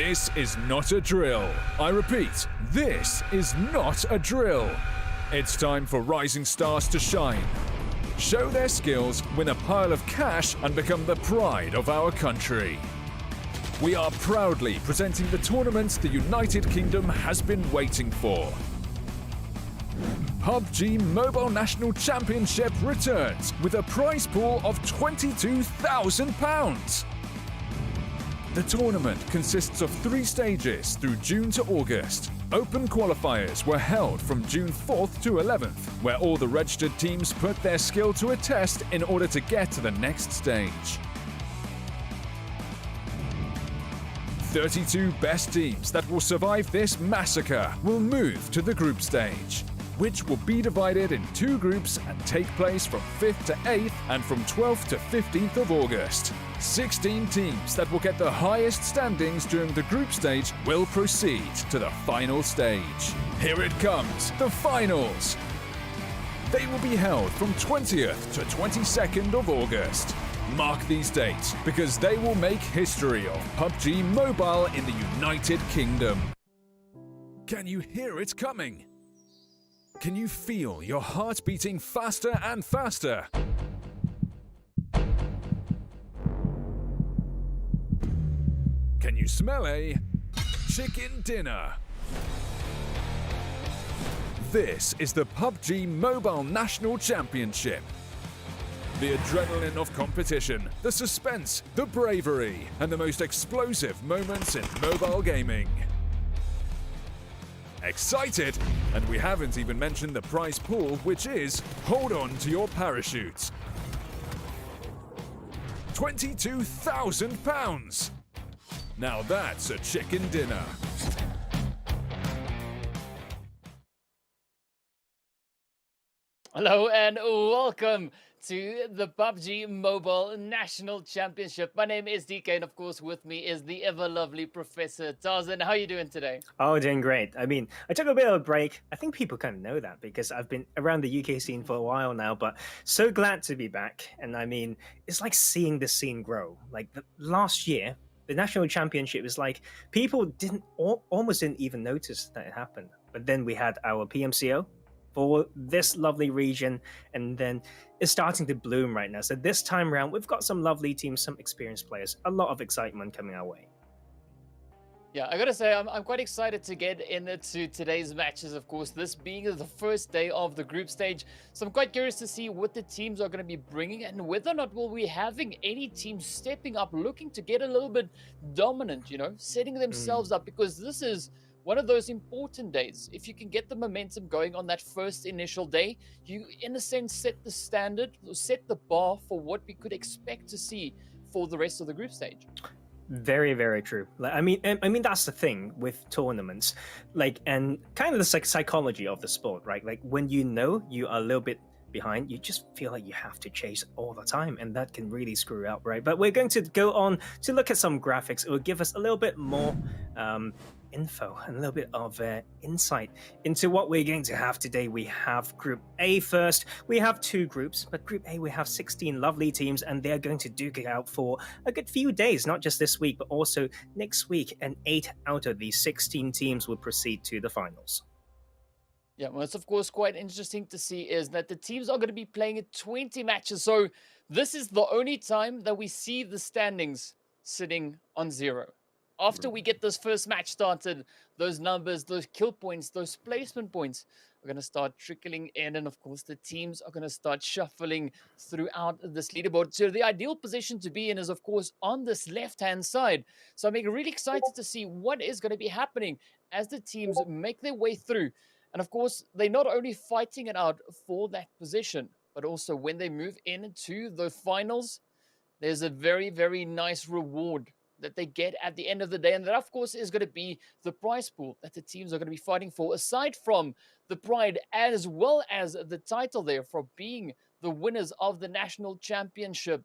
This is not a drill. I repeat, this is not a drill. It's time for rising stars to shine, show their skills, win a pile of cash, and become the pride of our country. We are proudly presenting the tournament the United Kingdom has been waiting for. PUBG Mobile National Championship returns with a prize pool of £22,000. The tournament consists of 3 stages through June to August. Open qualifiers were held from June 4th to 11th, where all the registered teams put their skill to a test in order to get to the next stage. 32 best teams that will survive this massacre will move to the group stage, which will be divided in 2 groups and take place from 5th to 8th and from 12th to 15th of August. 16 teams that will get the highest standings during the group stage will proceed to the final stage. Here it comes, the finals! They will be held from 20th to 22nd of August. Mark these dates because they will make history of PUBG Mobile in the United Kingdom. Can you hear it coming? Can you feel your heart beating faster and faster? Can you smell a chicken dinner? This is the PUBG Mobile National Championship. The adrenaline of competition, the suspense, the bravery, and the most explosive moments in mobile gaming. Excited? And we haven't even mentioned the prize pool, which is, hold on to your parachutes, £22,000! Now that's a chicken dinner. Hello and welcome to the PUBG Mobile National Championship. My name is DK, and of course with me is the ever lovely Professor Tarzan. How are you doing today? Oh, doing great. I mean, I took a bit of a break. I think people kind of know that because I've been around the UK scene for a while now, but so glad to be back. And I mean, it's like seeing the scene grow. Like last year, the National Championship is like people almost didn't even notice that it happened. But then we had our PMCO for this lovely region, and then it's starting to bloom right now. So this time around, we've got some lovely teams, some experienced players, a lot of excitement coming our way. Yeah, I gotta say, I'm quite excited to get into today's matches, of course, this being the first day of the group stage. So I'm quite curious to see what the teams are going to be bringing and whether or not we'll be having any teams stepping up, looking to get a little bit dominant, you know, setting themselves up, because this is one of those important days. If you can get the momentum going on that first initial day, you, in a sense, set the standard, set the bar for what we could expect to see for the rest of the group stage. Very, very true. Like, I mean, that's the thing with tournaments, like, and kind of the psychology of the sport, right? Like, when you know you are a little bit behind, you just feel like you have to chase all the time, and that can really screw up, right? But we're going to go on to look at some graphics. It will give us a little bit more info and a little bit of insight into what we're going to have today. We have Group A first. We have 2 groups, but Group A, we have 16 lovely teams, and they're going to duke it out for a good few days, not just this week, but also next week, and 8 out of these 16 teams will proceed to the finals. Yeah, well, it's of course quite interesting to see is that the teams are going to be playing 20 matches. So this is the only time that we see the standings sitting on 0. After we get this first match started, those numbers, those kill points, those placement points are going to start trickling in. And of course, the teams are going to start shuffling throughout this leaderboard. So the ideal position to be in is, of course, on this left-hand side. So I'm really excited to see what is going to be happening as the teams make their way through. And of course, they're not only fighting it out for that position, but also when they move into the finals, there's a very, very nice reward that they get at the end of the day. And that, of course, is going to be the prize pool that the teams are going to be fighting for, aside from the pride as well as the title there for being the winners of the National Championship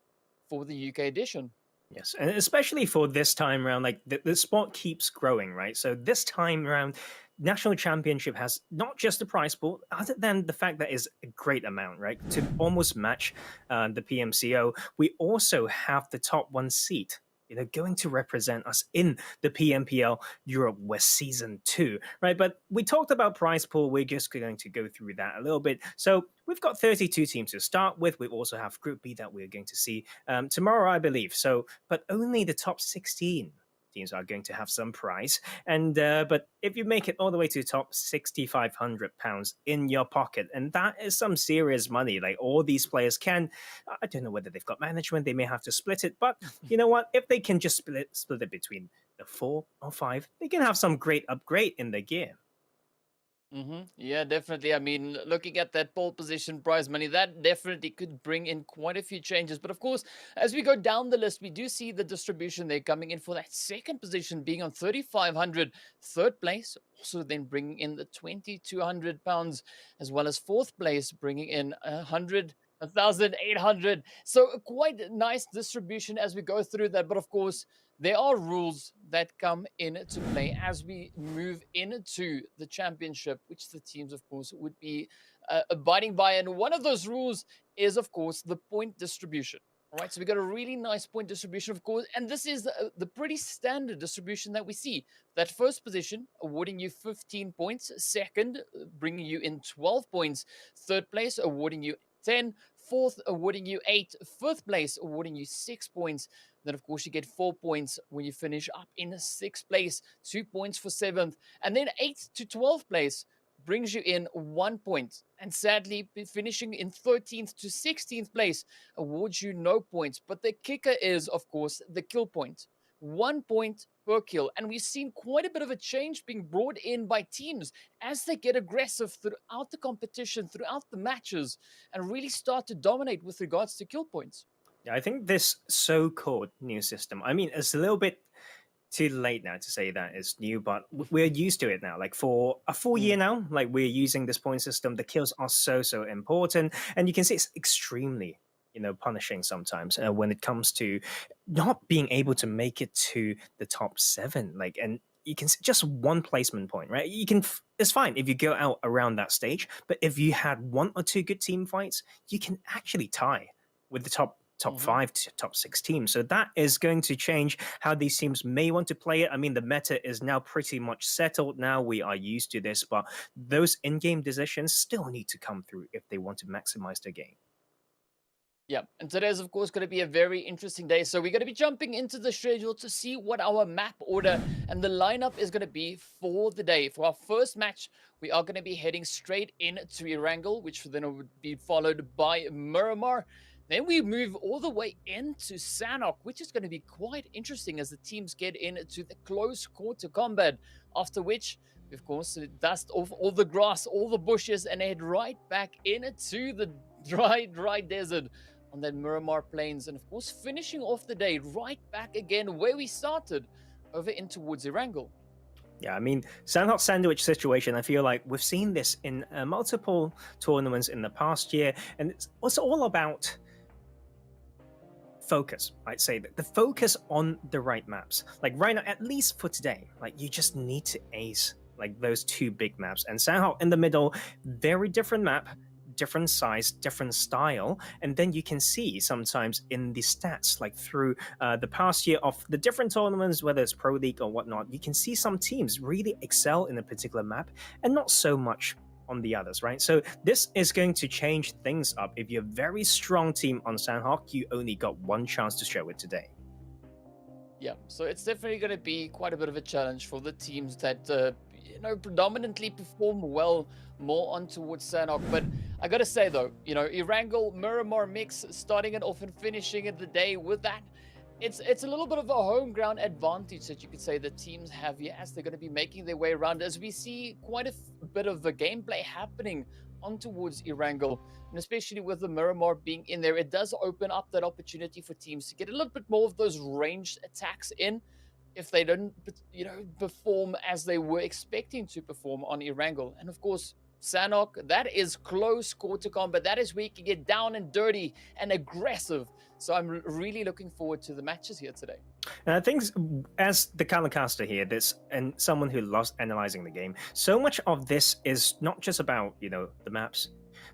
for the UK edition. Yes, and especially for this time around, like the sport keeps growing, right? So this time around, National Championship has not just the prize pool, other than the fact that is a great amount, right? To almost match the PMCO, we also have the top 1 seat going to represent us in the PMPL Europe West Season 2, right? But we talked about prize pool. We're just going to go through that a little bit. So we've got 32 teams to start with. We also have Group B that we're going to see tomorrow, I believe. So, but only the top 16 teams are going to have some prize. And but if you make it all the way to the top, £6,500 in your pocket, and that is some serious money. Like all these players can, I don't know whether they've got management, they may have to split it, but you know what? If they can just split it between the 4 or 5, they can have some great upgrade in their gear. Yeah, definitely. I mean, looking at that pole position prize money, that definitely could bring in quite a few changes. But of course, as we go down the list, we do see the distribution there coming in for that second position being on 3,500. Third place, also then bringing in the £2,200, as well as fourth place, bringing in 1,800. So quite a nice distribution as we go through that. But of course, there are rules that come into play as we move into the championship, which the teams, of course, would be abiding by. And one of those rules is, of course, the point distribution. All right, so we got a really nice point distribution, of course, and this is the pretty standard distribution that we see. That first position awarding you 15 points, second bringing you in 12 points, third place awarding you 10, fourth awarding you 8, fifth place awarding you 6 points. Then, of course, you get 4 points when you finish up in 6th place, 2 points for 7th, and then 8th to 12th place brings you in 1 point. And sadly, finishing in 13th to 16th place awards you no points. But the kicker is, of course, the kill point. 1 point per kill. And we've seen quite a bit of a change being brought in by teams as they get aggressive throughout the competition, throughout the matches, and really start to dominate with regards to kill points. Yeah, I think this so-called new system, I mean, it's a little bit too late now to say that it's new, but we're used to it now. Like for a full year now, like we're using this point system. The kills are so important, and you can see it's extremely, punishing sometimes when it comes to not being able to make it to the top 7. Like, and you can see just one placement point, right? It's fine if you go out around that stage, but if you had 1 or 2 good team fights, you can actually tie with the top 5 to top 6 teams. So that is going to change how these teams may want to play it. I mean, the meta is now pretty much settled now. We are used to this, but those in-game decisions still need to come through if they want to maximize their game. Yeah, and today's, of course, going to be a very interesting day. So we're going to be jumping into the schedule to see what our map order and the lineup is going to be for the day. For our first match, we are going to be heading straight into Erangel, which then would be followed by Miramar. Then we move all the way into Sanhok, which is going to be quite interesting as the teams get into the close quarter combat. After which, of course, dust off all the grass, all the bushes, and head right back into the dry desert on that Miramar Plains. And of course, finishing off the day right back again where we started, over in towards Erangel. Yeah, I mean, Sanhok sandwich situation, I feel like we've seen this in multiple tournaments in the past year, and it's all about focus. I'd say that the focus on the right maps. Like right now, at least for today, like you just need to ace like those 2 big maps. And Sanhok in the middle, very different map, different size, different style. And then you can see sometimes in the stats, like through the past year of the different tournaments, whether it's Pro League or whatnot, you can see some teams really excel in a particular map and not so much on the others, right? So this is going to change things up. If you're a very strong team on Sanhok, you only got 1 chance to show it today. Yeah, so it's definitely going to be quite a bit of a challenge for the teams that, predominantly perform well more on towards Sanhok. But I got to say, though, Erangel, Miramar mix, starting it off and finishing it the day with that, it's a little bit of a home ground advantage that you could say the teams have here as they're going to be making their way around, as we see quite a bit of the gameplay happening on towards Erangel, and especially with the Miramar being in there, it does open up that opportunity for teams to get a little bit more of those ranged attacks in if they don't, perform as they were expecting to perform on Erangel. And of course, Sanhok, that is close quarter combat. That is where you can get down and dirty and aggressive. So I'm really looking forward to the matches here today. And I think as the Calacaster here, and someone who loves analyzing the game, so much of this is not just about, the maps.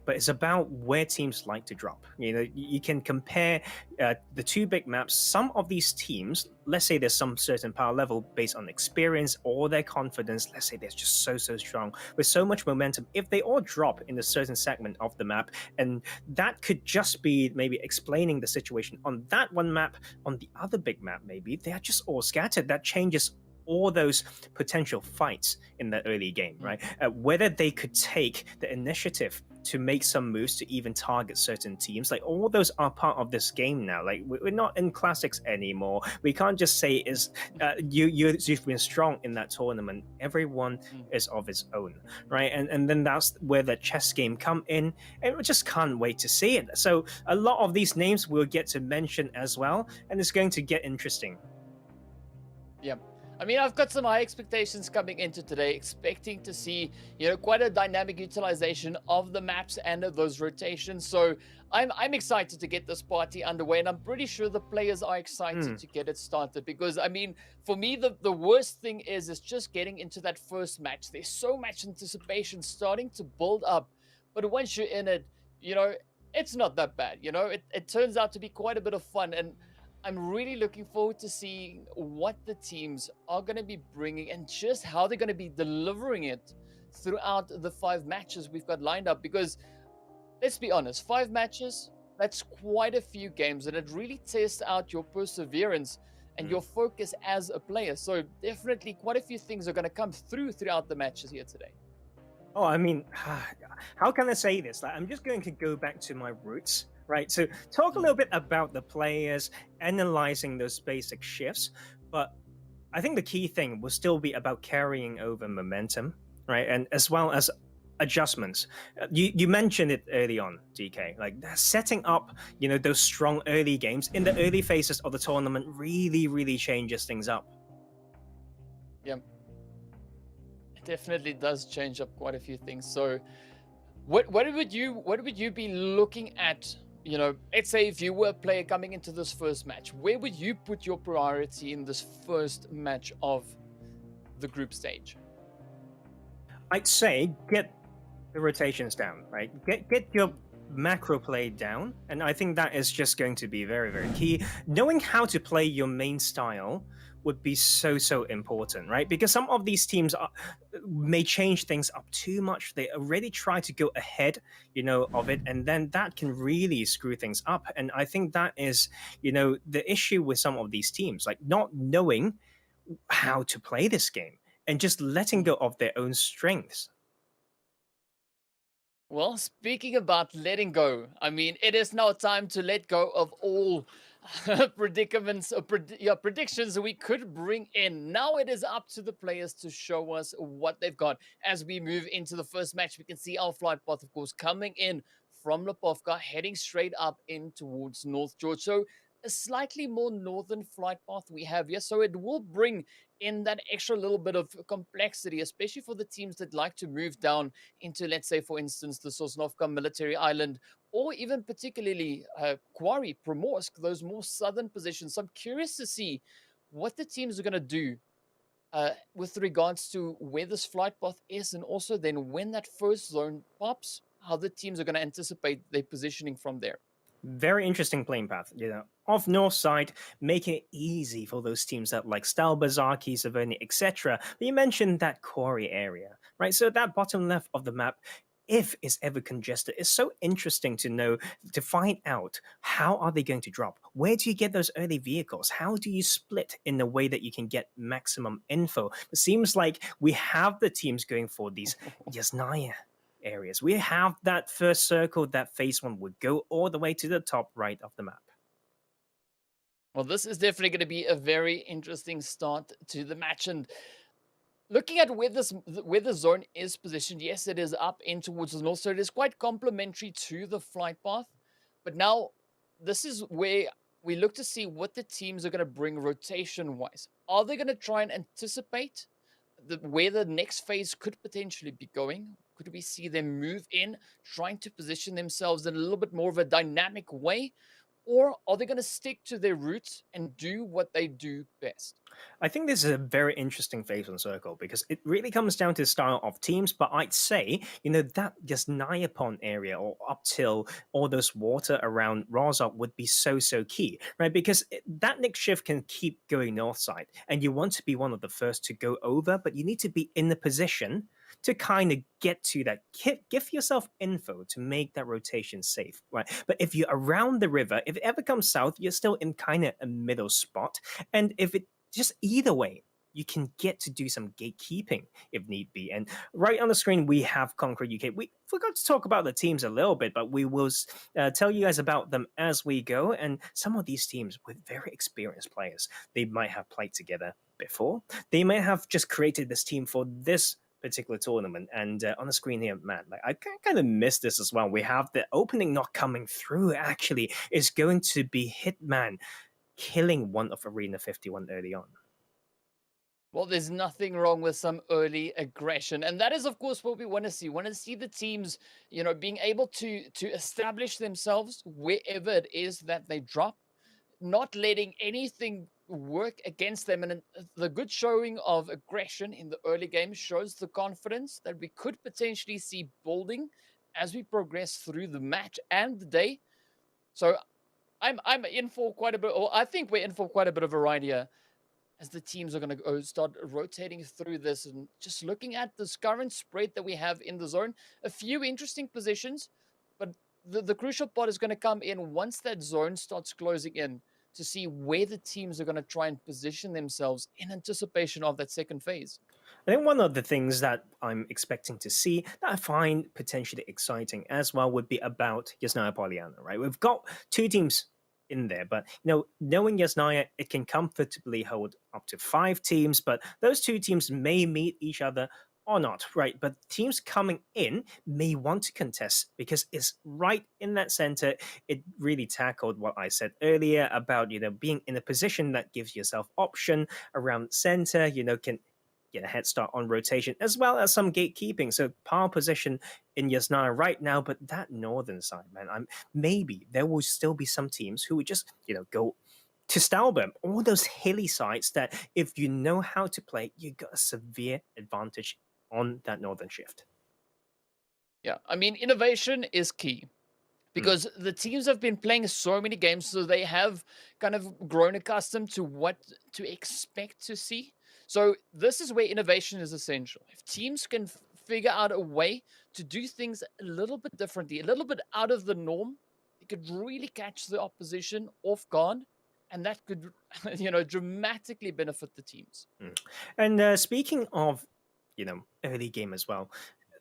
but it's about where teams like to drop. You can compare the two big maps. Some of these teams, let's say there's some certain power level based on experience or their confidence, let's say they're just so strong with so much momentum. If they all drop in a certain segment of the map, and that could just be maybe explaining the situation on that one map, on the other big map, maybe they are just all scattered. That changes all those potential fights in the early game, right? Whether they could take the initiative to make some moves to even target certain teams, like all those are part of this game now. Like we're not in classics anymore. We can't just say you've been strong in that tournament. Everyone is of its own, right? And then that's where the chess game come in, and we just can't wait to see it. So a lot of these names we'll get to mention as well, and it's going to get interesting. Yeah. I mean, I've got some high expectations coming into today, expecting to see, quite a dynamic utilization of the maps and of those rotations. So I'm excited to get this party underway, and I'm pretty sure the players are excited to get it started, because, I mean, for me, the worst thing is just getting into that first match. There's so much anticipation starting to build up, but once you're in it, it's not that bad. It turns out to be quite a bit of fun, and I'm really looking forward to seeing what the teams are going to be bringing and just how they're going to be delivering it throughout the 5 matches we've got lined up. Because let's be honest, 5 matches, that's quite a few games, and it really tests out your perseverance and your focus as a player. So definitely quite a few things are going to come throughout the matches here today. Oh, I mean, how can I say this? Like, I'm just going to go back to my roots, right? So talk a little bit about the players, analyzing those basic shifts. But I think the key thing will still be about carrying over momentum, right? And as well as adjustments. You mentioned it early on, DK, like setting up, those strong early games in the early phases of the tournament really changes things up. Yeah. Definitely does change up quite a few things. So what would you be looking at? Let's say if you were a player coming into this first match, where would you put your priority in this first match of the group stage? I'd say get the rotations down, right? Get your macro play down, and I think that is just going to be very key. Knowing how to play your main style would be so important, right? Because some of these teams may change things up too much. They already try to go ahead, of it, and then that can really screw things up. And I think that is, the issue with some of these teams, like not knowing how to play this game and just letting go of their own strengths. Well, speaking about letting go, I mean, it is now time to let go of all predicaments or predictions we could bring in. Now it is up to the players to show us what they've got. As we move into the first match, we can see our flight path, of course, coming in from Lipovka, heading straight up in towards North George. So a slightly more northern flight path we have here. So it will bring in that extra little bit of complexity, especially for the teams that like to move down into, let's say, for instance, the Sosnovka military island, or even particularly Khukuri, Primorsk, those more southern positions. So I'm curious to see what the teams are going to do with regards to where this flight path is, and also then when that first zone pops, how the teams are going to anticipate their positioning from there. Very interesting playing path, off north side, making it easy for those teams that like Stalbazarki, Saverni, etc. But you mentioned that Khukuri area, right? So that bottom left of the map, if it's ever congested, it's so interesting to know, to find out how are they going to drop? Where do you get those early vehicles? How do you split in a way that you can get maximum info? It seems like we have the teams going for these Yasnaya areas. We have that first circle, that phase 1 would go all the way to the top right of the map. Well, this is definitely going to be a very interesting start to the match. And looking at where the zone is positioned, yes, it is up in towards the north, so it is quite complementary to the flight path. But now, this is where we look to see what the teams are going to bring rotation-wise. Are they going to try and anticipate where the next phase could potentially be going? Could we see them move in, trying to position themselves in a little bit more of a dynamic way? Or are they going to stick to their roots and do what they do best? I think this is a very interesting phase on Circle because it really comes down to the style of teams. But I'd say, that just Nayapon area or up till all those water around Rozok would be so key, right? Because that next shift can keep going north side, and you want to be one of the first to go over, but you need to be in the position to kind of get to that. Give yourself info to make that rotation safe, right? But if you're around the river, if it ever comes south, you're still in kind of a middle spot. And if it just either way, you can get to do some gatekeeping if need be. And right on the screen, we have Conqueror UK. We forgot to talk about the teams a little bit, but we will tell you guys about them as we go. And some of these teams with very experienced players, they might have played together before. They might have just created this team for this particular tournament. And on the screen here, man, like I kind of missed this as well. We have the opening not coming through. Actually, is going to be Hitman killing one of Arena 51 early on. Well, there's nothing wrong with some early aggression. And that is, of course, what we want to see. We want to see the teams, being able to establish themselves wherever it is that they drop, not letting anything work against them. And the good showing of aggression in the early game shows the confidence that we could potentially see building as we progress through the match and the day. So I'm in for quite a bit, or I think we're in for quite a bit of variety here as the teams are going to start rotating through this and just looking at this current spread that we have in the zone. A few interesting positions, but the crucial part is going to come in once that zone starts closing in to see where the teams are going to try and position themselves in anticipation of that second phase. I think one of the things that I'm expecting to see that I find potentially exciting as well would be about Yasnaya Polyana, right? We've got two teams in there, but knowing Yasnaya, it can comfortably hold up to 5 teams, but those 2 teams may meet each other or not, right? But teams coming in may want to contest because it's right in that center. It really tackled what I said earlier about, being in a position that gives yourself option around center, can get a head start on rotation, as well as some gatekeeping. So power position in Yasnaya right now, but that northern side, man, maybe there will still be some teams who would just, go to Stalbem, all those hilly sides that if you know how to play, you got a severe advantage on that northern shift. Yeah, I mean, innovation is key. Because the teams have been playing so many games, so they have kind of grown accustomed to what to expect to see. So this is where innovation is essential. If teams can figure out a way to do things a little bit differently, a little bit out of the norm, it could really catch the opposition off guard, and that could, dramatically benefit the teams. And speaking of, early game as well,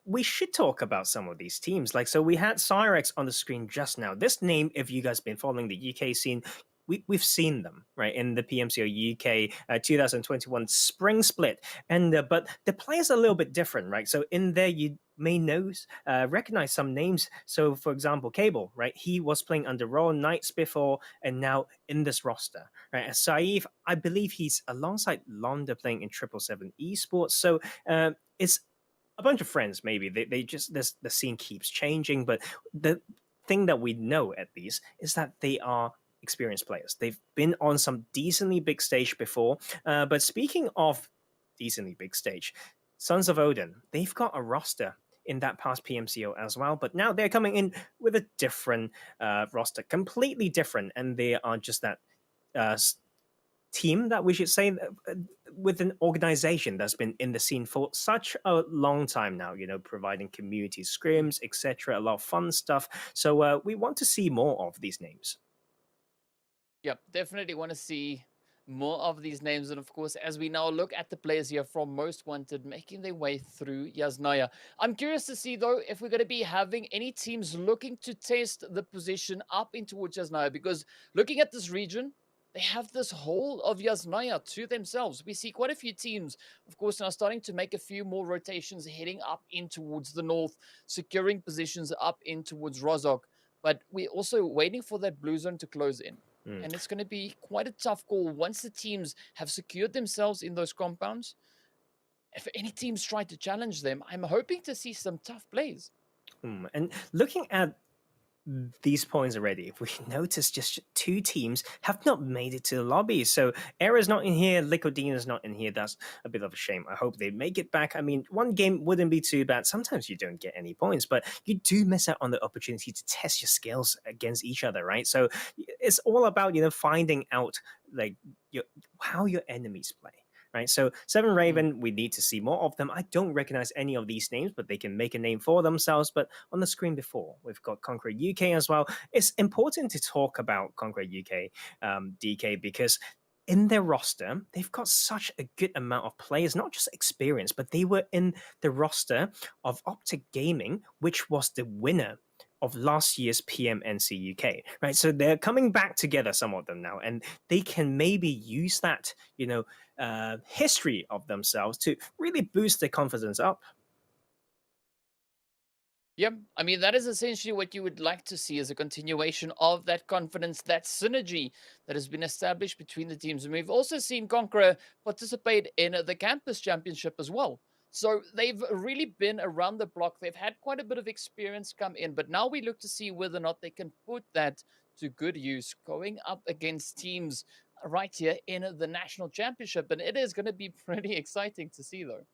we should talk about some of these teams. So we had Syrax on the screen just now. This name, if you guys been following the UK scene, we've seen them, right, in the PMCO UK 2021 spring split. And but the players are a little bit different, right? So in there, you may recognize some names. So for example, Cable, right? He was playing under Royal Knights before, and now in this roster, right? Saif, I believe he's alongside Londa playing in 777 Esports. So it's a bunch of friends, maybe. They just, the scene keeps changing, but the thing that we know at least is that they are experienced players. They've been on some decently big stage before. But speaking of decently big stage, Sons of Odin, they've got a roster in that past PMCO as well, but now they're coming in with a different roster, completely different, and they are just that team that we should say with an organization that's been in the scene for such a long time now, providing community scrims, etc., a lot of fun stuff. So we want to see more of these names. Yep, definitely want to see more of these names. And of course, as we now look at the players here from Most Wanted making their way through Yasnaya, I'm curious to see, though, if we're going to be having any teams looking to test the position up in towards Yasnaya, because looking at this region, they have this whole of Yasnaya to themselves. We see quite a few teams, of course, now starting to make a few more rotations, heading up in towards the north, securing positions up in towards Rozok. But we're also waiting for that blue zone to close in. And it's going to be quite a tough call once the teams have secured themselves in those compounds. If any teams try to challenge them, I'm hoping to see some tough plays. And looking at these points already. We noticed just 2 teams have not made it to the lobby. So Era's not in here, Liquidina's not in here. That's a bit of a shame. I hope they make it back. I mean, one game wouldn't be too bad. Sometimes you don't get any points, but you do miss out on the opportunity to test your skills against each other, right? So it's all about, finding out like how your enemies play. Right, so Seven Raven, we need to see more of them. I don't recognize any of these names, but they can make a name for themselves. But on the screen before, we've got Conqueror UK as well. It's important to talk about Conqueror UK, DK, because in their roster, they've got such a good amount of players, not just experience, but they were in the roster of Optic Gaming, which was the winner of last year's PMNC UK, right? So they're coming back together, some of them now, and they can maybe use that, history of themselves to really boost their confidence up. Yep. I mean, that is essentially what you would like to see as a continuation of that confidence, that synergy that has been established between the teams. And we've also seen Conqueror participate in the Campus Championship as well. So they've really been around the block. They've had quite a bit of experience come in, but now we look to see whether or not they can put that to good use going up against teams right here in the National Championship. And it is going to be pretty exciting to see, though.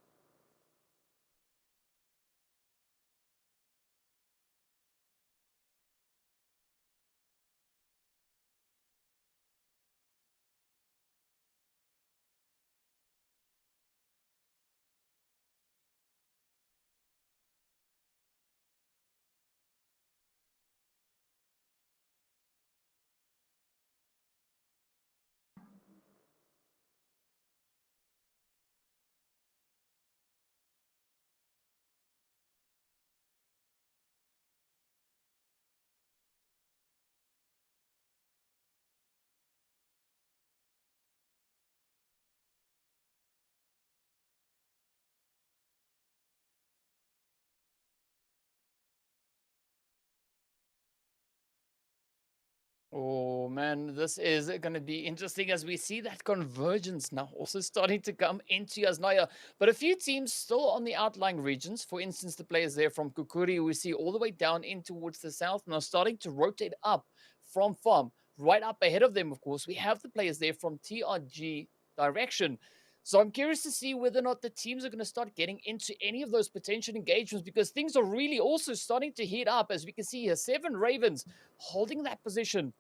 Oh man, this is going to be interesting as we see that convergence now also starting to come into Yasnaya. But a few teams still on the outlying regions. For instance, the players there from Khukuri, we see all the way down in towards the south now starting to rotate up from farm. Right up ahead of them, of course, we have the players there from TRG direction. So I'm curious to see whether or not the teams are going to start getting into any of those potential engagements because things are really also starting to heat up. As we can see here, 7 Ravens holding that position.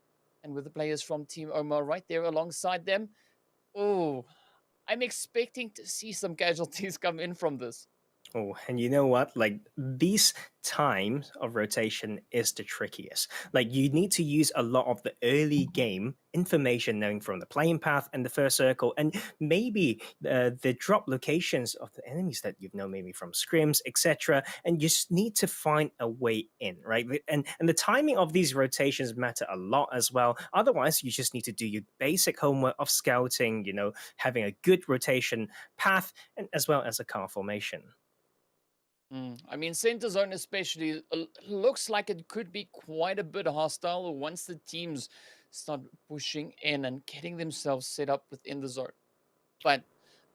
And with the players from TeamOMA right there alongside them, oh, I'm expecting to see some casualties come in from this. Oh, and you know what? Like these times of rotation is the trickiest. Like you need to use a lot of the early game information knowing from the playing path and the first circle, and maybe the drop locations of the enemies that you've known maybe from scrims, etc. And you just need to find a way in, right? And the timing of these rotations matter a lot as well. Otherwise, you just need to do your basic homework of scouting, having a good rotation path, and as well as a car formation. I mean, center zone especially looks like it could be quite a bit hostile once the teams start pushing in and getting themselves set up within the zone. But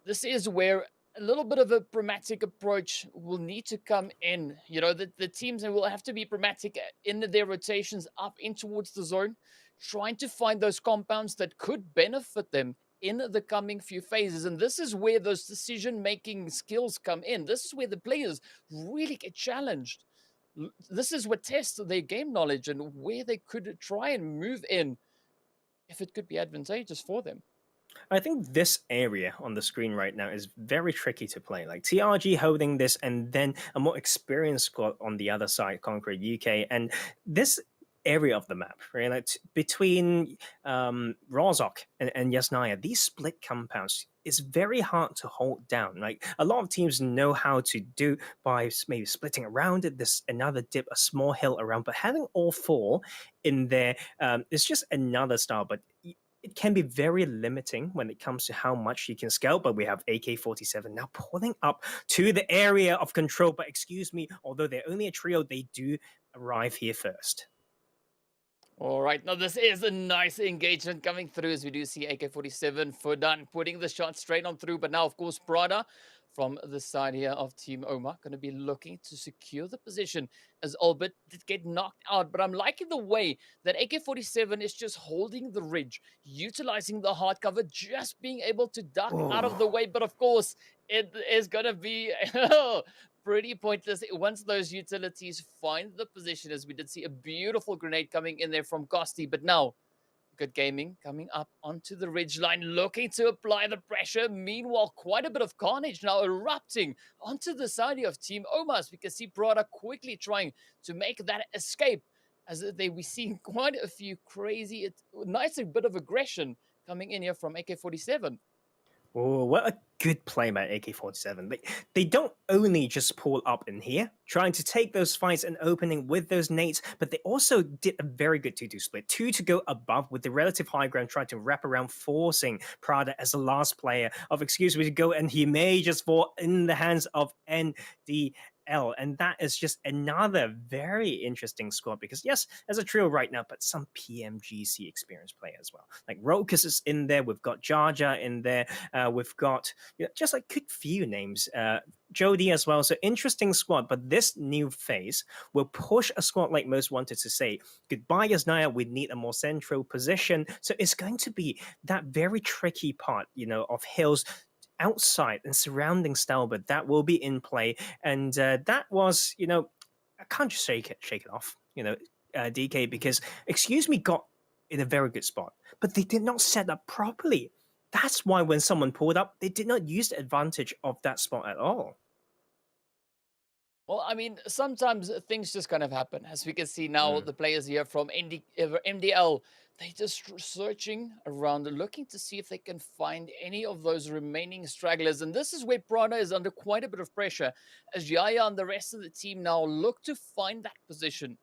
this is where a little bit of a pragmatic approach will need to come in. The teams will have to be pragmatic in their rotations up in towards the zone, trying to find those compounds that could benefit them in the coming few phases. And this is where those decision-making skills come in. This is where the players really get challenged. This is what tests their game knowledge and where they could try and move in if it could be advantageous for them. I think this area on the screen right now is very tricky to play. Like TRG holding this, and then a more experienced squad on the other side, Conqueror UK, and this area of the map, right? Like between Rozok and Yasnaya, these split compounds is very hard to hold down. Like a lot of teams know how to do by maybe splitting around it. There's another dip, a small hill around, but having all 4 in there is just another style. But it can be very limiting when it comes to how much you can scale, but we have AK-47 now pulling up to the area of control. But excuse me, although they're only a trio, they do arrive here first. All right, now this is a nice engagement coming through as we do see AK-47 Fudan putting the shot straight on through. But now, of course, Prada from the side here of TeamOMA. Going to be looking to secure the position as Albert did get knocked out. But I'm liking the way that AK-47 is just holding the ridge, utilizing the hard cover, just being able to duck out of the way. But of course, it is going to be pretty pointless once those utilities find the position, as we did see a beautiful grenade coming in there from Costi. But now, Good Gaming coming up onto the ridgeline, looking to apply the pressure. Meanwhile, quite a bit of carnage now erupting onto the side of TeamOMA, as we can see Prada quickly trying to make that escape, as we see quite a few crazy, nice bit of aggression coming in here from AK-47. Oh, what a good play by AK-47. They don't only just pull up in here, trying to take those fights and opening with those nades, but they also did a very good 2-2 split. 2 to go above with the relative high ground, trying to wrap around, forcing Prada as the last player of excuse me to go, and he may just fall in the hands of ND. And that is just another very interesting squad because, yes, there's a trio right now, but some PMGC experienced player as well. Like Rokus is in there, we've got Jar Jar in there, we've got just like good few names, Jody as well. So interesting squad, but this new phase will push a squad like Most Wanted to say, goodbye Yasnaya, we need a more central position. So it's going to be that very tricky part, of Hills outside and surrounding Stalbert that will be in play, and that was, I can't just shake it off, DK, because excuse me got in a very good spot, but they did not set up properly. That's why when someone pulled up, they did not use the advantage of that spot at all. Well, I mean, sometimes things just kind of happen. As we can see now, the players here from MDL, they just searching around, looking to see if they can find any of those remaining stragglers. And this is where Prada is under quite a bit of pressure, as Yaya and the rest of the team now look to find that position.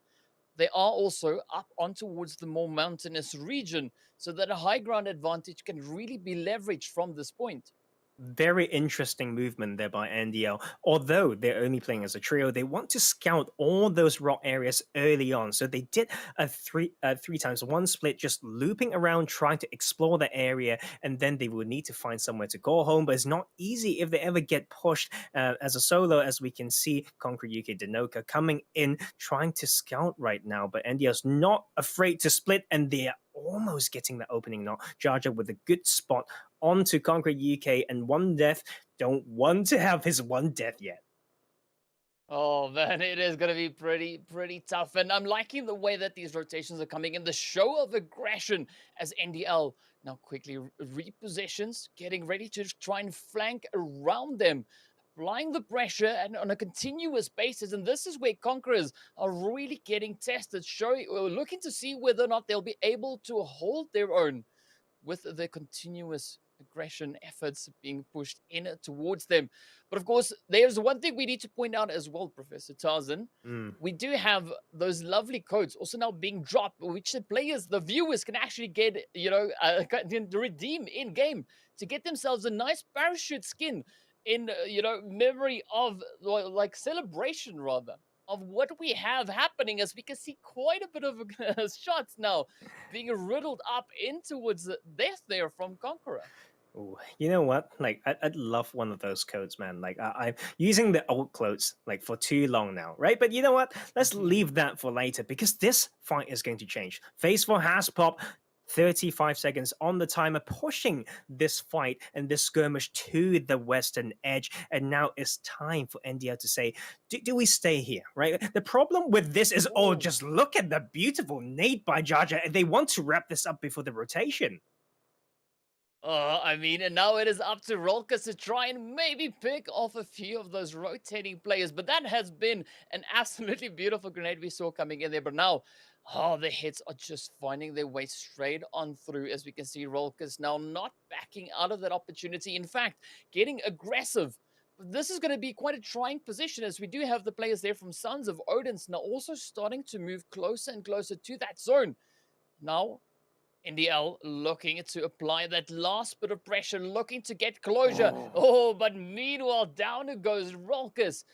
They are also up on towards the more mountainous region, so that a high ground advantage can really be leveraged from this point. Very interesting movement there by NDL. Although they're only playing as a trio, they want to scout all those rock areas early on. So they did a three times one split, just looping around, trying to explore the area, and then they will need to find somewhere to go home. But it's not easy if they ever get pushed as a solo, as we can see Conqueror UK Denoka coming in, trying to scout right now. But NDL's not afraid to split, and they're almost getting the opening knock. Jar Jar with a good spot onto Conqueror UK, and one death. Don't want to have his one death yet. Oh man, it is going to be pretty tough. And I'm liking the way that these rotations are coming in. The show of aggression as NDL now quickly repositions, getting ready to try and flank around them, applying the pressure and on a continuous basis. And this is where Conquerors are really getting tested, looking to see whether or not they'll be able to hold their own with the continuous aggression efforts being pushed in towards them. But of course, there's one thing we need to point out as well, Professor Tarzan. We do have those lovely codes also now being dropped, which the players, the viewers can actually get, redeem in game to get themselves a nice parachute skin in, memory of, like, celebration rather, of what we have happening, as we can see quite a bit of shots now being riddled up in towards death there from Conqueror. Ooh, you know what? Like, I'd love one of those codes, man. Like, I'm using the old clothes like for too long now, right? But you know what? Let's leave that for later, because this fight is going to change. Phase 4 has popped. 35 seconds on the timer, pushing this fight and this skirmish to the western edge. And now it's time for NDL to say, do we stay here, right? The problem with this is, just look at the beautiful nade by Jar Jar. They want to wrap this up before the rotation. And now it is up to Rolkus to try and maybe pick off a few of those rotating players. But that has been an absolutely beautiful grenade we saw coming in there. But now, the hits are just finding their way straight on through, as we can see Rolkus now not backing out of that opportunity. In fact, getting aggressive. But this is going to be quite a trying position, as we do have the players there from Sons of Odin now also starting to move closer and closer to that zone. Now, NDL looking to apply that last bit of pressure, looking to get closure. But meanwhile, down goes Rolkus.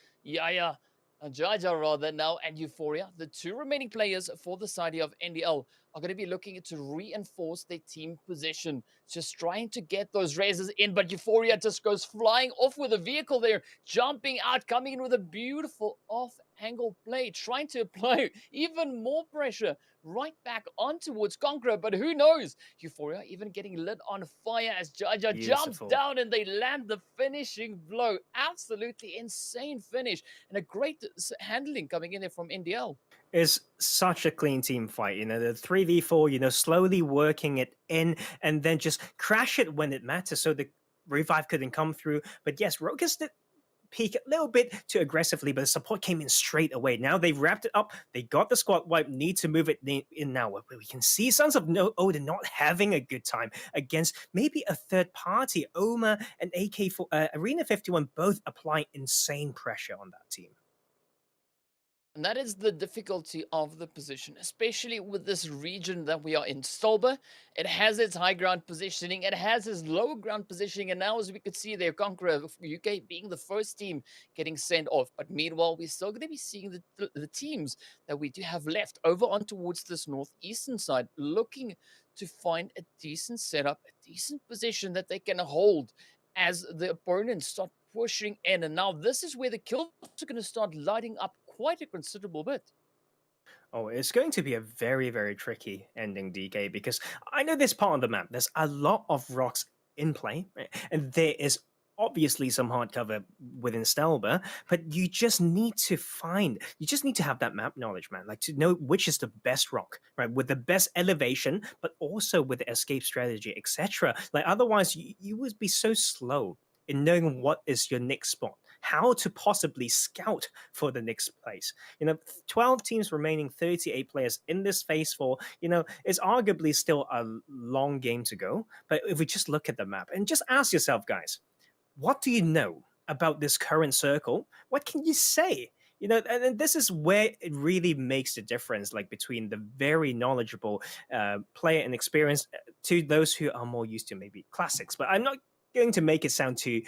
Jar Jar rather now, and Euphoria, the two remaining players for the side of NDL, are going to be looking to reinforce their team position, just trying to get those raises in. But Euphoria just goes flying off with a vehicle there, jumping out, coming in with a beautiful off-angle play, trying to apply even more pressure right back on towards Conqueror. But who knows? Euphoria even getting lit on fire as Jaja jumps Beautiful. down and they land the finishing blow. Absolutely insane finish and a great handling coming in there from NDL. It's such a clean team fight, the 3v4, slowly working it in and then just crash it when it matters so the revive couldn't come through. But yes, Rokas did peak a little bit too aggressively, but the support came in straight away. Now they've wrapped it up. They got the squad wipe, need to move it in now. We can see Sons of Odin not having a good time against maybe a third party. OMA and Arena 51 both applying insane pressure on that team. And that is the difficulty of the position, especially with this region that we are in. Stolber, it has its high ground positioning, it has its low ground positioning, and now as we could see there, Conqueror UK being the first team getting sent off. But meanwhile, we're still going to be seeing the teams that we do have left over on towards this northeastern side, looking to find a decent setup, a decent position that they can hold as the opponents start pushing in. And now this is where the kills are going to start lighting up quite a considerable bit. Oh, it's going to be a very, very tricky ending, DK, because I know this part of the map, there's a lot of rocks in play, and there is obviously some hard cover within Stelber, but you just need to have that map knowledge, man, like to know which is the best rock, right, with the best elevation, but also with the escape strategy, etc. Like otherwise, you would be so slow in knowing what is your next spot, how to possibly scout for the next place. 12 teams remaining, 38 players in this phase 4, it's arguably still a long game to go. But if we just look at the map and just ask yourself, guys, what do you know about this current circle? What can you say? And this is where it really makes the difference, like between the very knowledgeable player and experience to those who are more used to maybe classics. But I'm not going to make it sound too,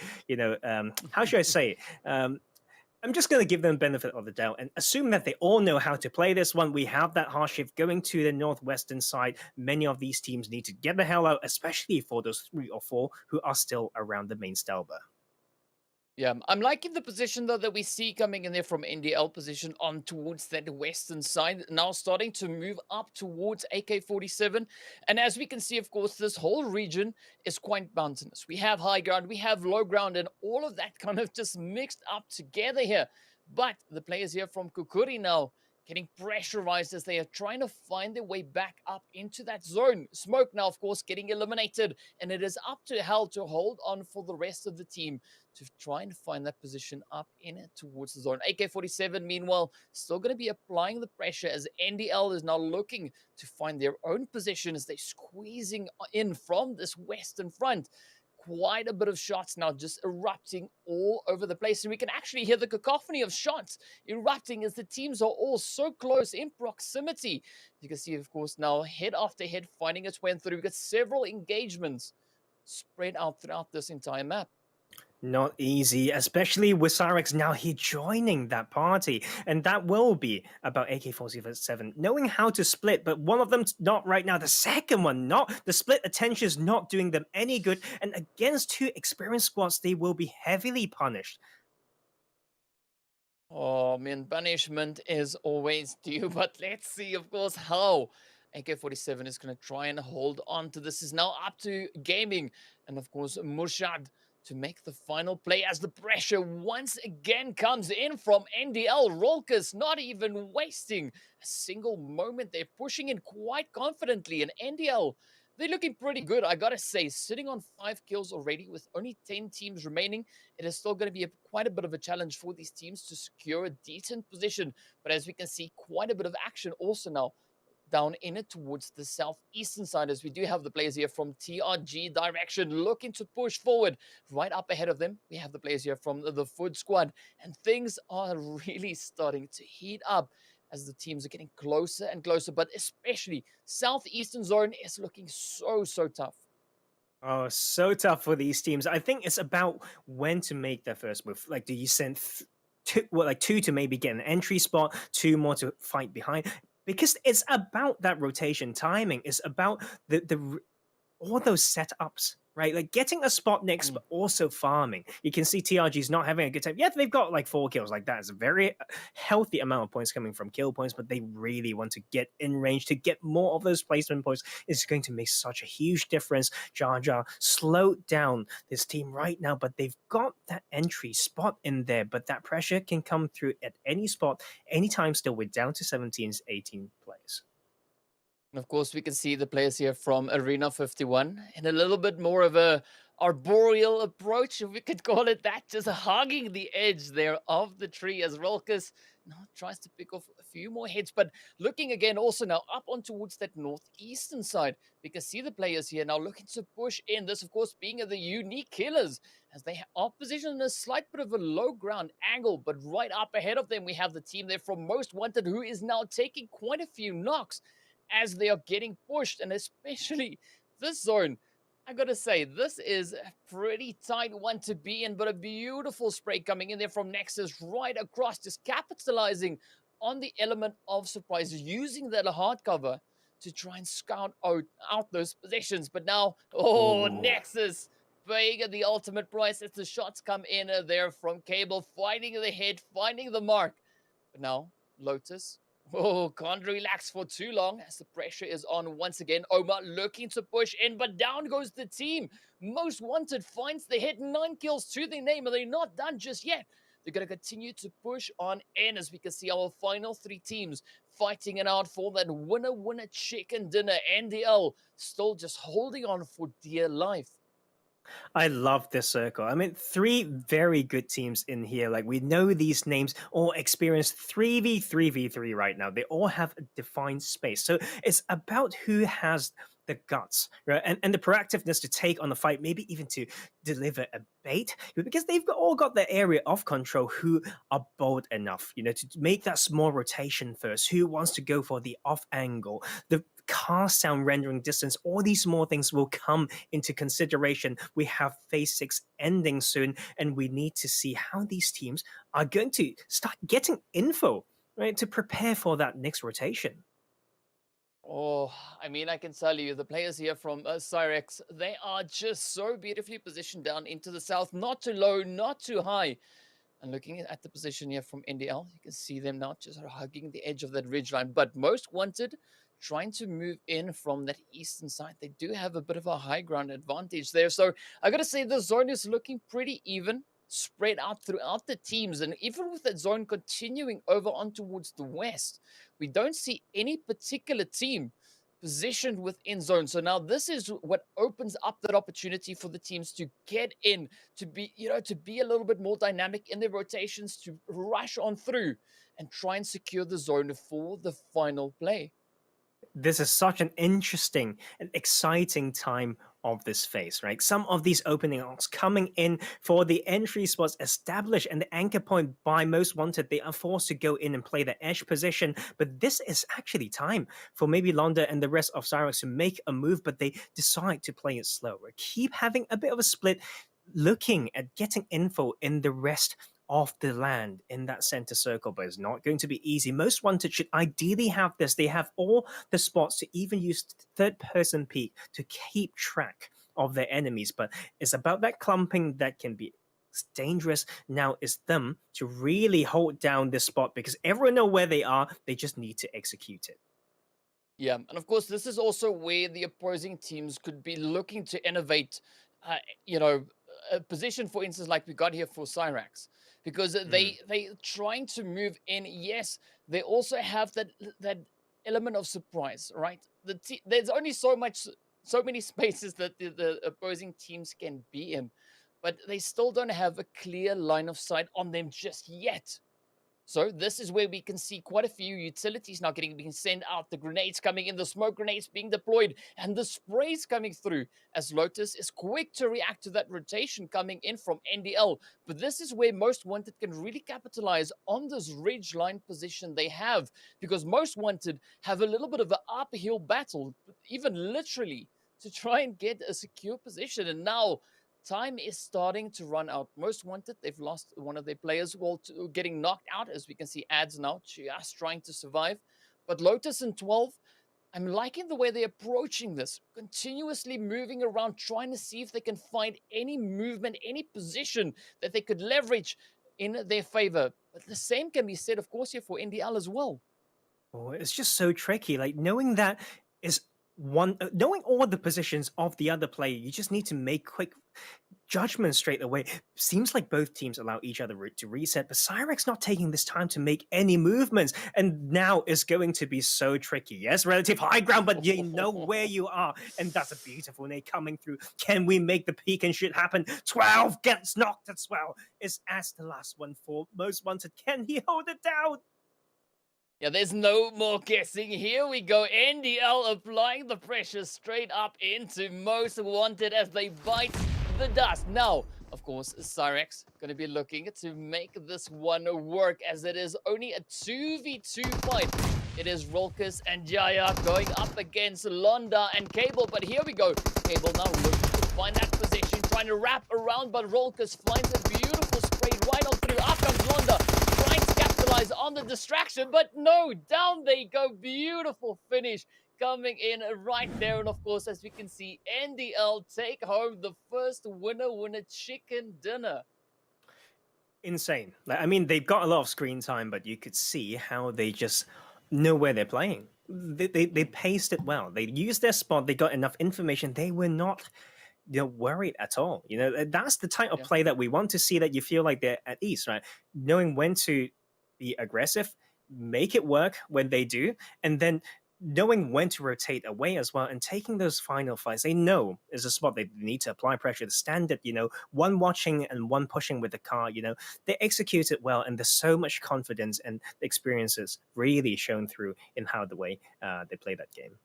how should I say it? I'm just going to give them benefit of the doubt and assume that they all know how to play this one. We have that hard shift going to the northwestern side. Many of these teams need to get the hell out, especially for those 3 or 4 who are still around the main Stelber. Yeah, I'm liking the position though that we see coming in there from NDL position on towards that western side, now starting to move up towards AK-47. And as we can see, of course, this whole region is quite mountainous. We have high ground, we have low ground, and all of that kind of just mixed up together here. But the players here from Khukuri now getting pressurized as they are trying to find their way back up into that zone. Smoke now, of course, getting eliminated, and it is up to Hell to hold on for the rest of the team to try and find that position up in it towards the zone. AK-47, meanwhile, still going to be applying the pressure as NDL is now looking to find their own position as they're squeezing in from this western front. Quite a bit of shots now just erupting all over the place. And we can actually hear the cacophony of shots erupting as the teams are all so close in proximity. You can see, of course, now head after head finding its way through. We've got several engagements spread out throughout this entire map. Not easy, especially with Syrax now he joining that party. And that will be about AK-47 knowing how to split, but one of them's not right now. The second one, not. The split attention is not doing them any good. And against 2 experienced squads, they will be heavily punished. Oh, man, punishment is always due. But let's see, of course, how AK-47 is going to try and hold on to this. Is now up to Gaming and, of course, Murshad to make the final play as the pressure once again comes in from NDL. Rolkers not even wasting a single moment. They're pushing in quite confidently, and NDL, they're looking pretty good, I gotta say. Sitting on 5 kills already with only 10 teams remaining, it is still going to be quite a bit of a challenge for these teams to secure a decent position. But as we can see, quite a bit of action also now down in it towards the southeastern side, as we do have the players here from TRG direction looking to push forward. Right up ahead of them, we have the players here from the Food Squad, and things are really starting to heat up as the teams are getting closer and closer, but especially southeastern zone is looking so tough. Oh, so tough for these teams. I think it's about when to make their first move. Like, do you send 2 to maybe get an entry spot, 2 more to fight behind? because it's about that rotation timing. It's about all those setups, right? Like getting a spot next, but also farming. You can see TRG's not having a good time. Yeah, they've got like 4 kills. Like that is a very healthy amount of points coming from kill points, but they really want to get in range to get more of those placement points. It's going to make such a huge difference. Jar Jar slowed down this team right now, but they've got that entry spot in there. But that pressure can come through at any spot, anytime. Still, we're down to 17, 18 players. And of course, we can see the players here from Arena 51 in a little bit more of a arboreal approach, if we could call it that, just hugging the edge there of the tree as Rolkus now tries to pick off a few more hits. But looking again also now up on towards that northeastern side, we can see the players here now looking to push in. This, of course, being the TheUnikKillers, as they are positioned in a slight bit of a low ground angle. But right up ahead of them, we have the team there from Most Wanted, who is now taking quite a few knocks as they are getting pushed, and especially this zone. I gotta say, this is a pretty tight one to be in, but a beautiful spray coming in there from Nexus right across, just capitalizing on the element of surprise, using that hard cover to try and scout out those positions. But now, Nexus paying the ultimate price as the shots come in there from Cable, finding the head, finding the mark. But now, Lotus, can't relax for too long as the pressure is on once again. OMA looking to push in, but down goes the team. Most Wanted finds the hit, 9 kills to their name, and they're not done just yet. They're going to continue to push on in as we can see our final 3 teams fighting it out for that winner chicken dinner. NDL still just holding on for dear life. I love this circle. I mean, 3 very good teams in here. Like, we know these names all experience 3v3v3 right now. They all have a defined space. So it's about who has the guts, right? And the proactiveness to take on the fight, maybe even to deliver a bait, because they've all got the area of control who are bold enough, to make that small rotation first, who wants to go for the off angle, the cast sound rendering distance. All these small things will come into consideration. We have phase 6 ending soon, and we need to see how these teams are going to start getting info, right, to prepare for that next rotation. I mean, I can tell you, the players here from Syrax, they are just so beautifully positioned down into the south, not too low, not too high. And looking at the position here from NDL, you can see them now just hugging the edge of that ridgeline. But Most Wanted trying to move in from that eastern side. They do have a bit of a high ground advantage there. So I got to say the zone is looking pretty even, spread out throughout the teams. And even with that zone continuing over on towards the west, we don't see any particular team positioned within zone. So now this is what opens up that opportunity for the teams to get in, to be, to be a little bit more dynamic in their rotations, to rush on through and try and secure the zone for the final play. This is such an interesting and exciting time of this phase, right? Some of these opening arcs coming in for the entry spots established and the anchor point by Most Wanted. They are forced to go in and play the edge position, but this is actually time for maybe Londa and the rest of Syrax to make a move, but they decide to play it slow. Keep having a bit of a split, looking at getting info in the rest of the land in that center circle, but it's not going to be easy. Most Wanted should ideally have this. They have all the spots to even use third-person peek to keep track of their enemies, but it's about that clumping that can be dangerous. Now it's them to really hold down this spot because everyone know where they are. They just need to execute it. Yeah, and of course, this is also where the opposing teams could be looking to innovate, a position, for instance, like we got here for Syrax, because they trying to move in. Yes, they also have that element of surprise, right? There's only so many spaces that the opposing teams can be in, but they still don't have a clear line of sight on them just yet. So this is where we can see quite a few utilities now being sent out, the grenades coming in, the smoke grenades being deployed, and the sprays coming through as Lotus is quick to react to that rotation coming in from NDL. But this is where Most Wanted can really capitalize on this ridge line position they have, because Most Wanted have a little bit of an uphill battle, even literally, to try and get a secure position. And now time is starting to run out. Most Wanted, they've lost one of their players, getting knocked out, as we can see ads now, just trying to survive. But Lotus in 12, I'm liking the way they're approaching this, continuously moving around, trying to see if they can find any movement, any position that they could leverage in their favor. But the same can be said, of course, here for NDL as well. Oh, it's just so tricky. Like knowing that is knowing all the positions of the other player, you just need to make quick judgment straight away. Seems like both teams allow each other to reset, but Syrax not taking this time to make any movements, and now is going to be so tricky. Yes, relative high ground, but you know where you are, and that's a beautiful nade coming through. Can we make the peak and shit happen? 12 gets knocked as well. Is as the last one for most wanted. Can he hold it down? Yeah, there's no more guessing. Here we go. NDL applying the pressure straight up into most wanted as they bite the dust. Now, of course, Syrax going to be looking to make this one work as it is only a 2v2 fight. It is Rolkis and Jaya going up against Londa and Cable. But here we go. Cable now looking to find that position, trying to wrap around, but Rolkis finds a beautiful spray right on through. Up comes Londa, trying to capitalize on the distraction, but no, down they go. Beautiful finish coming in right there. And of course, as we can see, NDL take home the first winner chicken dinner. Insane. Like, I mean, they've got a lot of screen time, but you could see how they just know where they're playing. They paced it well. They used their spot. They got enough information. They were not worried at all. That's the type of play that we want to see, that you feel like they're at ease, right? Knowing when to be aggressive, make it work when they do, and then knowing when to rotate away as well, and taking those final fights. They know is a spot they need to apply pressure. The standard, one watching and one pushing with the car, they execute it well, and there's so much confidence, and the experiences really shown through in how the way they play that game.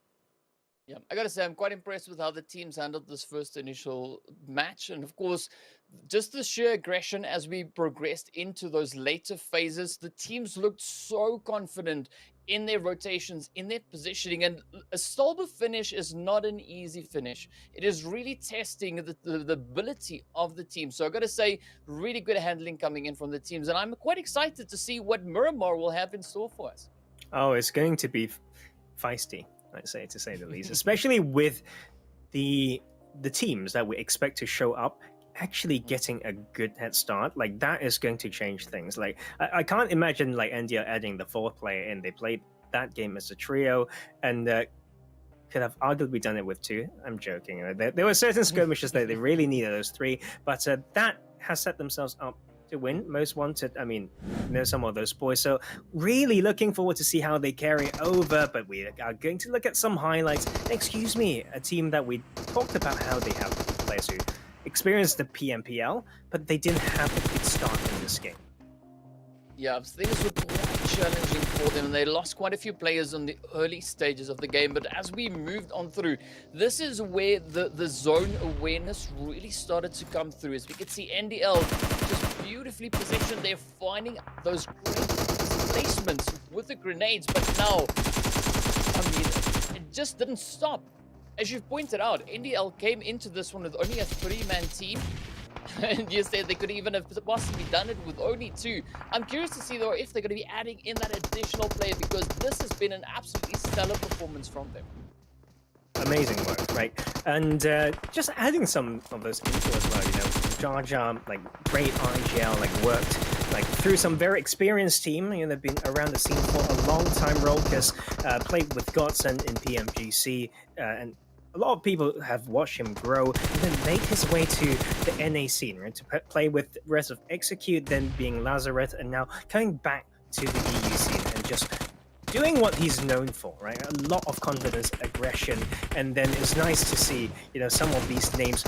Yeah, I gotta say, I'm quite impressed with how the teams handled this first initial match. And of course, just the sheer aggression as we progressed into those later phases. The teams looked so confident in their rotations, in their positioning. And a Stolber finish is not an easy finish. It is really testing the ability of the team. So I gotta say, really good handling coming in from the teams. And I'm quite excited to see what Miramar will have in store for us. Oh, it's going to be feisty, I'd say, to say the least, especially with the teams that we expect to show up actually getting a good head start. Like, that is going to change things. Like, I can't imagine like India adding the fourth player in. They played that game as a trio, and could have arguably done it with two. I'm joking. There were certain skirmishes that they really needed those three, but that has set themselves up to win most wanted. I mean, some of those boys. So really looking forward to see how they carry over. But we are going to look at some highlights. Excuse me, a team that we talked about how they have players who experienced the PMPL, but they didn't have a good start in this game. Yeah, things were quite challenging for them, and they lost quite a few players on the early stages of the game. But as we moved on through, this is where the zone awareness really started to come through. As we could see NDL just beautifully positioned. They're finding those great placements with the grenades. But now, I mean, it just didn't stop. As you've pointed out, NDL came into this one with only a 3-man team. And you said they could even have possibly done it with only 2. I'm curious to see, though, if they're going to be adding in that additional player, because this has been an absolutely stellar performance from them. Amazing work, right? And just adding some of those into as well, Jar Jar, like, great IGL, like, worked, like, through some very experienced team. They've been around the scene for a long time. Rolkis played with Godson in PMGC, and a lot of people have watched him grow and then make his way to the NA scene, right? To play with the rest of Execute, then being Lazareth, and now coming back to the EU scene and just doing what he's known for, right? A lot of confidence, aggression, and then it's nice to see, some of these names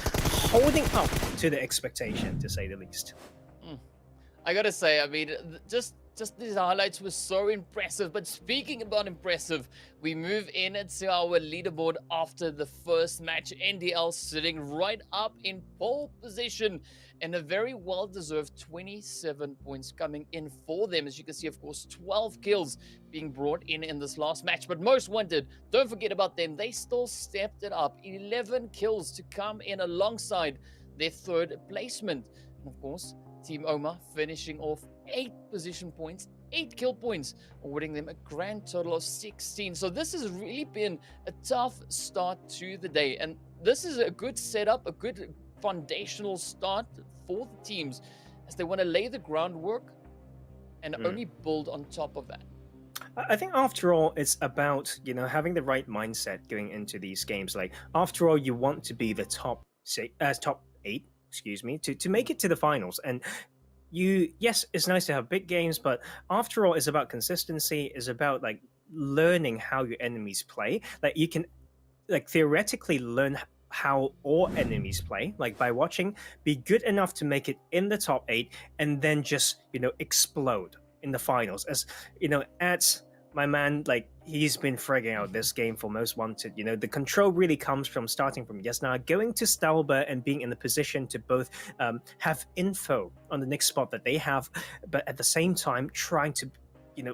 holding up to the expectation, to say the least. I gotta say, I mean, just these highlights were so impressive. But speaking about impressive, we move in to our leaderboard after the first match. NDL sitting right up in pole position, and a very well-deserved 27 points coming in for them. As you can see, of course, 12 kills being brought in this last match. But most wanted, don't forget about them. They still stepped it up. 11 kills to come in alongside their third placement. And of course, TeamOMA finishing off 8 position points 8 kill points, awarding them a grand total of 16. So this has really been a tough start to the day, and this is a good setup, a good foundational start for the teams as they want to lay the groundwork and only build on top of that. I think after all, it's about, you know, having the right mindset going into these games. Like, after all, you want to be the top 8, excuse me, to make it to the finals. And yes, it's nice to have big games, but after all, it's about consistency. It's about like learning how your enemies play. Like, you can like theoretically learn how all enemies play, like by watching, be good enough to make it in the top 8, and then just, you know, explode in the finals. As you know, Ads, my man, like, he's been fragging out this game for Most Wanted. You know, the control really comes from starting from Yesna, going to Stalber, and being in the position to both have info on the next spot that they have, but at the same time trying to, you know,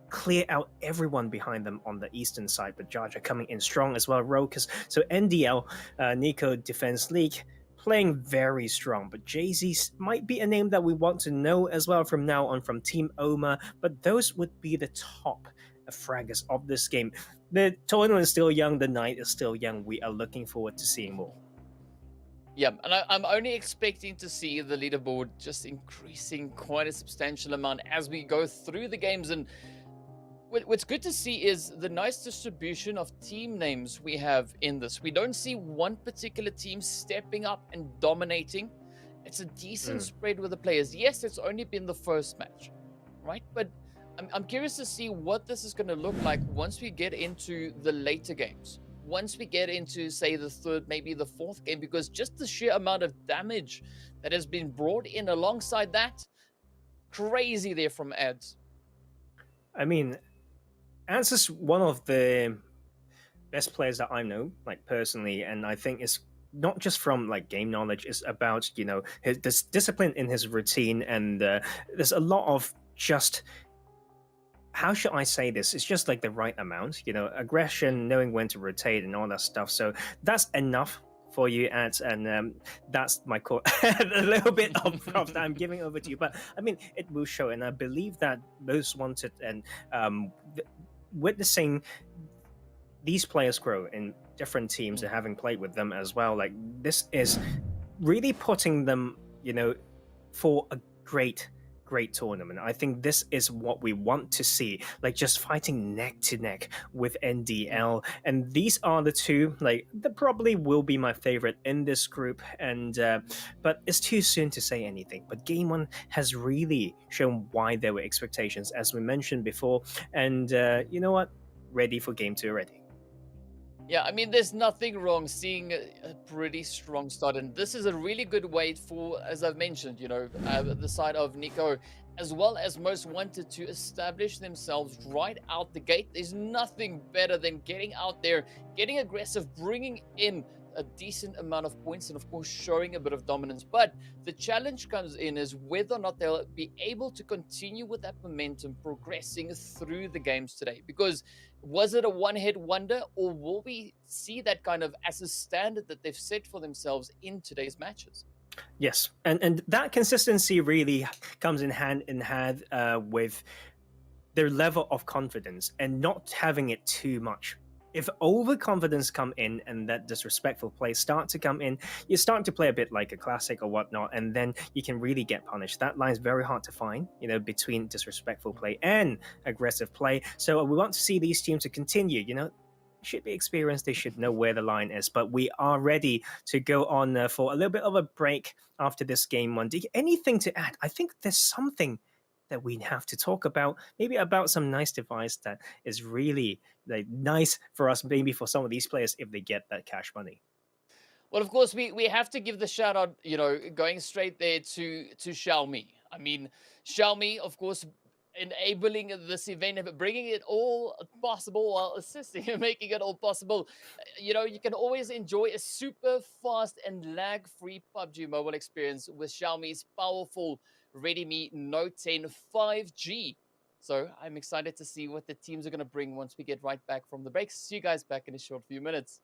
clear out everyone behind them on the eastern side. But Jaja coming in strong as well. Rokas, so NDL, Niko Defense League, playing very strong, but Jay-Z might be a name that we want to know as well from now on from TeamOMA, but those would be the top fraggers of this game. The tournament is still young, the night is still young. We are looking forward to seeing more. Yeah, and I'm only expecting to see the leaderboard just increasing quite a substantial amount as we go through the games. And what's good to see is the nice distribution of team names we have in this. We don't see one particular team stepping up and dominating. It's a decent spread with the players. Yes, it's only been the first match, right? But I'm curious to see what this is going to look like once we get into the later games. Once we get into, say, the third, maybe the fourth game, because just the sheer amount of damage that has been brought in alongside that, crazy there from Ads. I mean, Ads is one of the best players that I know, like, personally, and I think it's not just from like game knowledge. It's about, you know, this discipline in his routine, and there's a lot of just, how should I say this? It's just like the right amount, you know, aggression, knowing when to rotate and all that stuff. So that's enough for you, Ads, and that's my call. A little bit of props that I'm giving over to you, but I mean, it will show, and I believe that Most Wanted and witnessing these players grow in different teams and having played with them as well, like, this is really putting them, you know, for a great tournament. I think this is what we want to see, like, just fighting neck to neck with NDL, and these are the two, like, that probably will be my favorite in this group. And but it's too soon to say anything. But game one has really shown why there were expectations, as we mentioned before, and you know what, ready for game two already. Yeah, I mean, there's nothing wrong seeing a pretty strong start, and this is a really good way for, as I've mentioned, you know, the side of Niko as well as Most Wanted to establish themselves right out the gate. There's nothing better than getting out there, getting aggressive, bringing in a decent amount of points, and of course showing a bit of dominance. But the challenge comes in is whether or not they'll be able to continue with that momentum progressing through the games today. Because was it a one-hit wonder, or will we see that kind of as a standard that they've set for themselves in today's matches? Yes, and that consistency really comes in hand with their level of confidence and not having it too much. If overconfidence come in and that disrespectful play start to come in, you're starting to play a bit like a classic or whatnot, and then you can really get punished. That line is very hard to find, you know, between disrespectful play and aggressive play. So we want to see these teams to continue, you know, should be experienced, they should know where the line is. But we are ready to go on for a little bit of a break after this game one. Anything to add? I think there's something that we have to talk about, maybe about some nice device that is really like nice for us, maybe for some of these players if they get that cash money. Well, of course, we have to give the shout out, you know, going straight there to Xiaomi. I mean, Xiaomi, of course, enabling this event, bringing it all possible while assisting and making it all possible. You know, you can always enjoy a super fast and lag-free PUBG Mobile experience with Xiaomi's powerful Redmi Note 10 5G. So I'm excited to see what the teams are going to bring once we get right back from the break. See you guys back in a short few minutes.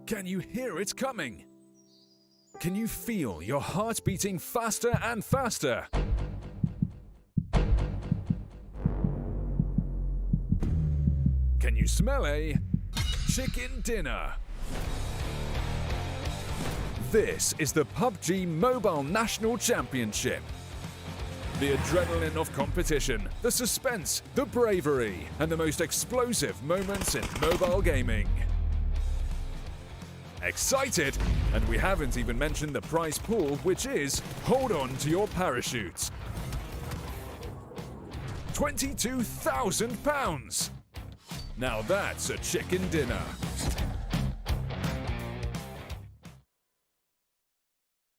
Can you hear it coming? Can you feel your heart beating faster and faster? Can you smell a chicken dinner? This is the PUBG Mobile National Championship. The adrenaline of competition, the suspense, the bravery, and the most explosive moments in mobile gaming. Excited? And we haven't even mentioned the prize pool, which is, hold on to your parachutes. £22,000! Now that's a chicken dinner.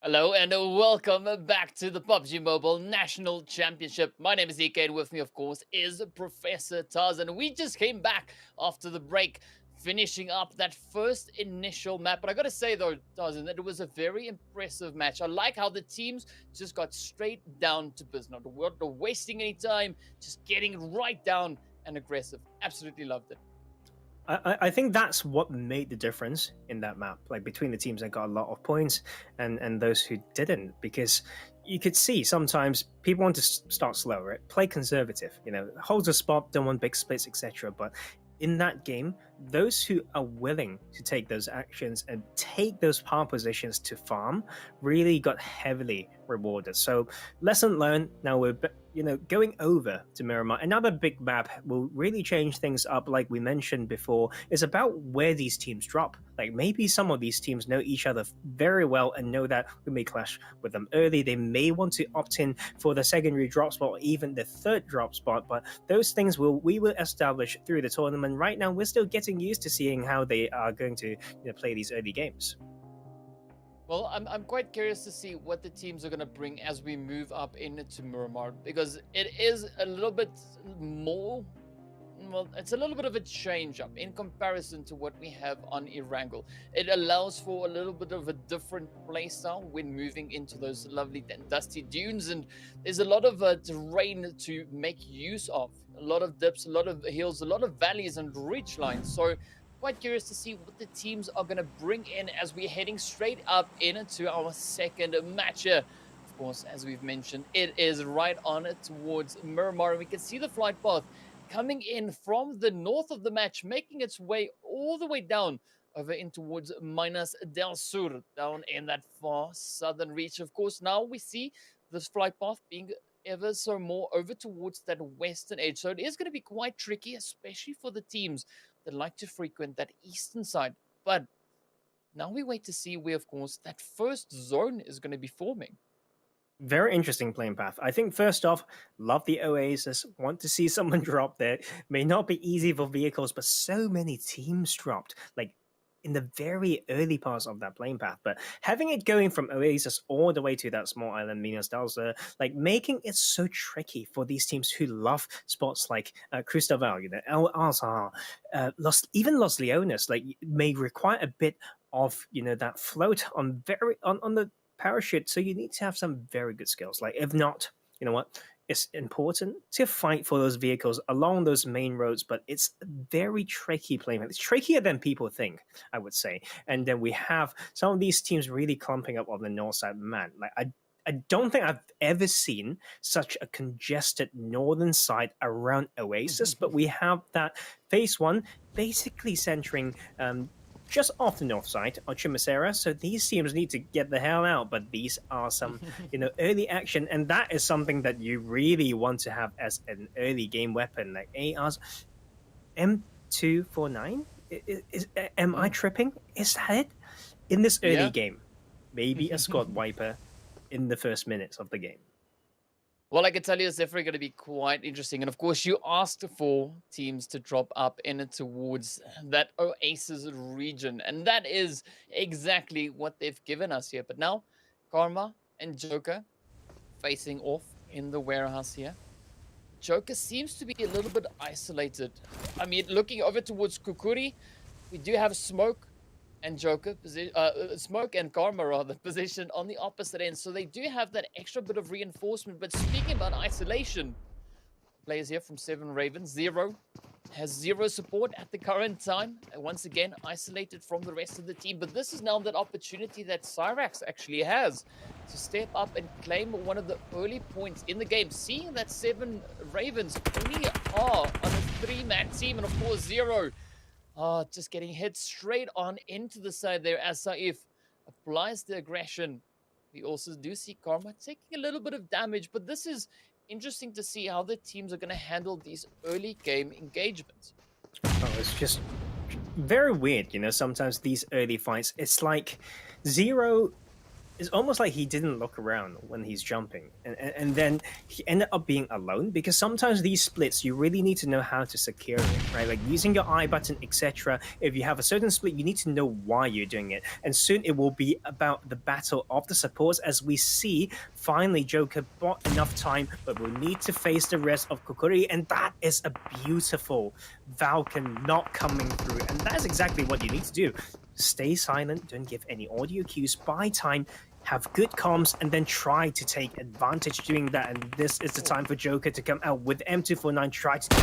Hello and welcome back to the PUBG Mobile National Championship. My name is Niko and with me, of course, is Professor Taz. And we just came back after the break, finishing up that first initial map. But I got to say, though, Taz, that it was a very impressive match. I like how the teams just got straight down to business. Not wasting any time, just getting right down and aggressive. Absolutely loved it. I think that's what made the difference in that map, like between the teams that got a lot of points and those who didn't, because you could see sometimes people want to start slow, right? Play conservative, hold a spot, don't want big splits, etc. But in that game, those who are willing to take those actions and take those power positions to farm really got heavily rewarded. So lesson learned. Now we're going over to Miramar. Another big map will really change things up. Like we mentioned before, is about where these teams drop. Like maybe some of these teams know each other very well and know that we may clash with them early. They may want to opt in for the secondary drop spot or even the third drop spot, but those things we will establish through the tournament. Right now, we're still getting used to seeing how they are going to play these early games. Well, I'm quite curious to see what the teams are going to bring as we move up into Miramar, because it is a little bit more, well, it's a little bit of a change up in comparison to what we have on Erangel. It allows for a little bit of a different playstyle when moving into those lovely dusty dunes, and there's a lot of terrain to make use of. A lot of dips, a lot of hills, a lot of valleys and ridge lines. So quite curious to see what the teams are going to bring in as we're heading straight up into our second match here. Of course, as we've mentioned, it is right on towards Miramar. We can see the flight path coming in from the north of the match, making its way all the way down over in towards Minas del Sur, down in that far southern reach. Of course, now we see this flight path being ever so more over towards that western edge. So it is going to be quite tricky, especially for the teams that like to frequent that eastern side. But now we wait to see where, of course, that first zone is going to be forming. Very interesting playing path. I think first off, love the Oasis. Want to see someone drop there. May not be easy for vehicles, but so many teams dropped. Like in the very early parts of that playing path, but having it going from Oasis all the way to that small island Minas del Sur, like making it so tricky for these teams who love spots like Cristóbal, El Azhar, even Los Leones, like may require a bit of that float on the parachute. So you need to have some very good skills. Like if not, you know what? It's important to fight for those vehicles along those main roads, but it's very tricky playing. It's trickier than people think, I would say. And then we have some of these teams really clumping up on the north side. Man, like I don't think I've ever seen such a congested northern side around Oasis, but we have that phase one basically centering just off the north side of Chimicera. So these teams need to get the hell out, but these are some early action, and that is something that you really want to have as an early game weapon. Like AR's M249, am I tripping? Is that it? In this early game, maybe a squad wiper in the first minutes of the game. Well, I can tell you it's definitely going to be quite interesting. And of course, you asked for teams to drop up in towards that Oasis region. And that is exactly what they've given us here. But now, Karma and Joker facing off in the warehouse here. Joker seems to be a little bit isolated. I mean, looking over towards Khukuri, we do have Smoke and Joker, Smoke and Karma rather, positioned on the opposite end. So they do have that extra bit of reinforcement. But speaking about isolation, players here from 7 Ravens, 0 has zero support at the current time. Once again, isolated from the rest of the team. But this is now that opportunity that Syrax actually has to step up and claim one of the early points in the game. Seeing that 7 Ravens only are on a 3-man team, and of course, Zero just getting hit straight on into the side there as Saif applies the aggression. We also do see Karma taking a little bit of damage, but this is interesting to see how the teams are going to handle these early game engagements. Oh, it's just very weird, you know, sometimes these early fights, it's like Zero it's almost like he didn't look around when he's jumping, and then he ended up being alone, because sometimes these splits you really need to know how to secure it, right? Like using your I button, etc. If you have a certain split, you need to know why you're doing it, and soon it will be about the battle of the supports. As we see, finally Joker bought enough time, but will need to face the rest of Khukuri, and that is a beautiful Falcon not coming through, and that's exactly what you need to do. Stay silent, don't give any audio cues, buy time, have good comms, and then try to take advantage doing that. And this is the time for Joker to come out with M249, try to do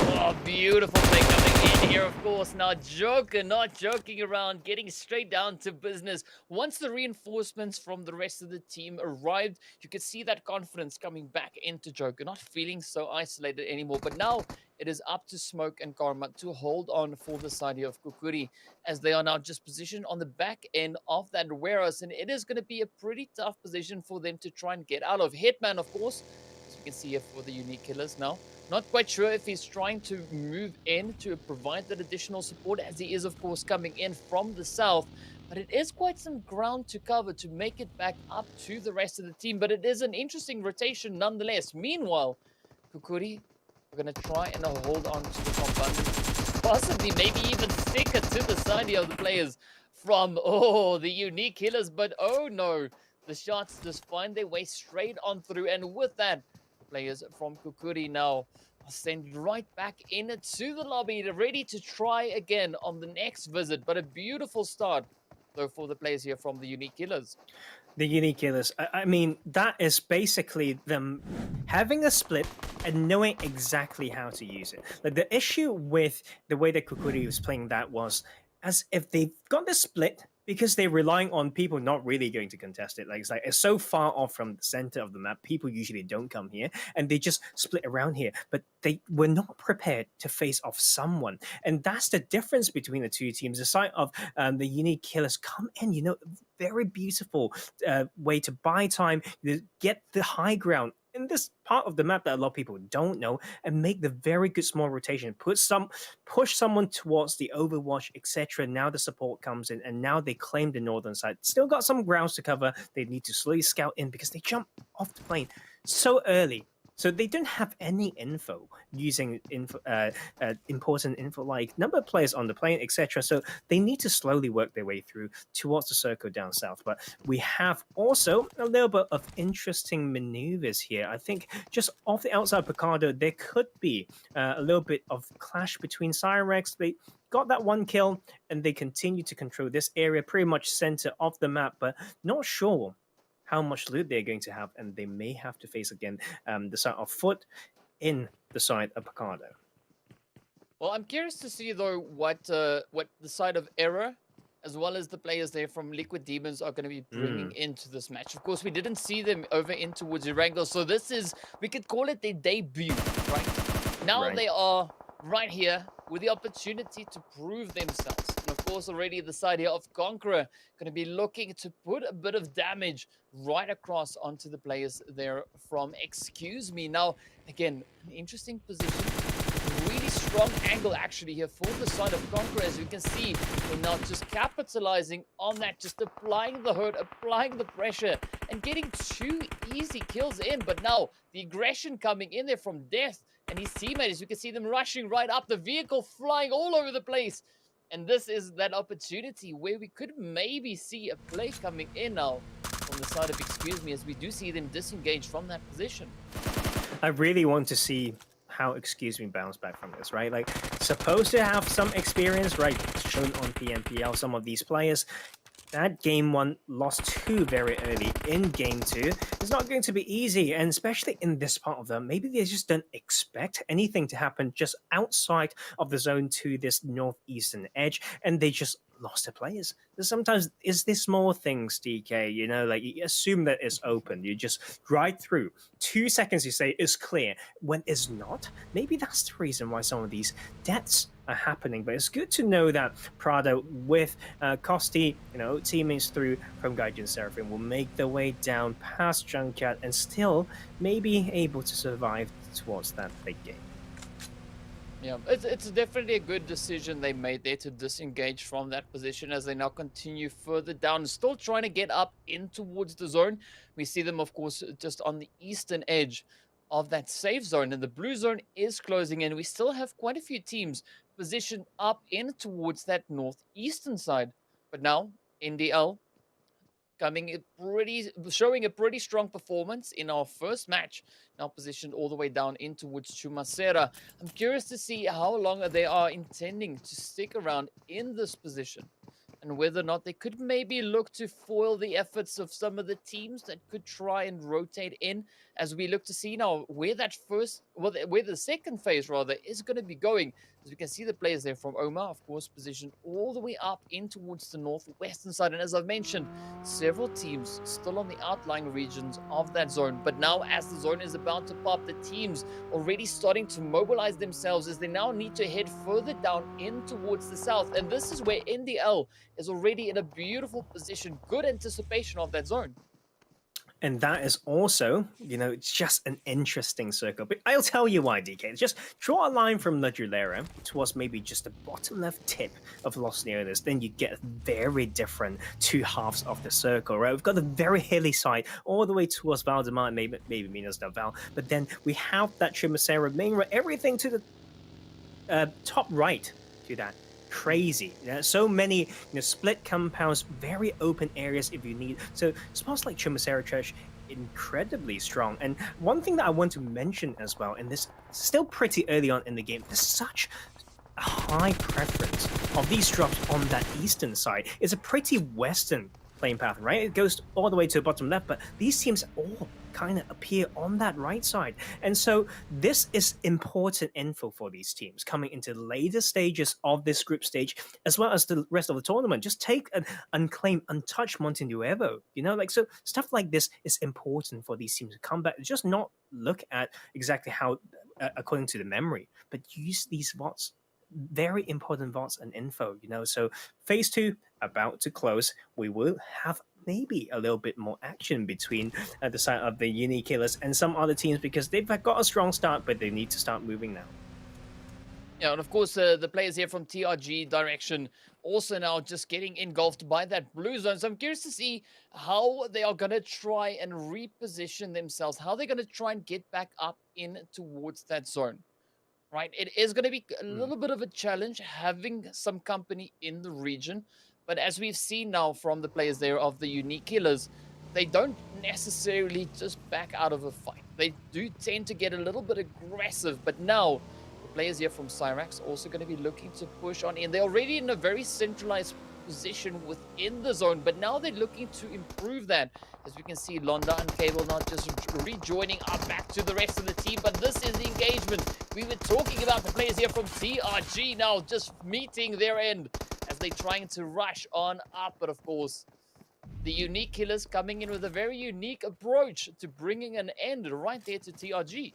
Oh, beautiful play coming in here, of course. Now, Joker not joking around, getting straight down to business. Once the reinforcements from the rest of the team arrived, you could see that confidence coming back into Joker, not feeling so isolated anymore. But now it is up to Smoke and Karma to hold on for the side here of Khukuri, as they are now just positioned on the back end of that warehouse. And it is going to be a pretty tough position for them to try and get out of. Hitman, of course, as you can see here for the TheUnikKillers now. Not quite sure if he's trying to move in to provide that additional support, as he is, of course, coming in from the south. But it is quite some ground to cover to make it back up to the rest of the team. But it is an interesting rotation nonetheless. Meanwhile, Khukuri are going to try and hold on to the compound, possibly maybe even stick it to the side of the players from, the TheUnikKillers. But oh no, the shots just find their way straight on through. And with that, players from Khukuri now are sent right back into the lobby, ready to try again on the next visit. But a beautiful start, though, for the players here from the TheUnikKillers. The TheUnikKillers, I mean, that is basically them having a split and knowing exactly how to use it. Like, the issue with the way that Khukuri was playing that was as if they've got the split because they're relying on people not really going to contest it. Like, it's so far off from the center of the map, people usually don't come here, and they just split around here. But they were not prepared to face off someone, and that's the difference between the two teams. The side of the TheUnikKillers come in, you know, very beautiful way to buy time, get the high ground in this part of the map that a lot of people don't know, and make the very good small rotation, push someone towards the overwatch, etc. Now the support comes in, and now they claim the northern side. Still got some grounds to cover. They need to slowly scout in because they jump off the plane so early. So they don't have any info using important info like number of players on the plane, etc. So they need to slowly work their way through towards the circle down south. But we have also a little bit of interesting maneuvers here. I think just off the outside of Picardo, there could be a little bit of clash between Syrax. They got that one kill, and they continue to control this area, pretty much center of the map, but not sure how much loot they're going to have, and they may have to face again the side of Foot in the side of Picardo. Well, I'm curious to see, though, what the side of Error, as well as the players there from Liquid Demons, are going to be bringing into this match. Of course, we didn't see them over in towards Durango, so this is, we could call it their debut, right? Now they are right here with the opportunity to prove themselves. And of course, already the side here of Conqueror going to be looking to put a bit of damage right across onto the players there from Excuse Me. Now, again, an interesting position. Really strong angle actually here for the side of Conqueror. As you can see, they're now just capitalizing on that, just applying the hurt, applying the pressure, and getting 2 easy kills in. But now the aggression coming in there from Death and his teammates. You can see them rushing right up, the vehicle flying all over the place. And this is that opportunity where we could maybe see a play coming in now from the side of Excuse Me, as we do see them disengage from that position. I really want to see how Excuse Me bounce back from this, right? Like, supposed to have some experience, right? Shown on PMPL, some of these players. that game 1 lost 2 very early in game 2 is not going to be easy, and especially in this part of them, maybe they just don't expect anything to happen just outside of the zone to this northeastern edge, and they just lost their players. Sometimes it's these small things, DK, you know, like you assume that it's open, you just ride through. 2 seconds you say it's clear, when it's not. Maybe that's the reason why some of these deaths are happening. But it's good to know that Prado with Kosti, you know, teammates through from Gaijin Seraphim will make their way down past Junkyard and still maybe able to survive towards that big game. Yeah, it's definitely a good decision they made there to disengage from that position as they now continue further down, still trying to get up in towards the zone. We see them, of course, just on the eastern edge of that safe zone, and the blue zone is closing in. We still have quite a few teams positioned up in towards that northeastern side. But now, NDL showing a pretty strong performance in our first match, now positioned all the way down in towards Chumacera. I'm curious to see how long they are intending to stick around in this position, and whether or not they could maybe look to foil the efforts of some of the teams that could try and rotate in, as we look to see now where where the second phase rather is going to be going. As we can see the players there from OMA, of course, positioned all the way up in towards the northwestern side. And as I've mentioned, several teams still on the outlying regions of that zone. But now as the zone is about to pop, the teams already starting to mobilize themselves as they now need to head further down in towards the south. And this is where NDL is already in a beautiful position, good anticipation of that zone. And that is also, you know, just an interesting circle. But I'll tell you why, DK. Just draw a line from La Julera towards maybe just the bottom left tip of Los Leones. Then you get very different two halves of the circle, right? We've got the very hilly side all the way towards Valdemar, maybe Minas del Val. But then we have that Chumacera main road, everything to the top right to that. Crazy. So many split compounds, very open areas if you need. So spots like Chumacera Church, incredibly strong. And one thing that I want to mention as well, and this still pretty early on in the game, there's such a high preference of these drops on that eastern side. It's a pretty western playing path, right? It goes all the way to the bottom left, but these teams all kind of appear on that right side. And so this is important info for these teams coming into later stages of this group stage, as well as the rest of the tournament. Just take an unclaimed, untouched Monte Nuevo, so stuff like this is important for these teams to come back. Just not look at exactly how, according to the memory, but use these votes. Very important votes and info, So phase 2 about to close. We will have maybe a little bit more action between the side of the TheUnikKillers and some other teams because they've got a strong start, but they need to start moving now. Yeah, and of course, the players here from TRG direction also now just getting engulfed by that blue zone. So I'm curious to see how they are going to try and reposition themselves, how they're going to try and get back up in towards that zone. Right, it is going to be a little bit of a challenge having some company in the region, but as we've seen now from the players there of the TheUnikKillers, they don't necessarily just back out of a fight. They do tend to get a little bit aggressive, but now the players here from Syrax also going to be looking to push on in. They're already in a very centralized position within the zone, but now they're looking to improve that. As we can see, Londa and Cable not just rejoining up back to the rest of the team, but this is the engagement. We were talking about the players here from TRG now just meeting their end as they're trying to rush on up. But of course, the TheUnikKillers coming in with a very unique approach to bringing an end right there to TRG.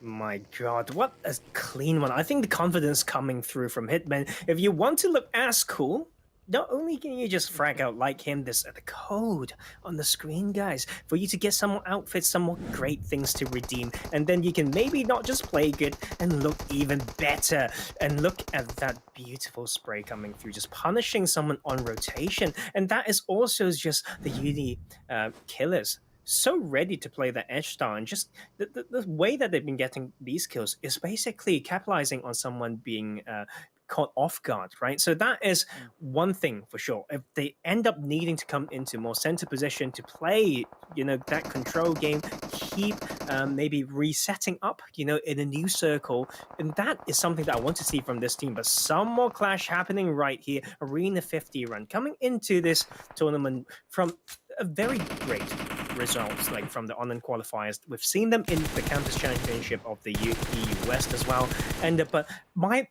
My God, what a clean one. I think the confidence coming through from Hitman. If you want to look as cool, not only can you just frag out like him, there's the code on the screen, guys, for you to get some more outfits, some more great things to redeem, and then you can maybe not just play good and look even better. And look at that beautiful spray coming through, just punishing someone on rotation. And that is also just the TheUnikKillers. So ready to play the edge style, and just the way that they've been getting these kills is basically capitalizing on someone being caught off guard, right? So that is one thing for sure. If they end up needing to come into more center position to play, that control game, keep maybe resetting up, in a new circle, and that is something that I want to see from this team. But some more clash happening right here. Arena 50 run coming into this tournament from a very great results, like from the online qualifiers. We've seen them in the Campus Championship of the EU West as well. And but my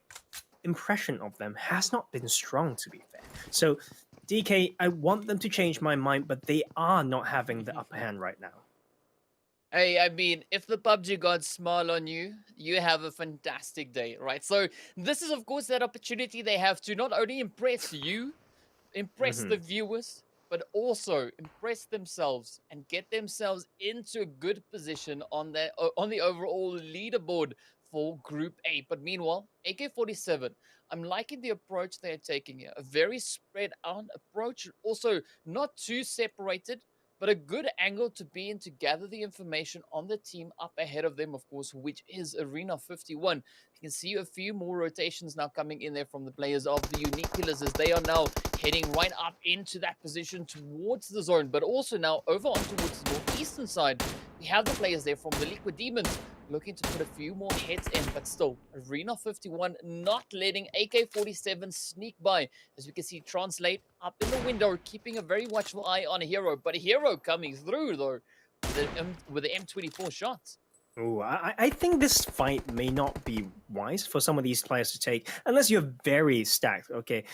impression of them has not been strong, to be fair. So, DK, I want them to change my mind, but they are not having the upper hand right now. Hey, I mean, if the PUBG gods smile on you, you have a fantastic day, right? So this is, of course, that opportunity they have to not only impress you, impress the viewers, but also impress themselves and get themselves into a good position on the overall leaderboard for Group A. But meanwhile, AK-47, I'm liking the approach they're taking here. A very spread out approach, also not too separated, but a good angle to be in to gather the information on the team up ahead of them, of course, which is Arena 51. You can see a few more rotations now coming in there from the players of the TheUnikKillers as they are now heading right up into that position towards the zone, but also now over on towards the northeastern side. We have the players there from the Liquid Demons looking to put a few more heads in, but still, Arena 51 not letting AK-47 sneak by. As we can see, Translate up in the window, keeping a very watchful eye on Hero, but Hero coming through, though, with the M24 shots. Ooh, I think this fight may not be wise for some of these players to take, unless you're very stacked. Okay,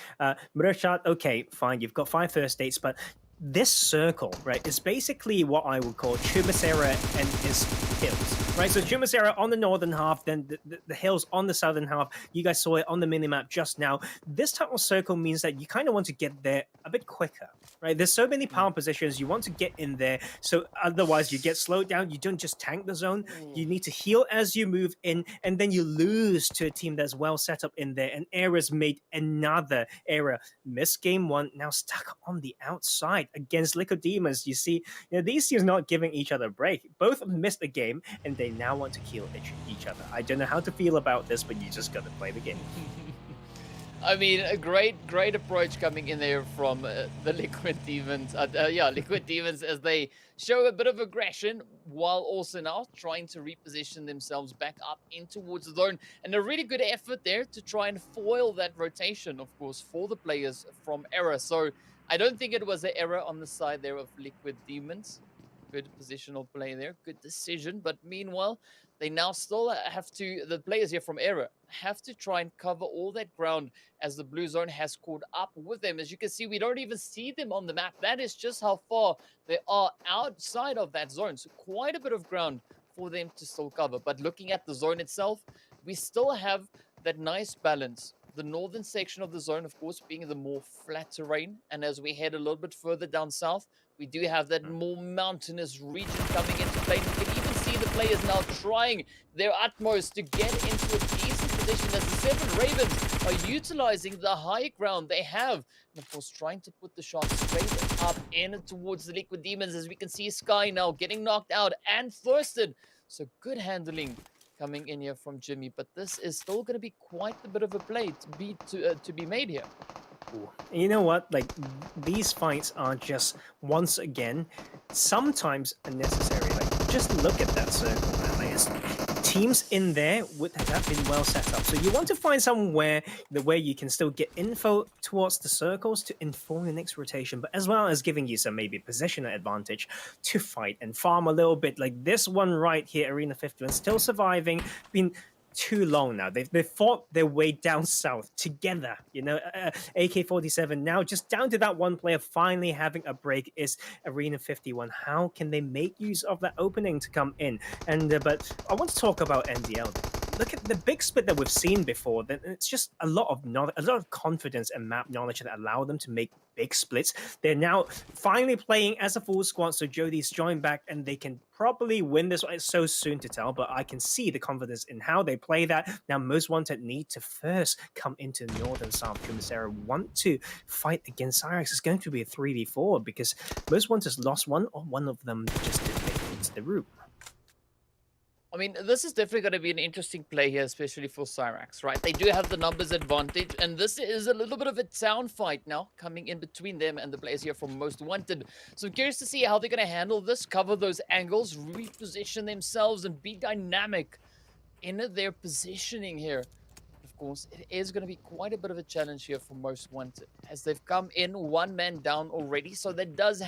Murashat, okay, fine, you've got 5 first dates, but this circle, right, is basically what I would call Chubasera and his hills, right? So Chubasera on the northern half, then the hills on the southern half. You guys saw it on the minimap just now. This type of circle means that you kind of want to get there a bit quicker, right? There's so many power positions. You want to get in there, so otherwise you get slowed down. You don't just tank the zone. You need to heal as you move in, and then you lose to a team that's well set up in there. And Era's made another error. Missed game 1, now stuck on the outside against Liquid Demons. You see, these teams not giving each other a break. Both missed a game, and they now want to kill each other. I don't know how to feel about this, but you just got to play the game. I mean, a great approach coming in there from the Liquid Demons. Liquid Demons as they show a bit of aggression while also now trying to reposition themselves back up in towards the zone. And a really good effort there to try and foil that rotation, of course, for the players from Era. So I don't think it was an error on the side there of Liquid Demons. Good positional play there, good decision. But meanwhile, they now still have to, the players here from Era, have to try and cover all that ground as the blue zone has caught up with them. As you can see, we don't even see them on the map. That is just how far they are outside of that zone. So quite a bit of ground for them to still cover. But looking at the zone itself, we still have that nice balance. The northern section of the zone, of course, being the more flat terrain. And as we head a little bit further down south, we do have that more mountainous region coming into play. We can even see the players now trying their utmost to get into a decent position as the 7 Ravens are utilizing the high ground they have. And of course, trying to put the shot straight up in towards the Liquid Demons. As we can see, Sky now getting knocked out and thirsted. So good handling coming in here from Jimmy, but this is still going to be quite a bit of a play to be made here. You know what? Like, these fights are just, once again, sometimes unnecessary. Like, just look at that circle, man. Like, teams in there have been well set up. So you want to find somewhere where you can still get info towards the circles to inform the next rotation, but as well as giving you some maybe positional advantage to fight and farm a little bit. Like this one right here, Arena 51, still surviving. Been too long now. They've fought their way down south together. AK-47 now just down to that one player finally having a break is Arena 51. How can they make use of that opening to come in? And but I want to talk about NDL. Look at the big split that we've seen before. It's just a lot of knowledge, a lot of confidence and map knowledge that allow them to make big splits. They're now finally playing as a full squad, so Jody's joined back and they can probably win this. It's so soon to tell, but I can see the confidence in how they play that. Now, Most Wanted need to first come into Northern South. Kumisera want to fight against Syrax. It's going to be a 3v4 because Most Wanted lost one, or one of them just didn't make it into the room. I mean, this is definitely going to be an interesting play here, especially for Syrax, right? They do have the numbers advantage, and this is a little bit of a town fight now coming in between them and the players here from Most Wanted. So I'm curious to see how they're going to handle this, cover those angles, reposition themselves, and be dynamic in their positioning here. Of course, it is going to be quite a bit of a challenge here for Most Wanted, as they've come in one man down already, so that does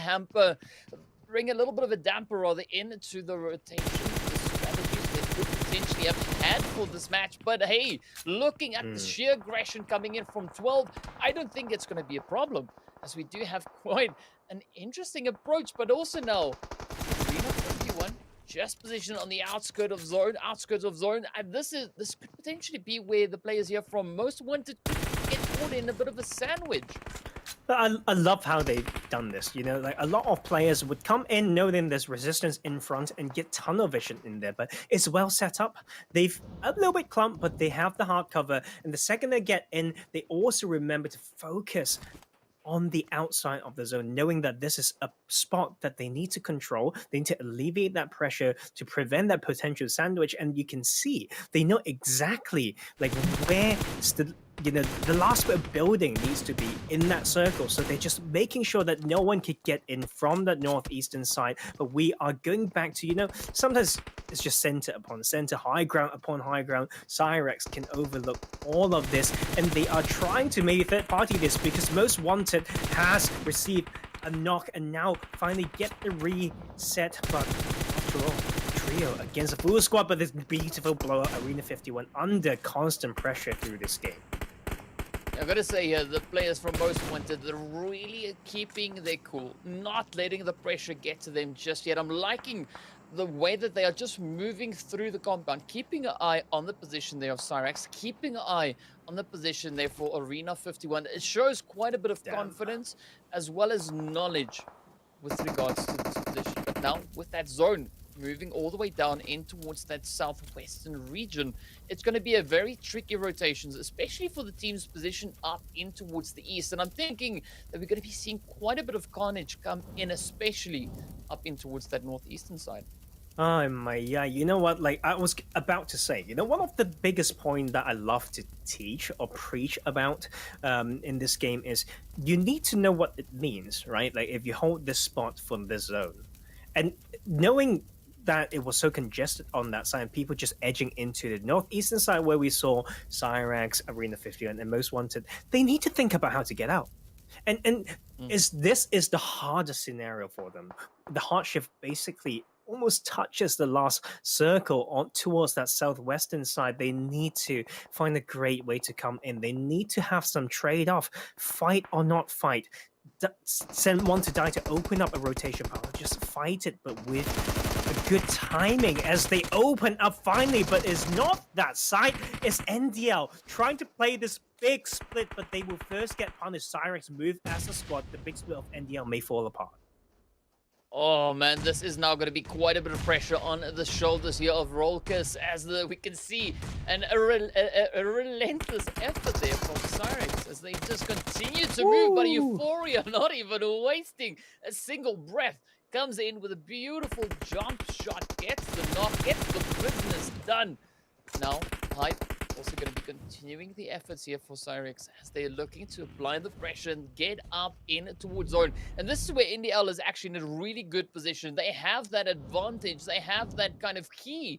bring a little bit of a damper rather into the rotation, the strategies they could potentially have had for this match. But hey, looking at the sheer aggression coming in from 12, I don't think it's going to be a problem, as we do have quite an interesting approach. But also now, Arena 51 just positioned on the outskirts of zone. And this could potentially be where the players here from Most Wanted could get caught in a bit of a sandwich. But I love how they've done this. You know, like a lot of players would come in knowing there's resistance in front and get tunnel vision in there, but it's well set up. They've a little bit clumped, but they have the hard cover. And the second they get in, they also remember to focus on the outside of the zone, knowing that this is a spot that they need to control. They need to alleviate that pressure to prevent that potential sandwich. And you can see they know exactly like where the last bit of building needs to be in that circle. So they're just making sure that no one could get in from the northeastern side. But we are going back to, sometimes it's just center upon center, high ground upon high ground. Syrax can overlook all of this, and they are trying to maybe third party this because Most Wanted has received a knock and now finally get the reset. But after all, trio against a full squad, but this beautiful blowout Arena 51 under constant pressure through this game. I've got to say here, the players from Most Wanted, they're really keeping their cool, not letting the pressure get to them just yet. I'm liking the way that they are just moving through the compound, keeping an eye on the position there of Syrax, keeping an eye on the position there for Arena 51. It shows quite a bit of confidence as well as knowledge with regards to this position. But now with that zone moving all the way down in towards that southwestern region, it's going to be a very tricky rotations, especially for the team's position up in towards the east. And I'm thinking that we're going to be seeing quite a bit of carnage come in, especially up in towards that northeastern side. Oh my, yeah, you know what, like I was about to say, one of the biggest points that I love to teach or preach about in this game is you need to know what it means, right? Like if you hold this spot from this zone, and knowing that it was so congested on that side, people just edging into the northeastern side where we saw Syrax, Arena 51, and Most Wanted, they need to think about how to get out. And this is the hardest scenario for them. The hardship basically almost touches the last circle on towards that southwestern side. They need to find a great way to come in. They need to have some trade-off, fight or not fight. Send one to die to open up a rotation power, just fight it, but with a good timing as they open up finally. But it's not that side, it's NDL trying to play this big split, but they will first get punished. Syrax move as a squad, the big split of NDL may fall apart. Oh man, this is now going to be quite a bit of pressure on the shoulders here of Rolkis, as we can see a relentless effort there from Syrax as they just continue to move. But Euphoria, not even wasting a single breath, comes in with a beautiful jump shot, gets the knock, gets the business done. Now, Hype also going to be continuing the efforts here for Syrax as they're looking to apply the pressure and get up in towards zone. And this is where NDL is actually in a really good position. They have that advantage. They have that kind of key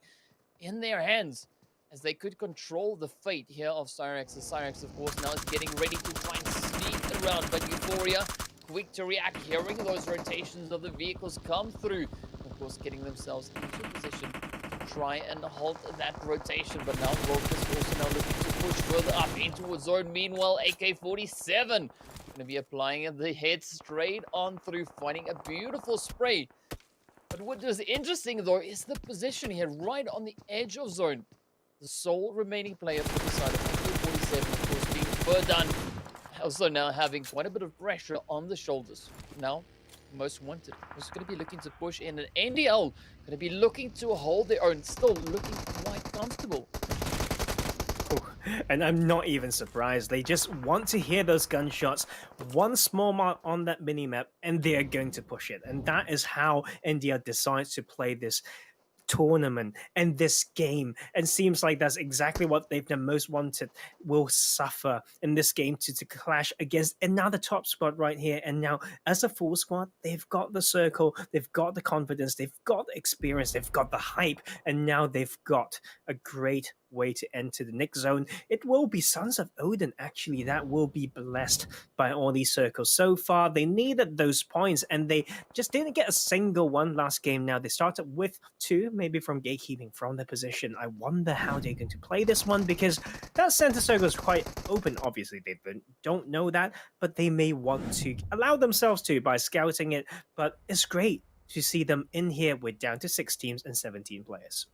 in their hands as they could control the fate here of Syrax. The Syrax, of course, now is getting ready to try and sneak around, but Euphoria quick to react, hearing those rotations of the vehicles come through. Of course, getting themselves into position to try and halt that rotation. But now Rolkis also now looking to push further up in towards zone. Meanwhile, AK-47 going to be applying the head straight on through, finding a beautiful spray. But what is interesting, though, is the position here right on the edge of zone. The sole remaining player for the side of AK-47, of course, being Verdun. Also now having quite a bit of pressure on the shoulders. Now, Most Wanted was going to be looking to push in, and NDL going to be looking to hold their own, still looking quite comfortable. And I'm not even surprised. They just want to hear those gunshots, one small mark on that minimap, and they're going to push it. And that is how NDL decides to play this tournament and this game, and seems like that's exactly what they've the most wanted, will suffer in this game to clash against another top squad right here. And now, as a full squad, they've got the circle, they've got the confidence, they've got the experience, they've got the hype, and now they've got a great way to enter the next zone. It will be Sons of Odin, actually, that will be blessed by all these circles. So far, they needed those points, and they just didn't get a single one last game. Now, they started with 2, maybe from gatekeeping from their position. I wonder how they're going to play this one, because that center circle is quite open. Obviously, they don't know that, but they may want to allow themselves to by scouting it. But it's great to see them in here with down to 6 teams and 17 players.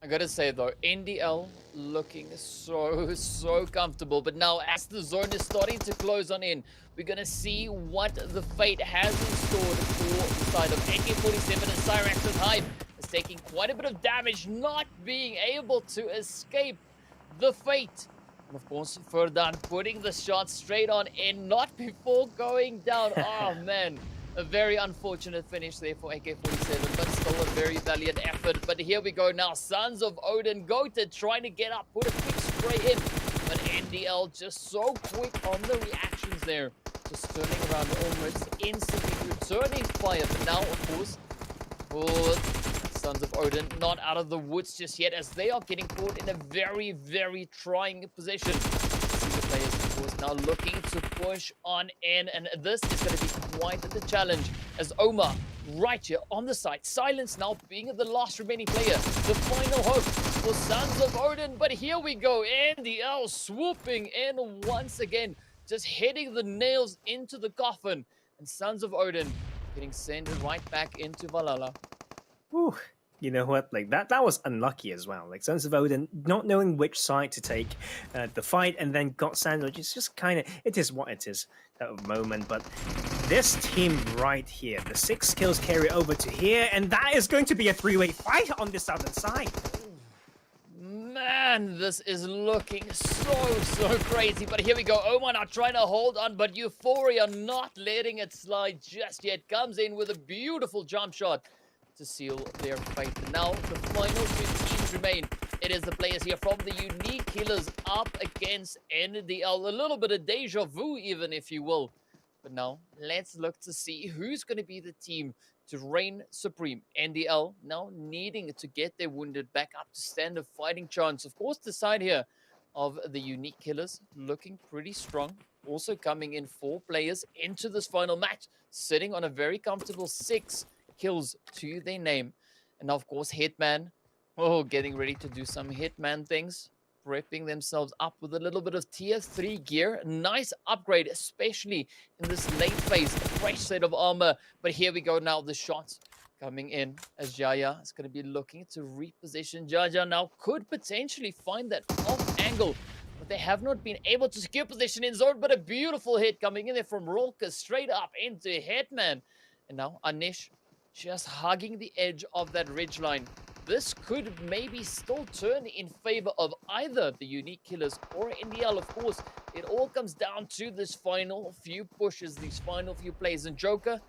I gotta say though, NDL looking so comfortable. But now as the zone is starting to close on in, we're gonna see what the fate has in store for the side of AK-47 and Syrax's hype. Is taking quite a bit of damage, not being able to escape the fate. And of course, Ferdan putting the shot straight on in, not before going down. Oh man. A very unfortunate finish there for AK-47, but still a very valiant effort. But here we go now. Sons of Odin, Goated trying to get up, put a quick spray in. But NDL just so quick on the reactions there. Just turning around almost instantly, returning fire. But now, of course, for Sons of Odin, not out of the woods just yet, as they are getting caught in a very trying position. The players, of course, now looking to push on in, and this is going to be quite the challenge, as OMA right here on the side, Silence now being the last remaining player, the final hope for Sons of Odin. But here we go, NDL swooping in once again, just hitting the nails into the coffin, and Sons of Odin getting sent right back into Valhalla. Whew. You know what? Like that was unlucky as well. Like Sons of Odin not knowing which side to take the fight, and then got sandwiched. It's just kind of, it is what it is, that moment. But this team right here, the 6 kills carry over to here, and that is going to be a 3-way fight on the southern side. Man, this is looking so crazy. But here we go. Oman are trying to hold on, but Euphoria not letting it slide just yet. Comes in with a beautiful jump shot to seal their fate. Now, the final 2 teams remain. It is the players here from the TheUnikKillers up against NDL. A little bit of deja vu, even, if you will. But now, let's look to see who's going to be the team to reign supreme. NDL now needing to get their wounded back up to stand a fighting chance. Of course, the side here of the TheUnikKillers looking pretty strong. Also coming in 4 players into this final match, sitting on a very comfortable 6 kills to their name. And of course, Hitman, getting ready to do some Hitman things, prepping themselves up with a little bit of tier 3 gear. Nice upgrade, especially in this late phase. A fresh set of armor. But here we go now, the shots coming in as Jaya is going to be looking to reposition. Jaja now could potentially find that off angle, but they have not been able to secure position in zone. But a beautiful hit coming in there from Rolka straight up into Hitman. And now Anish just hugging the edge of that ridgeline. This could maybe still turn in favor of either the TheUnikKillers or NDL. Of course, it all comes down to this final few pushes, these final few plays. And Joker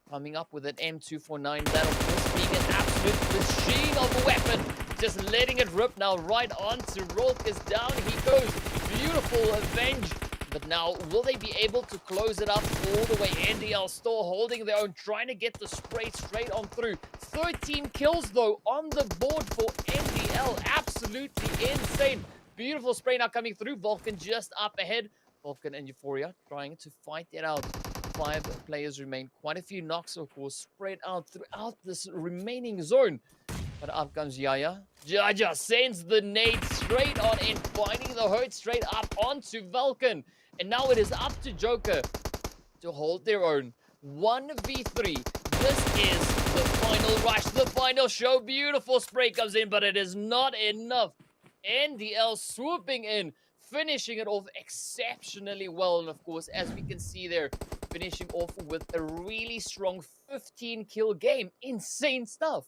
coming up with an M249. That, of course, being an absolute machine of a weapon. Just letting it rip now right onto Rolka's down. He goes. Beautiful avenge. But now, will they be able to close it up all the way? NDL still holding their own, trying to get the spray straight on through. 13 kills, though, on the board for NDL. Absolutely insane. Beautiful spray now coming through. Vulcan just up ahead. Vulcan and Euphoria trying to fight it out. 5 players remain. Quite a few knocks, of course, spread out throughout this remaining zone. But up comes Yaya. Jaja sends the nade straight on in, finding the hurt straight up onto Vulcan. And now it is up to Joker to hold their own. 1v3. This is the final rush, the final show. Beautiful spray comes in, but it is not enough. NDL swooping in, finishing it off exceptionally well. And of course, as we can see there, finishing off with a really strong 15-kill game. Insane stuff.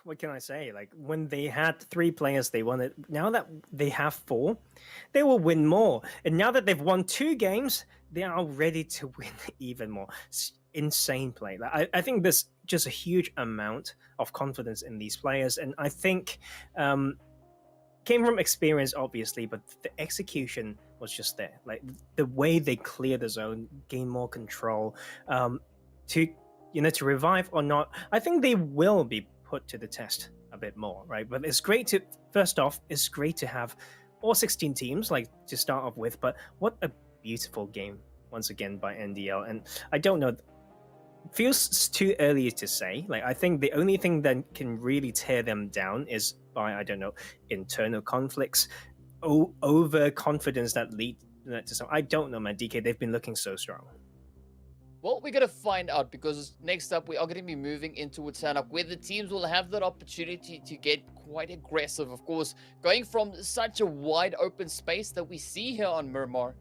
What can I say? Like, when they had 3 players they wanted, now that they have 4, they will win more. And now that they've won 2 games, they are ready to win even more. It's insane play. Like, I think this just a huge amount of confidence in these players, and I think came from experience, obviously, but the execution was just there. Like the way they clear the zone, gain more control, to to revive or not. I think they will be put to the test a bit more, right? But it's great to first off, it's great to have all 16 teams like to start off with. But what a beautiful game once again by NDL, and I don't know. Feels too early to say. Like I think the only thing that can really tear them down is by I don't know internal conflicts, overconfidence that lead to some. I don't know, man. DK, they've been looking so strong. Well, we're going to find out because next up we are going to be moving into Sanhok where the teams will have that opportunity to get quite aggressive. Of course, going from such a wide open space that we see here on Miramar,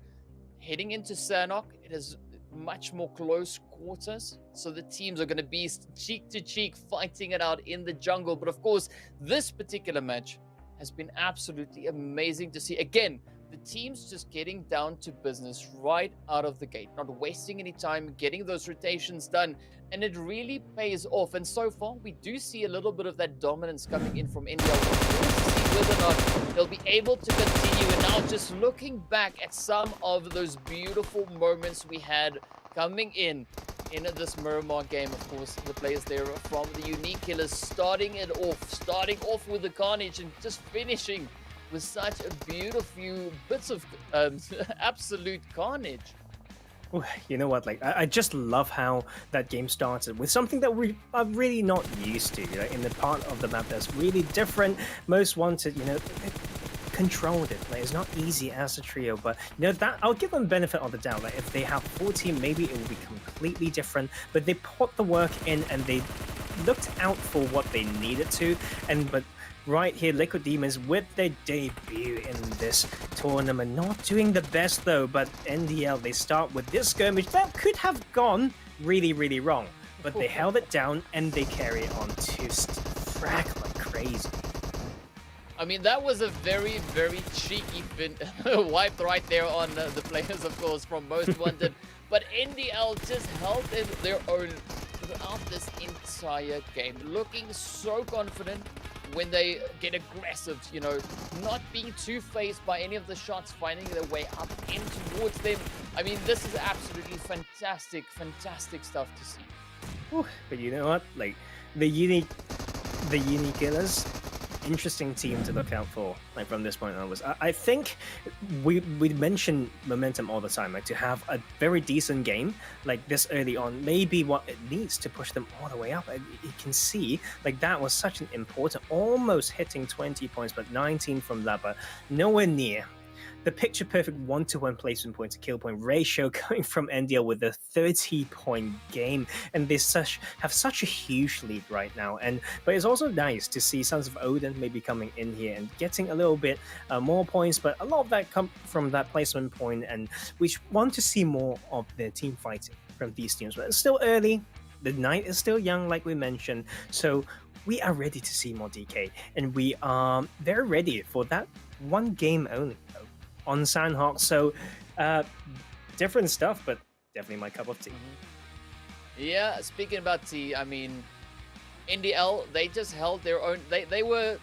heading into Sanhok, it is much more close quarters. So the teams are going to be cheek to cheek fighting it out in the jungle. But of course, this particular match has been absolutely amazing to see. Again, the team's just getting down to business right out of the gate, not wasting any time, getting those rotations done, and it really pays off. And so far, we do see a little bit of that dominance coming in from India. We'll see whether or not they'll be able to continue. And now just looking back at some of those beautiful moments we had coming in this Miramar game, of course, the players there from the TheUnikKillers starting off with the carnage and just finishing with such a beautiful bits of absolute carnage. Ooh, you know what? Like, I just love how that game started with something that we are really not used to. Like, in the part of the map that's really different, most wanted, controlled it. Like, it's not easy as a trio, but that I'll give them benefit of the doubt. Like, if they have 14, maybe it will be completely different. But they put the work in and they looked out for what they needed to, but right here, Liquid Demons with their debut in this tournament. Not doing the best though, but NDL, they start with this skirmish that could have gone really, really wrong. But they held it down and they carry it on to frack like crazy. I mean, that was a very, very cheeky wipe right there on the players, of course, from Most Wanted. But NDL just held their own throughout this entire game. Looking so confident when they get aggressive, not being too phased by any of the shots, finding their way up in towards them. I mean, this is absolutely fantastic, fantastic stuff to see. Ooh, but you know what? Like, the TheUnikKillers, interesting team to look out for, like, from this point onwards. I think we mention momentum all the time, like, to have a very decent game like this early on, maybe what it needs to push them all the way up. You can see, like, that was such an important, almost hitting 20 points, but 19 from that, but nowhere near the picture-perfect 1-to-1 placement point to kill point ratio coming from NDL with a 30-point game, and they have such a huge lead right now. But it's also nice to see Sons of Odin maybe coming in here and getting a little bit more points, but a lot of that come from that placement point, and we want to see more of their team fighting from these teams. But it's still early, the night is still young, like we mentioned, so we are ready to see more DK, and we are very ready for that one game only on Sanhok. So different stuff, but definitely my cup of tea. Yeah, speaking about tea, I mean, NDL, they just held their own. They were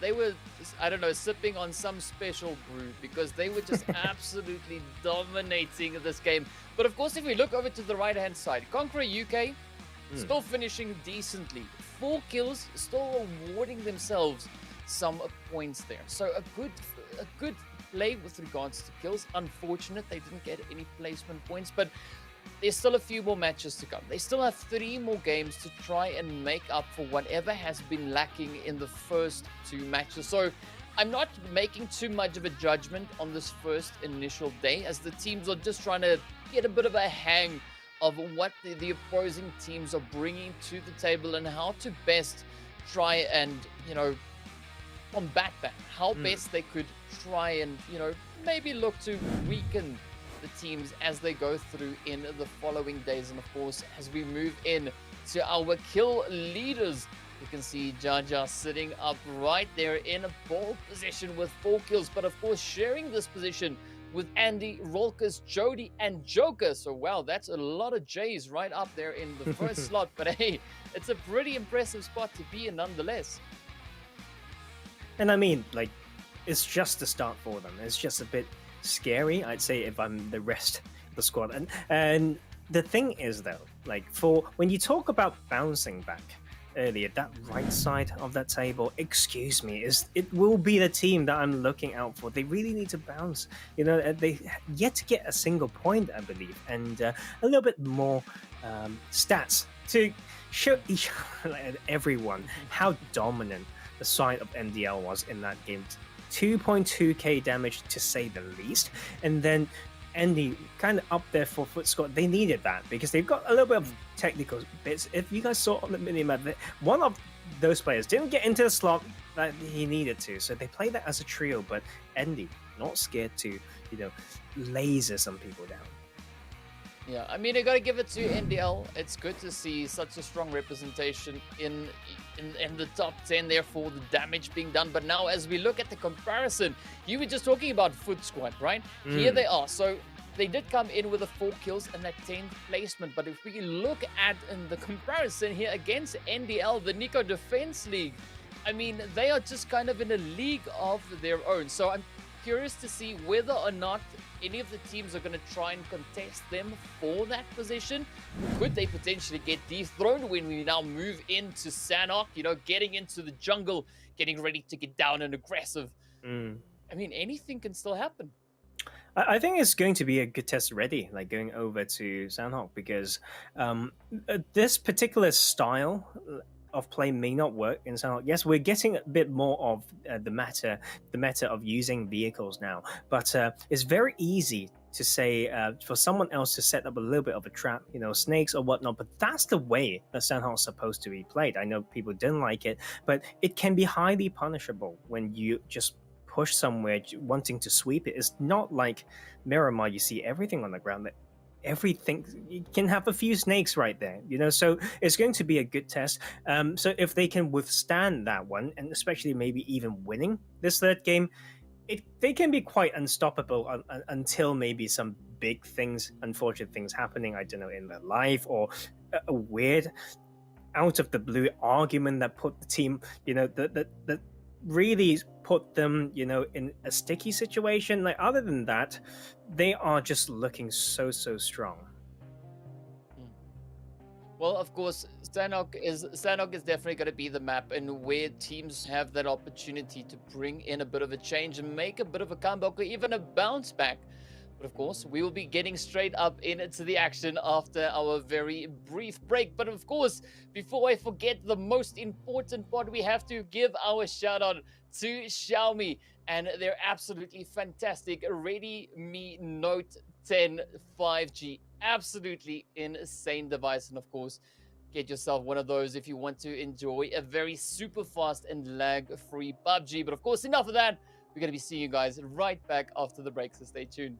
I don't know, sipping on some special brew, because they were just absolutely dominating this game. But of course, if we look over to the right hand side, Conqueror UK still finishing decently, 4 kills, still awarding themselves some points there. So a good play with regards to kills. Unfortunate they didn't get any placement points, but there's still a few more matches to come. They still have 3 more games to try and make up for whatever has been lacking in the first 2 matches. So I'm not making too much of a judgment on this first initial day, as the teams are just trying to get a bit of a hang of what the opposing teams are bringing to the table and how to best try and, combat that. How best they could try and, maybe look to weaken the teams as they go through in the following days. And of course, as we move in to our kill leaders, you can see Jaja sitting up right there in a pole position with 4 kills, but of course sharing this position with Andy, Rolkers, Jody, and Joker. So wow, that's a lot of J's right up there in the first slot. But hey, it's a pretty impressive spot to be in nonetheless. And I mean, like, it's just the start for them. It's just a bit scary, I'd say, if I'm the rest of the squad. And the thing is, though, like, for when you talk about bouncing back earlier, that right side of that table, excuse me, it will be the team that I'm looking out for. They really need to bounce. You know, they yet to get a single point, I believe, and a little bit more stats to show everyone how dominant the side of NDL was in that game. 2.2k damage to say the least, and then Andy kind of up there for BATSquad. They needed that because they've got a little bit of technical bits. If you guys saw on the minimap, one of those players didn't get into the slot that he needed to, so they played that as a trio. But Andy not scared to, you know, laser some people down. Yeah, I mean, I gotta give it to NDL. It's good to see such a strong representation in the top 10 there for the damage being done. But now as we look at the comparison, you were just talking about BATSquad, right? Here they are. So they did come in with 4 kills and that 10th placement. But if we look at in the comparison here against NDL, the Niko Defense League, I mean, they are just kind of in a league of their own. So I'm curious to see whether or not any of the teams are going to try and contest them for that position. Could they potentially get dethroned when we now move into Sanhok, you know, getting into the jungle, getting ready to get down and aggressive? I mean, anything can still happen. I think it's going to be a good test ready, like going over to Sanhok, because this particular style of play may not work in Sanhok. Yes, we're getting a bit more of the meta of using vehicles now, but it's very easy to say for someone else to set up a little bit of a trap, you know, snakes or whatnot. But that's the way that Sanhok's supposed to be played. I know people didn't like it, but it can be highly punishable when you just push somewhere wanting to sweep it. It's not like Miramar. You see everything on the ground. Everything, you can have a few snakes right there, you know, so it's going to be a good test. So if they can withstand that one, and especially maybe even winning this third game, they can be quite unstoppable until maybe some big things, unfortunate things happening, I don't know, in their life, or a weird out of the blue argument that put the team, you know, that really put them, you know, in a sticky situation. Like, other than that, they are just looking so strong. Well, of course, Sanhok is definitely going to be the map and where teams have that opportunity to bring in a bit of a change and make a bit of a comeback or even a bounce back. But of course, we will be getting straight up into the action after our very brief break. But of course, before I forget the most important part, we have to give our shout out to Xiaomi and their absolutely fantastic Redmi Note 10 5G. Absolutely insane device. And of course, get yourself one of those if you want to enjoy a very super fast and lag-free PUBG. But of course, enough of that. We're going to be seeing you guys right back after the break, so stay tuned.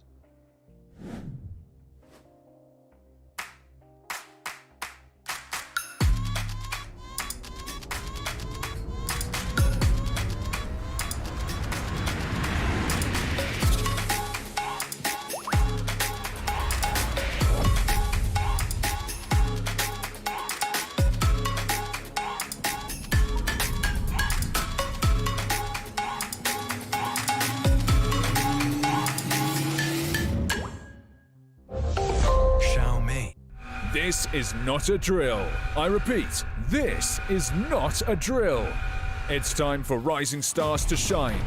This is not a drill. I repeat, this is not a drill. It's time for rising stars to shine,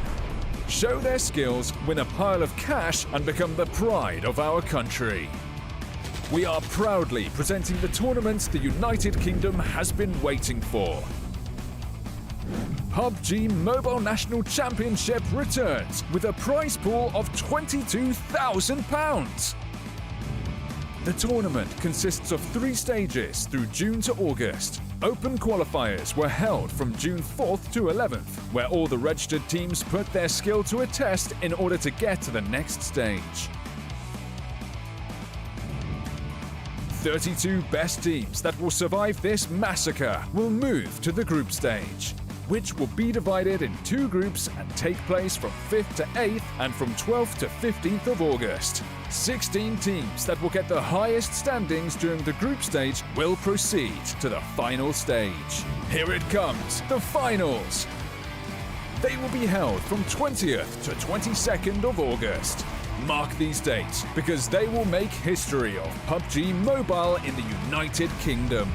show their skills, win a pile of cash, and become the pride of our country. We are proudly presenting the tournament the United Kingdom has been waiting for. PUBG Mobile National Championship returns with a prize pool of £22,000. The tournament consists of 3 stages through June to August. Open qualifiers were held from June 4th to 11th, where all the registered teams put their skill to a test in order to get to the next stage. 32 best teams that will survive this massacre will move to the group stage, which will be divided in 2 groups and take place from 5th to 8th and from 12th to 15th of August. 16 teams that will get the highest standings during the group stage will proceed to the final stage. Here it comes, the finals. They will be held from 20th to 22nd of August. Mark these dates because they will make history of PUBG Mobile in the United Kingdom.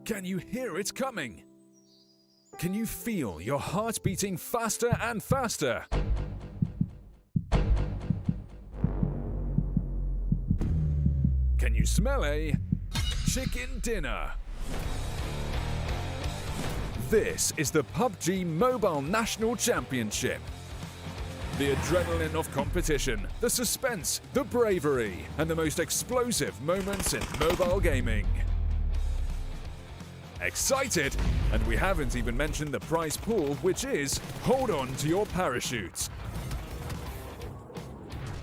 Can you hear it coming? Can you feel your heart beating faster and faster? Can you smell a chicken dinner? This is the PUBG Mobile National Championship. The adrenaline of competition, the suspense, the bravery, and the most explosive moments in mobile gaming. Excited? And we haven't even mentioned the prize pool, which is, hold on to your parachutes.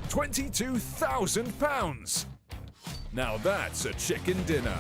£22,000! Now that's a chicken dinner.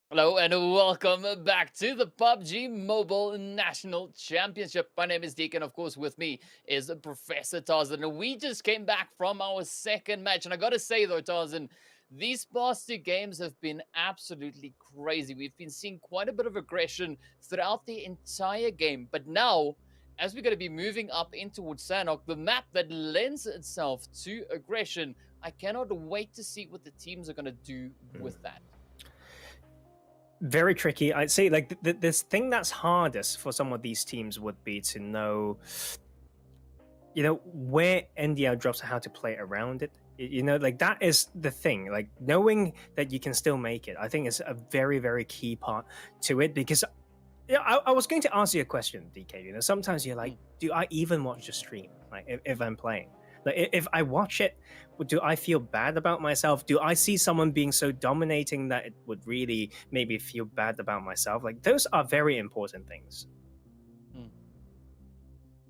Hello and welcome back to the PUBG Mobile National Championship. My name is Deacon, of course, with me is Professor Tarzan. And we just came back from our second match. And I gotta say though, Tarzan, these past two games have been absolutely crazy. We've been seeing quite a bit of aggression throughout the entire game. But now, as we're going to be moving up in towards Sanhok, the map that lends itself to aggression, I cannot wait to see what the teams are going to do with that. Very tricky. I'd say like this thing that's hardest for some of these teams would be to know, where NDL drops and how to play around it. Like that is the thing. Like knowing that you can still make it, I think is a very, very key part to it. Because I was going to ask you a question, DK. Sometimes you're like, do I even watch the stream? Like if I'm playing, like if I watch it, do I feel bad about myself? Do I see someone being so dominating that it would really maybe feel bad about myself? Like those are very important things.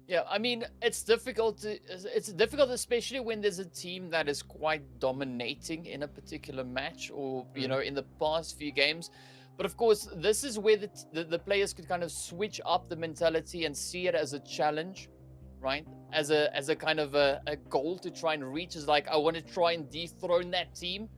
Yeah, I mean, it's difficult, especially when there's a team that is quite dominating in a particular match or, in the past few games. But of course, this is where the players could kind of switch up the mentality and see it as a challenge, right? As a kind of a goal to try and reach, is like, I want to try and dethrone that team.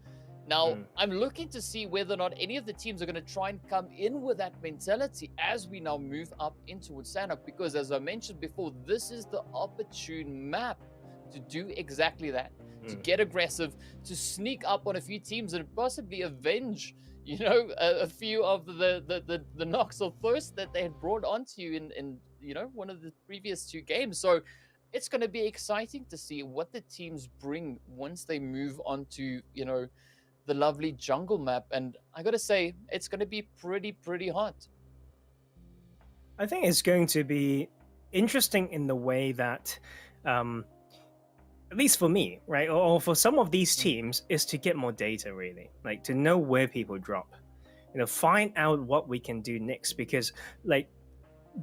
Now, I'm looking to see whether or not any of the teams are going to try and come in with that mentality as we now move up into Sanhok, because as I mentioned before, this is the opportune map to do exactly that, to get aggressive, to sneak up on a few teams and possibly avenge, a few of the knocks of thirst that they had brought onto you in one of the previous two games. So it's going to be exciting to see what the teams bring once they move on to, the lovely jungle map. And I gotta say, it's gonna be pretty hot. I think it's going to be interesting in the way that, at least for me, right, or for some of these teams, is to get more data, really, like to know where people drop, find out what we can do next. Because, like,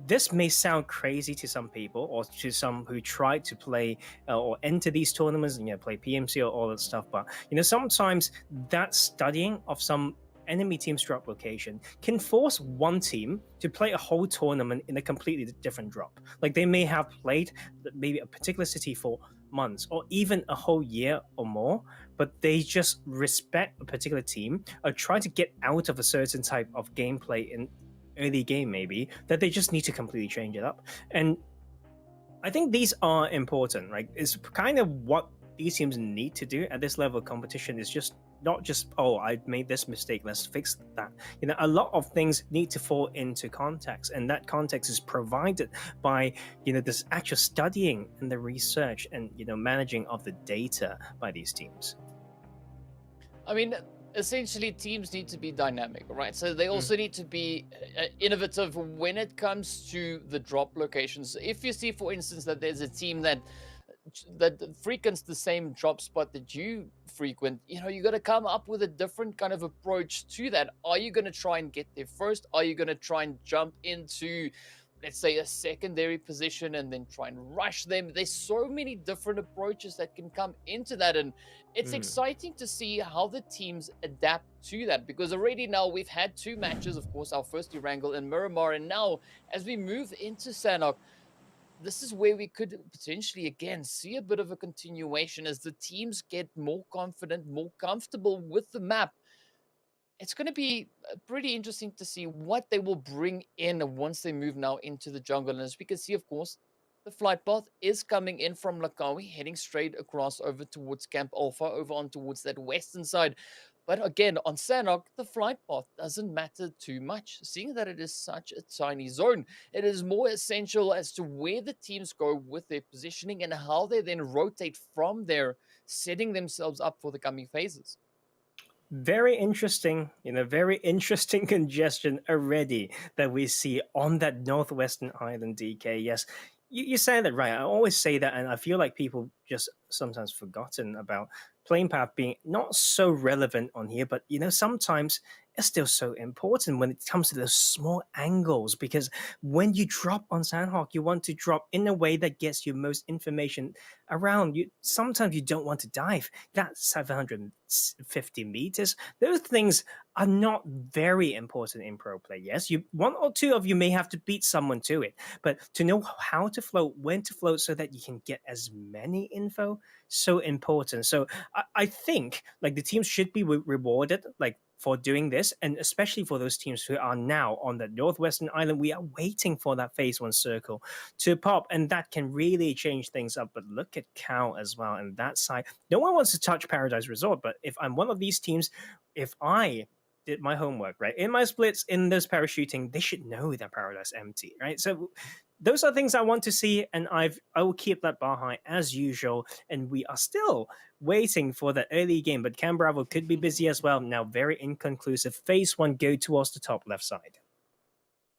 this may sound crazy to some people or to some who try to play or enter these tournaments and play PMC or all that stuff, but sometimes that studying of some enemy team's drop location can force one team to play a whole tournament in a completely different drop. Like they may have played maybe a particular city for months or even a whole year or more, but they just respect a particular team or try to get out of a certain type of gameplay in early game, maybe, that they just need to completely change it up. And I think these are important, right? It's kind of what these teams need to do at this level of competition. Is just not just, oh, I made this mistake, let's fix that. A lot of things need to fall into context, and that context is provided by this actual studying and the research and managing of the data by these teams. I mean, essentially, teams need to be dynamic, right? So they also need to be innovative when it comes to the drop locations. If you see, for instance, that there's a team that frequents the same drop spot that you frequent, you got to come up with a different kind of approach to that. Are you going to try and get there first? Are you going to try and jump into, let's say, a secondary position and then try and rush them? There's so many different approaches that can come into that, and it's exciting to see how the teams adapt to that, because already now we've had two matches, of course, our first Erangel in Miramar, and now as we move into Sanhok, this is where we could potentially again see a bit of a continuation as the teams get more confident, more comfortable with the map. It's going to be pretty interesting to see what they will bring in once they move now into the jungle. And as we can see, of course, the flight path is coming in from Lakawi, heading straight across over towards Camp Alpha, over on towards that western side. But again, on Sanhok, the flight path doesn't matter too much, seeing that it is such a tiny zone. It is more essential as to where the teams go with their positioning and how they then rotate from there, setting themselves up for the coming phases. Very interesting, very interesting congestion already that we see on that northwestern island, DK. Yes, you say that right. I always say that, and I feel like people just sometimes forgotten about plane path being not so relevant on here, but sometimes it's still so important when it comes to those small angles, because when you drop on Sandhawk, you want to drop in a way that gets you most information around you. Sometimes you don't want to dive that 750 meters. Those things are not very important in pro play. Yes, one or two of you may have to beat someone to it, but to know how to float, when to float, so that you can get as many info, so important. So I think like the teams should be rewarded like for doing this, and especially for those teams who are now on the northwestern island. We are waiting for that phase 1 circle to pop, and that can really change things up. But look at Cal as well, and that side, no one wants to touch Paradise Resort, but if I'm one of these teams, if I did my homework right in my splits, in this parachuting, they should know that Paradise empty, right? So those are things I want to see, and I will keep that bar high as usual. And we are still waiting for the early game, but Cam Bravo could be busy as well. Now, very inconclusive. Phase 1 go towards the top left side.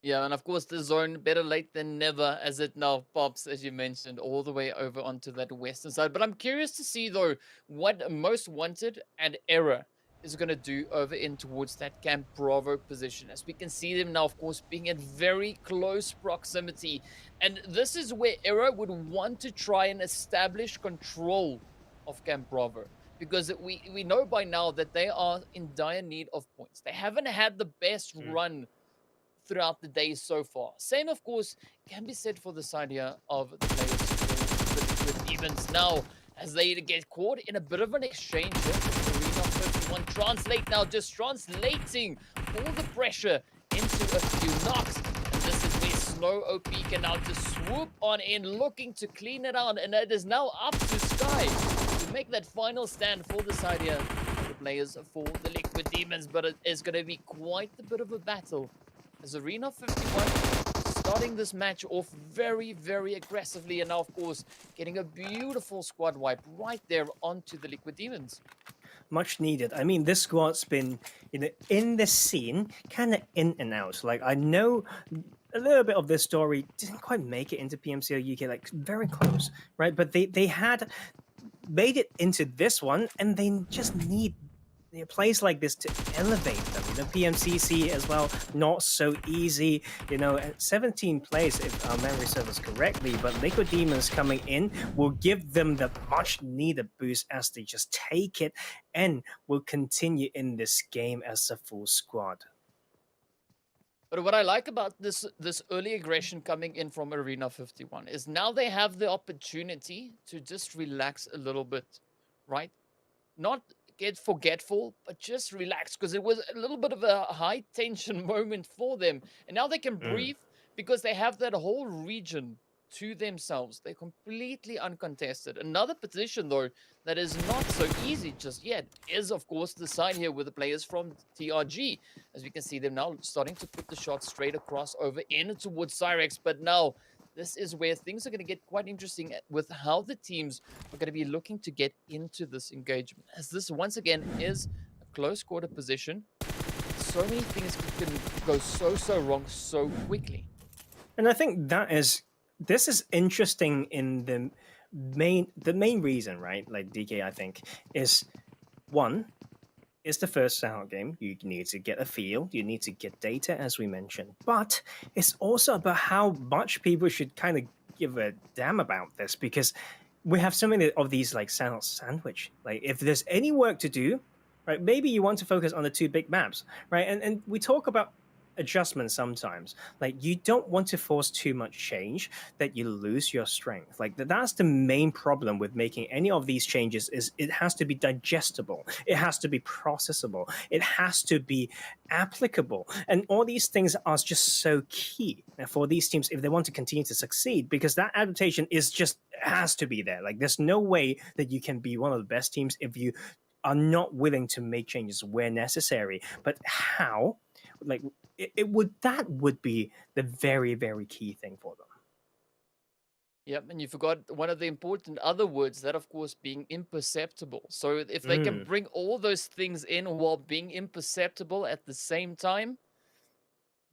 Yeah, and of course the zone, better late than never, as it now pops, as you mentioned, all the way over onto that western side. But I'm curious to see, though, what Most Wanted and Error is going to do over in towards that Camp Bravo position, as we can see them now, of course, being in very close proximity. And this is where Error would want to try and establish control of Camp Bravo, because we know by now that they are in dire need of points. They haven't had the best run throughout the day so far. Same, of course, can be said for the side here of the players with Demons now, as they get caught in a bit of an exchange here. Arena 51 translate now, just translating all the pressure into a few knocks. And this is where Snow OP can now just swoop on in, looking to clean it out. And it is now up to Sky to make that final stand for the side here, the players for the Liquid Demons. But it is going to be quite a bit of a battle, as Arena 51 starting this match off very, very aggressively, and now, of course, getting a beautiful squad wipe right there onto the Liquid Demons. Much needed. I mean, this squad's been in the scene, kind of in and out. Like, I know a little bit of this story didn't quite make it into PMCL UK, like very close, right? But they had made it into this one, and they just need a place like this to elevate them. PMCC as well, not so easy. At 17 place, if our memory serves correctly, but Liquid Demons coming in will give them the much needed boost as they just take it and will continue in this game as a full squad. But what I like about this early aggression coming in from Arena 51 is now they have the opportunity to just relax a little bit, right? Not get forgetful, but just relax, because it was a little bit of a high tension moment for them. And now they can breathe because they have that whole region to themselves. They're completely uncontested. Another position, though, that is not so easy just yet is, of course, the side here with the players from TRG. As we can see them now starting to put the shots straight across over in towards Syrax. But now this is where things are going to get quite interesting with how the teams are going to be looking to get into this engagement, as this once again is a close quarter position. So many things can go so wrong so quickly. And I think this is interesting in the main reason, right? Like DK, I think, is one, it's the first Sound game. You need to get a feel. You need to get data, as we mentioned. But it's also about how much people should kind of give a damn about this, because we have so many of these like Sound sandwich. Like, if there's any work to do, right, maybe you want to focus on the two big maps, right? And we talk about adjustment sometimes. Like, you don't want to force too much change that you lose your strength. Like, that's the main problem with making any of these changes, is it has to be digestible, it has to be processable, it has to be applicable, and all these things are just so key for these teams if they want to continue to succeed, because that adaptation is just has to be there. Like, there's no way that you can be one of the best teams if you are not willing to make changes where necessary. But how, like, that would be the very, very key thing for them. Yep, and you forgot one of the important other words, that of course being imperceptible. So if they can bring all those things in while being imperceptible at the same time,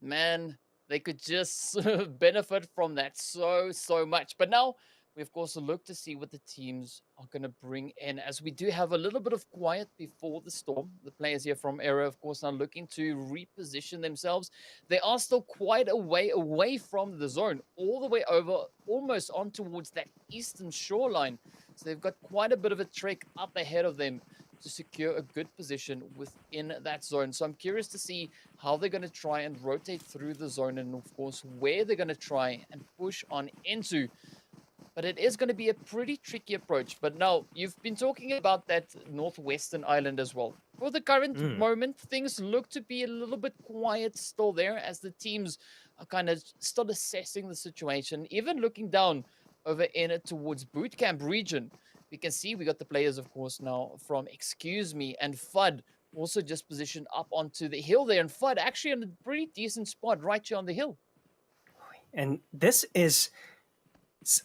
man, they could just benefit from that so much. But now we of course look to see what the teams are going to bring in, as we do have a little bit of quiet before the storm. The players here from Era, of course, now looking to reposition themselves. They are still quite a way away from the zone, all the way over, almost on towards that eastern shoreline. So they've got quite a bit of a trek up ahead of them to secure a good position within that zone. So I'm curious to see how they're going to try and rotate through the zone, and of course where they're going to try and push on into. But it is going to be a pretty tricky approach. But now, you've been talking about that northwestern island as well. For the current moment, things look to be a little bit quiet still there, as the teams are kind of still assessing the situation, even looking down over in towards boot camp region. We can see we got the players, of course, now from Excuse Me and FUD also just positioned up onto the hill there. And FUD actually in a pretty decent spot right here on the hill. And this is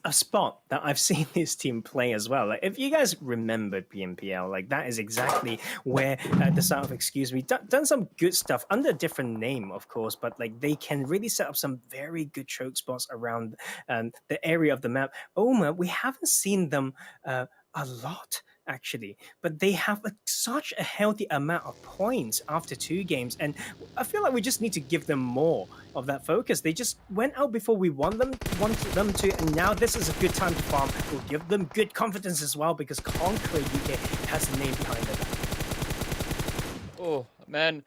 a spot that I've seen this team play as well. Like, if you guys remember PMPL, like, that is exactly where the start of Excuse Me done some good stuff under a different name, of course, but like, they can really set up some very good choke spots around the area of the map. OMA, we haven't seen them a lot, actually, but they have such a healthy amount of points after 2 games, and I feel like we just need to give them more of that focus. They just went out before we wanted them to, and now this is a good time to farm. We'll give them good confidence as well, because Conqueror UK has the name behind it. Oh man,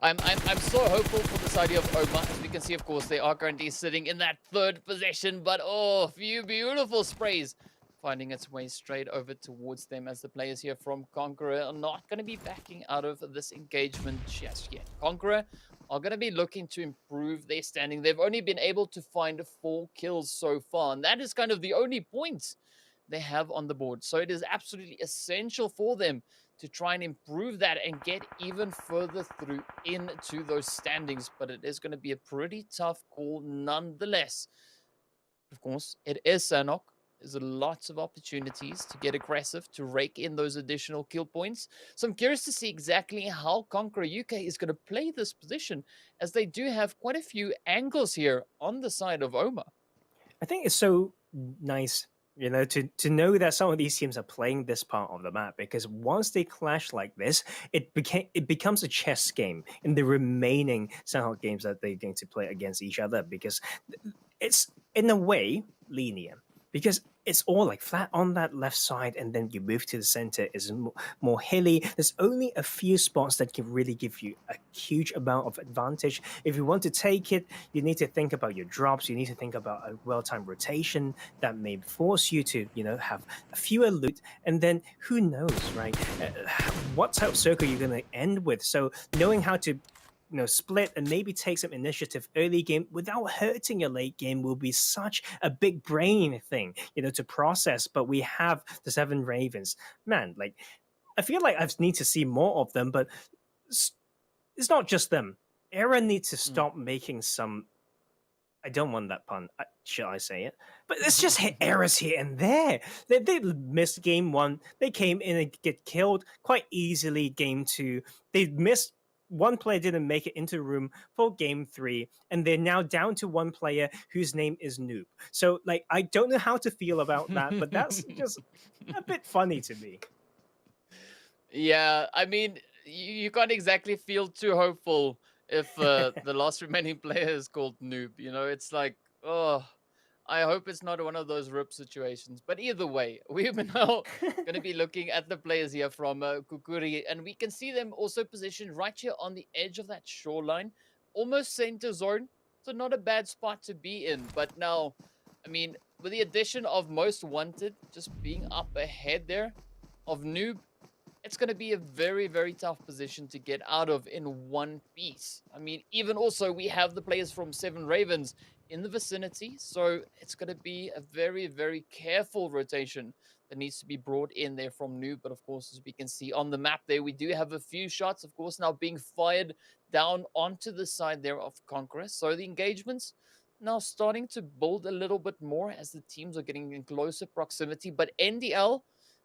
I'm so hopeful for this idea of OMA. As we can see, of course, they are currently sitting in that 3rd position, but oh, a few beautiful sprays finding its way straight over towards them, as the players here from Conqueror are not going to be backing out of this engagement just yet. Conqueror are going to be looking to improve their standing. They've only been able to find 4 kills so far, and that is kind of the only point they have on the board. So it is absolutely essential for them to try and improve that and get even further through into those standings. But it is going to be a pretty tough call nonetheless. Of course, it is Sanok. There's lots of opportunities to get aggressive, to rake in those additional kill points. So I'm curious to see exactly how Conqueror UK is going to play this position, as they do have quite a few angles here on the side of OMA. I think it's so nice, you know, to know that some of these teams are playing this part of the map, because once they clash like this, it becomes a chess game in the remaining Sanhok games that they're going to play against each other, because it's in a way linear. Because it's all like flat on that left side, and then you move to the center is more hilly. There's only a few spots that can really give you a huge amount of advantage. If you want to take it, you need to think about your drops. You need to think about a well-timed rotation that may force you to, you know, have fewer loot. And then who knows, right? What type of circle you're going to end with. So knowing how to, you know, split and maybe take some initiative early game without hurting your late game will be such a big brain thing, you know, to process. But we have the 7 Ravens. Man, like, I feel like I need to see more of them, but it's not just them. Era needs to stop making some, I don't want that pun, should I say it? But it's just errors here and there. They missed game 1. They came in and get killed quite easily game 2. They missed, one player didn't make it into the room for game 3, and they're now down to 1 player whose name is Noob. So, like, I don't know how to feel about that, but that's just a bit funny to me. Yeah, I mean, you can't exactly feel too hopeful if the last remaining player is called Noob. You know, it's like, oh, I hope it's not one of those rip situations. But either way, we're now going to be looking at the players here from Khukuri, and we can see them also positioned right here on the edge of that shoreline, almost center zone, so not a bad spot to be in. But now, I mean, with the addition of Most Wanted just being up ahead there of Noob, it's going to be a very, very tough position to get out of in one piece. I mean, even also, we have the players from Seven Ravens in the vicinity, so it's going to be a very, very careful rotation that needs to be brought in there from Noob. But of course, as we can see on the map there, we do have a few shots, of course, now being fired down onto the side there of Conqueror. So the engagements now starting to build a little bit more as the teams are getting in closer proximity. But NDL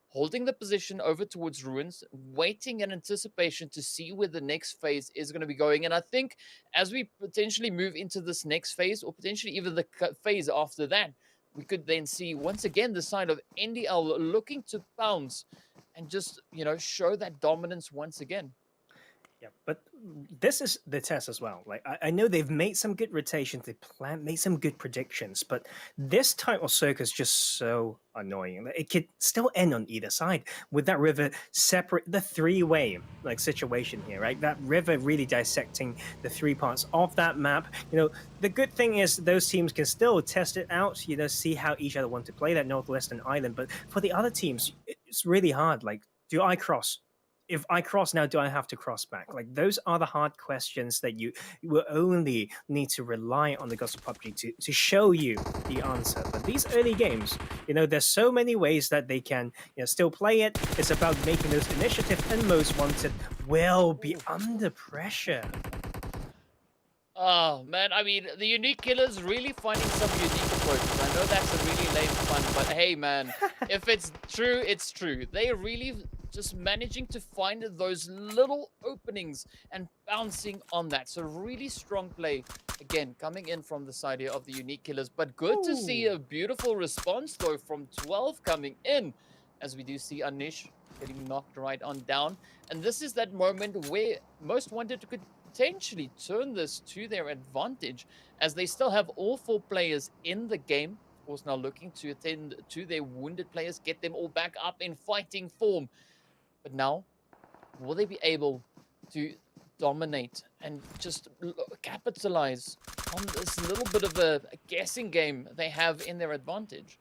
holding the position over towards Ruins, waiting in anticipation to see where the next phase is going to be going. And I think as we potentially move into this next phase, or potentially even the phase after that, we could then see once again the side of NDL looking to pounce and just, show that dominance once again. Yeah, but this is the test as well. Like I know they've made some good rotations, they made some good predictions, but this type of circus is just so annoying. It could still end on either side with that river separate the three-way like situation here, right? That river really dissecting the three parts of that map. The good thing is those teams can still test it out, see how each other want to play that northwestern island. But for the other teams, it's really hard. Like, do I cross? If I cross now, do I have to cross back? Like, those are the hard questions that you will only need to rely on the gods of PUBG to show you the answer. But these early games, there's so many ways that they can still play it. It's about making those initiative and Most Wanted will be under pressure. Oh, man, I mean, the TheUnikKillers really finding some unique approaches. I know that's a really lame fun, but hey, man, if it's true, it's true. They really just managing to find those little openings and bouncing on that. So really strong play, again, coming in from the side here of the TheUnikKillers. But good to see a beautiful response, though, from 12 coming in, as we do see Anish getting knocked right on down. And this is that moment where Most Wanted could potentially turn this to their advantage, as they still have all 4 players in the game. Of course, now looking to attend to their wounded players, get them all back up in fighting form. But now, will they be able to dominate and just capitalize on this little bit of a guessing game they have in their advantage?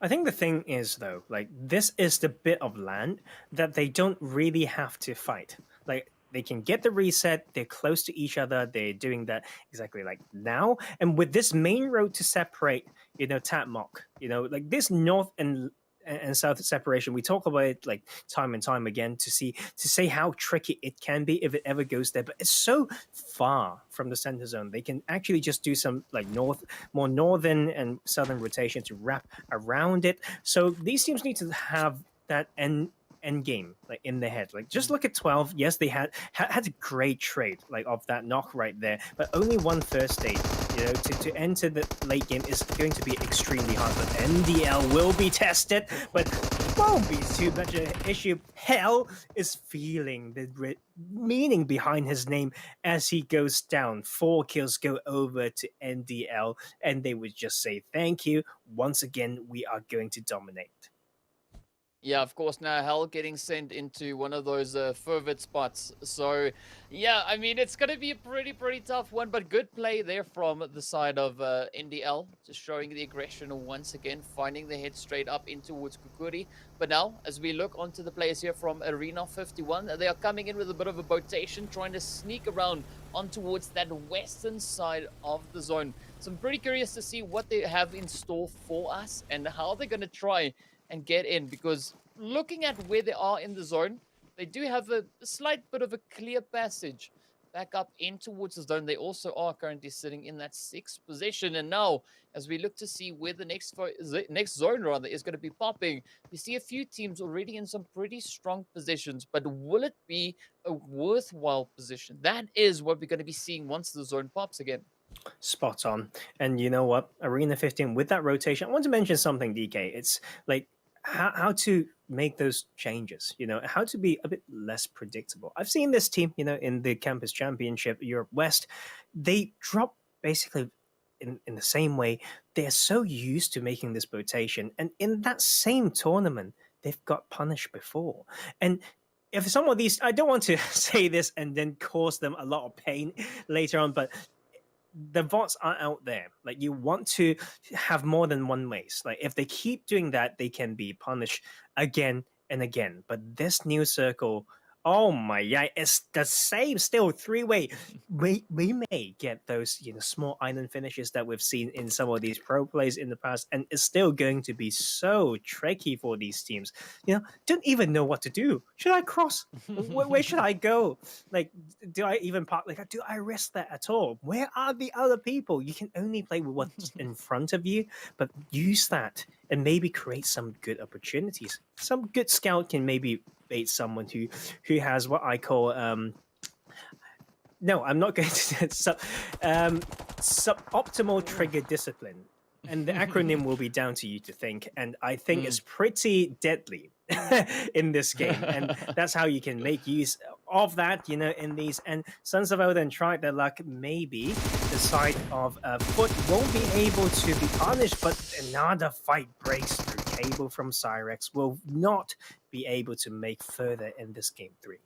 I think the thing is, though, like, this is the bit of land that they don't really have to fight. Like, they can get the reset, they're close to each other, they're doing that exactly like now. And with this main road to separate, TapMock, like this north and south separation, we talk about it like time and time again to say how tricky it can be if it ever goes there. But it's so far from the center zone, they can actually just do some like more northern and southern rotation to wrap around it. So these teams need to have that end game like in their head. Like, just look at 12. Yes, they had a great trade like of that knock right there, but only one first stage. To enter the late game is going to be extremely hard. But NDL will be tested, but won't be too much an issue. Hell is feeling the meaning behind his name as he goes down. 4 kills go over to NDL, and they would just say thank you. Once again, we are going to dominate. Yeah, of course, now Hell getting sent into one of those forward spots. So, yeah, I mean, it's going to be a pretty tough one, but good play there from the side of NDL, just showing the aggression once again, finding the head straight up in towards Khukuri. But now, as we look onto the players here from Arena 51, they are coming in with a bit of a rotation, trying to sneak around on towards that western side of the zone. So I'm pretty curious to see what they have in store for us and how they're going to try and get in, because looking at where they are in the zone, they do have a slight bit of a clear passage back up in towards the zone. They also are currently sitting in that 6th position. And now, as we look to see where the next zone rather is going to be popping, we see a few teams already in some pretty strong positions. But will it be a worthwhile position? That is what we're going to be seeing once the zone pops again. Spot on. And you know what? Arena 15, with that rotation, I want to mention something, DK. It's like how to make those changes, how to be a bit less predictable. I've seen this team, in the Campus Championship, Europe West, they drop basically in the same way. They're so used to making this rotation. And in that same tournament, they've got punished before. And if some of these, I don't want to say this and then cause them a lot of pain later on, but the bots are out there. Like, you want to have more than one race. Like, if they keep doing that, they can be punished again and again. But this new circle, oh my, yeah, it's the same still 3-way. We may get those, you know, small island finishes that we've seen in some of these pro plays in the past, and it's still going to be so tricky for these teams. You know, don't even know what to do. Should I cross? Where should I go? Like, do I even park? Like, do I risk that at all? Where are the other people? You can only play with what's in front of you, but use that and maybe create some good opportunities. Some good scout can maybe bait someone who has what I call no, I'm not going to suboptimal trigger discipline, and the acronym will be down to you to think. And I think it's pretty deadly in this game, and that's how you can make use of that, you know, in these. And Sons of Odin tried their luck. Maybe the side of Foot won't be able to be punished, but another fight breaks through. Cable from Syrax will not be able to make further in this game 3.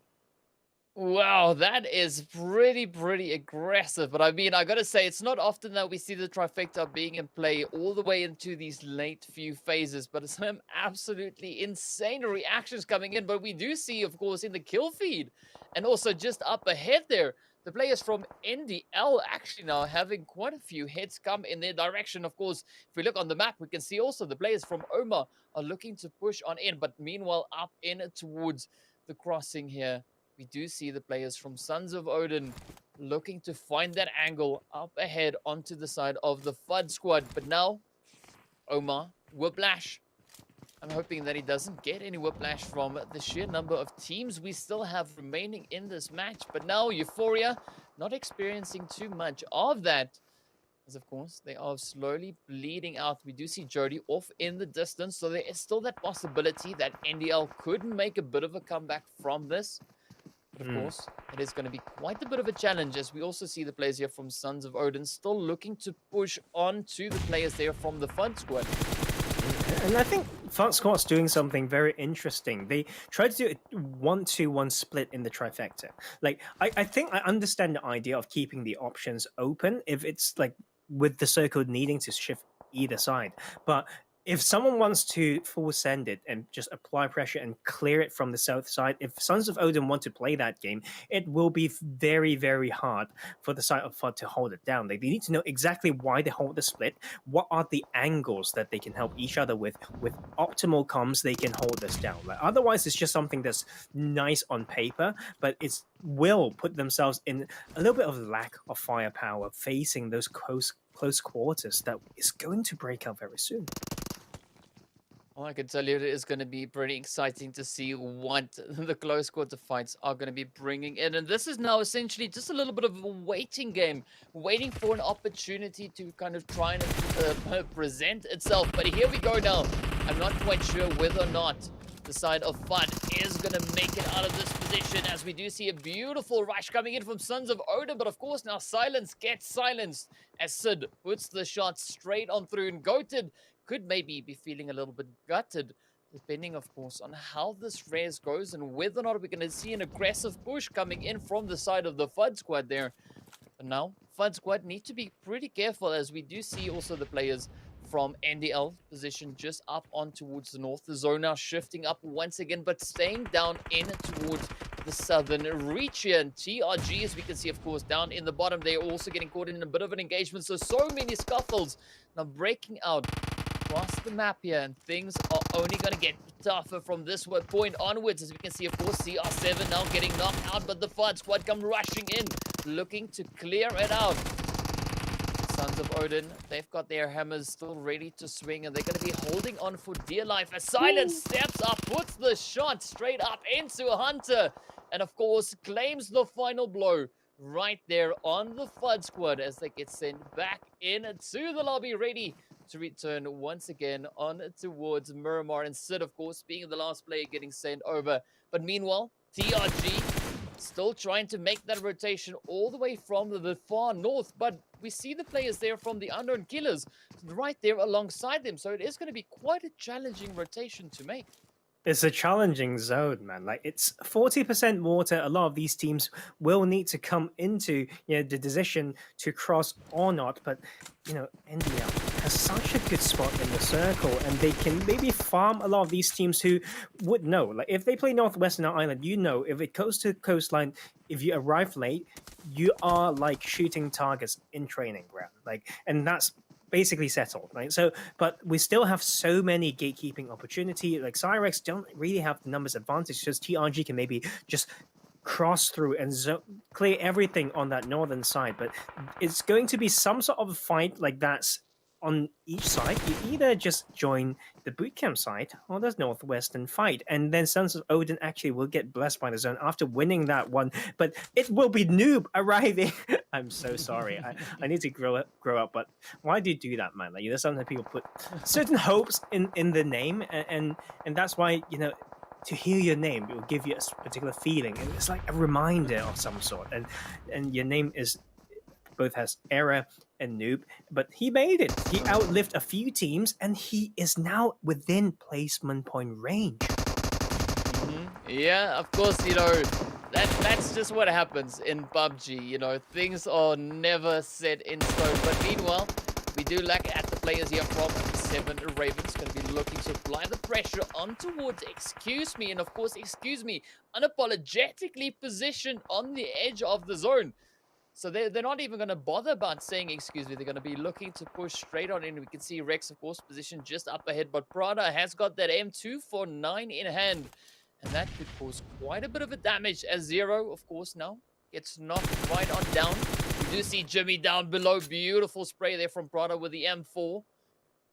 Wow, that is pretty aggressive. But I mean, I gotta say, it's not often that we see the trifecta being in play all the way into these late few phases. But it's some absolutely insane reactions coming in. But we do see, of course, in the kill feed, and also just up ahead there, the players from NDL actually now having quite a few hits come in their direction. Of course, if we look on the map, we can see also the players from OMA are looking to push on in. But meanwhile, up in towards the crossing here, we do see the players from Sons of Odin looking to find that angle up ahead onto the side of the FUD squad. But now, OMA, Whiplash. I'm hoping that he doesn't get any whiplash from the sheer number of teams we still have remaining in this match. But now, Euphoria not experiencing too much of that, as of course they are slowly bleeding out. We do see Jody off in the distance, so there is still that possibility that NDL could make a bit of a comeback from this. But of course, it is going to be quite a bit of a challenge, as we also see the players here from Sons of Odin still looking to push on to the players there from the FUD squad. And I think FUD Squad's doing something very interesting. They try to do a 1-2-1 split in the trifecta. Like, I think I understand the idea of keeping the options open if it's like with the circle needing to shift either side. But if someone wants to full send it and just apply pressure and clear it from the south side, if Sons of Odin want to play that game, it will be very, very hard for the side of FUD to hold it down. Like, they need to know exactly why they hold the split, what are the angles that they can help each other with optimal comms they can hold this down. Like, otherwise, it's just something that's nice on paper, but it's will put themselves in a little bit of lack of firepower facing those close quarters that is going to break out very soon. Well, I can tell you it is going to be pretty exciting to see what the close quarter fights are going to be bringing in. And this is now essentially just a little bit of a waiting game, waiting for an opportunity to kind of try and present itself. But here we go now. I'm not quite sure whether or not the side of FUD is going to make it out of this position, as we do see a beautiful rush coming in from Sons of Odin. But of course, now Silence gets silenced as Sid puts the shot straight on through, and Goated could maybe be feeling a little bit gutted, depending, of course, on how this res goes and whether or not we're going to see an aggressive push coming in from the side of the FUD squad there. But now, FUD squad need to be pretty careful, as we do see also the players from NDL position just up on towards the north. The zone now shifting up once again, but staying down in towards the southern reach here. And TRG, as we can see, of course, down in the bottom, they're also getting caught in a bit of an engagement. So many scuffles now breaking out across the map here, and things are only going to get tougher from this point onwards. As we can see, of course, CR7 now getting knocked out, but the FUD squad come rushing in, looking to clear it out. Sons of Odin, they've got their hammers still ready to swing, and they're going to be holding on for dear life as Silence steps up, puts the shot straight up into Hunter, and of course claims the final blow right there on the FUD squad as they get sent back into the lobby, ready to return once again on towards Miramar, and Sid, of course, being the last player getting sent over. But meanwhile, TRG still trying to make that rotation all the way from the far north, but we see the players there from the Unknown Killers right there alongside them, so it is going to be quite a challenging rotation to make. It's a challenging zone, man. Like it's 40% water. A lot of these teams will need to come into the decision to cross or not. But NDL has such a good spot in the circle, and they can maybe farm a lot of these teams who would know. Like if they play Northwestern Island, if it goes to coastline, if you arrive late, you are like shooting targets in training ground. And that's basically settled, right? So, but we still have so many gatekeeping opportunity. Like Syrax don't really have the numbers advantage, just TRG can maybe just cross through and clear everything on that northern side. But it's going to be some sort of a fight like that's on each side. You either just join the bootcamp side or there's northwestern fight, and then Sons of Odin actually will get blessed by the zone after winning that one. But it will be Noob arriving. I'm so sorry. I need to grow up. But why do you do that, man? Like there's sometimes people put certain hopes in the name, and that's why to hear your name, it will give you a particular feeling, and it's like a reminder of some sort. And your name is both has Era and Noob, but he made it. He outlived a few teams, and he is now within placement point range. Yeah, of course, that's just what happens in PUBG. Things are never set in stone. But meanwhile, we do lack at the players here from 7 Ravens. Going to be looking to apply the pressure on towards Excuse Me. And of course, Excuse Me, unapologetically positioned on the edge of the zone. So they're not even going to bother about saying excuse me. They're going to be looking to push straight on in. We can see Rex, of course, positioned just up ahead. But Prada has got that M249 in hand. And that could cause quite a bit of a damage as Zero, of course, now gets knocked right on down. We do see Jimmy down below. Beautiful spray there from Prada with the M4.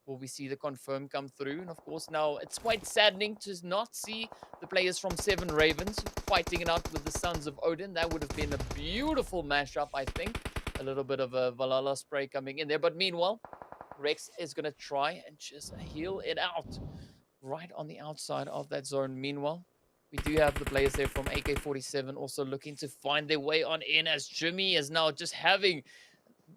Will we see the confirm come through? And of course, now it's quite saddening to not see the players from 7 Ravens fighting it out with the Sons of Odin. That would have been a beautiful mashup, I think. A little bit of a Valhalla spray coming in there. But meanwhile, Rex is going to try and just heal it out right on the outside of that zone. Meanwhile, we do have the players there from AK-47 also looking to find their way on in, as Jimmy is now just having,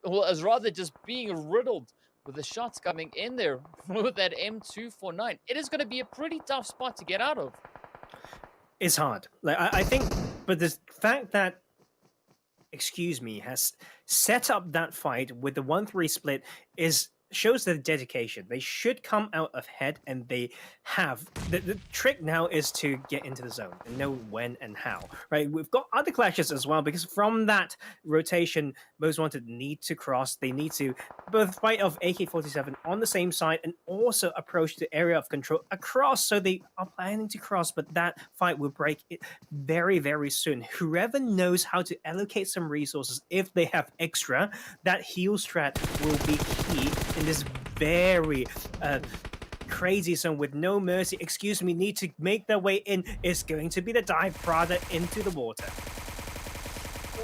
well, as rather just being riddled with the shots coming in there with that M249. It is going to be a pretty tough spot to get out of. It's hard. I think, but the fact that Excuse Me has set up that fight with the 1-3 split shows their dedication. They should come out ahead, and they have. The trick now is to get into the zone and know when and how, right? We've got other clashes as well, because from that rotation, Most Wanted need to cross. They need to both fight off AK-47 on the same side and also approach the area of control across. So they are planning to cross, but that fight will break it very, very soon. Whoever knows how to allocate some resources, if they have extra, that heal strat will be key in this very crazy zone with no mercy. Excuse Me need to make their way in. Is going to be the dive Prada into the water.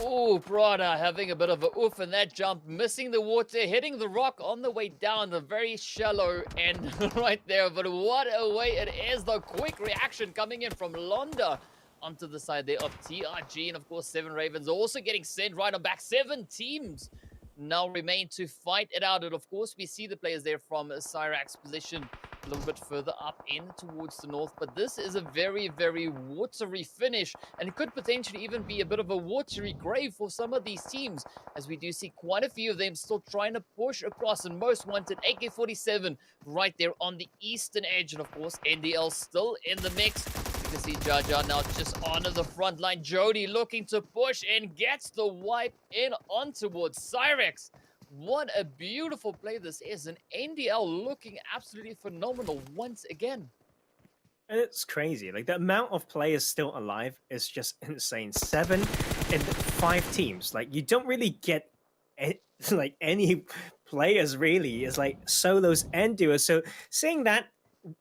Oh, Prada having a bit of a oof in that jump, missing the water, hitting the rock on the way down, the very shallow end right there. But what a way it is, the quick reaction coming in from Londa onto the side there of TRG. And of course, 7 Ravens also getting sent right on back. 7 teams now remain to fight it out. And of course, we see the players there from Syrax position a little bit further up in towards the north. But this is a very, very watery finish, and it could potentially even be a bit of a watery grave for some of these teams, as we do see quite a few of them still trying to push across. And Most Wanted, AK-47 right there on the eastern edge. And of course, NDL still in the mix. You can see Jaja now just onto the front line. Jody looking to push and gets the wipe in on towards Syrax. What a beautiful play this is. And NDL looking absolutely phenomenal once again. And it's crazy. Like, the amount of players still alive is just insane. 7 in 5 teams. Like, you don't really get any players really. It's like solos and duos. So seeing that,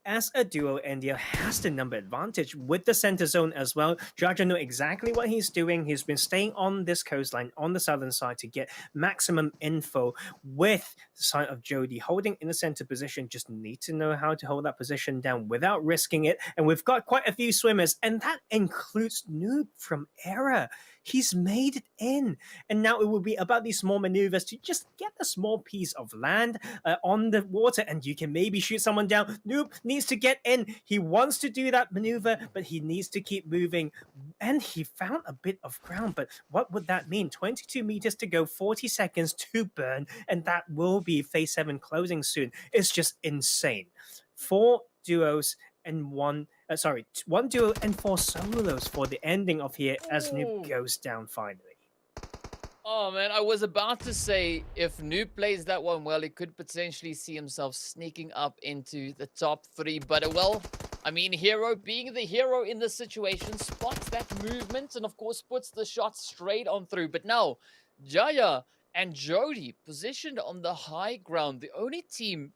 as a duo, NDL has the number advantage with the center zone as well. Jaja knows exactly what he's doing. He's been staying on this coastline on the southern side to get maximum info with the side of Jody holding in the center position. Just need to know how to hold that position down without risking it. And we've got quite a few swimmers, and that includes Noob from Era. He's made it in. And now it will be about these small maneuvers to just get a small piece of land on the water, and you can maybe shoot someone down. Noob needs to get in. He wants to do that maneuver, but he needs to keep moving. And he found a bit of ground, but what would that mean? 22 meters to go, 40 seconds to burn, and that will be phase 7 closing soon. It's just insane. 4 duos and one duo and 4 solos for the ending of here as Noob goes down finally. Oh man, I was about to say if Noob plays that one well, he could potentially see himself sneaking up into the top 3. But well, I mean, Hero being the hero in this situation spots that movement and of course puts the shot straight on through. But now, Jaya and Jody positioned on the high ground, the only team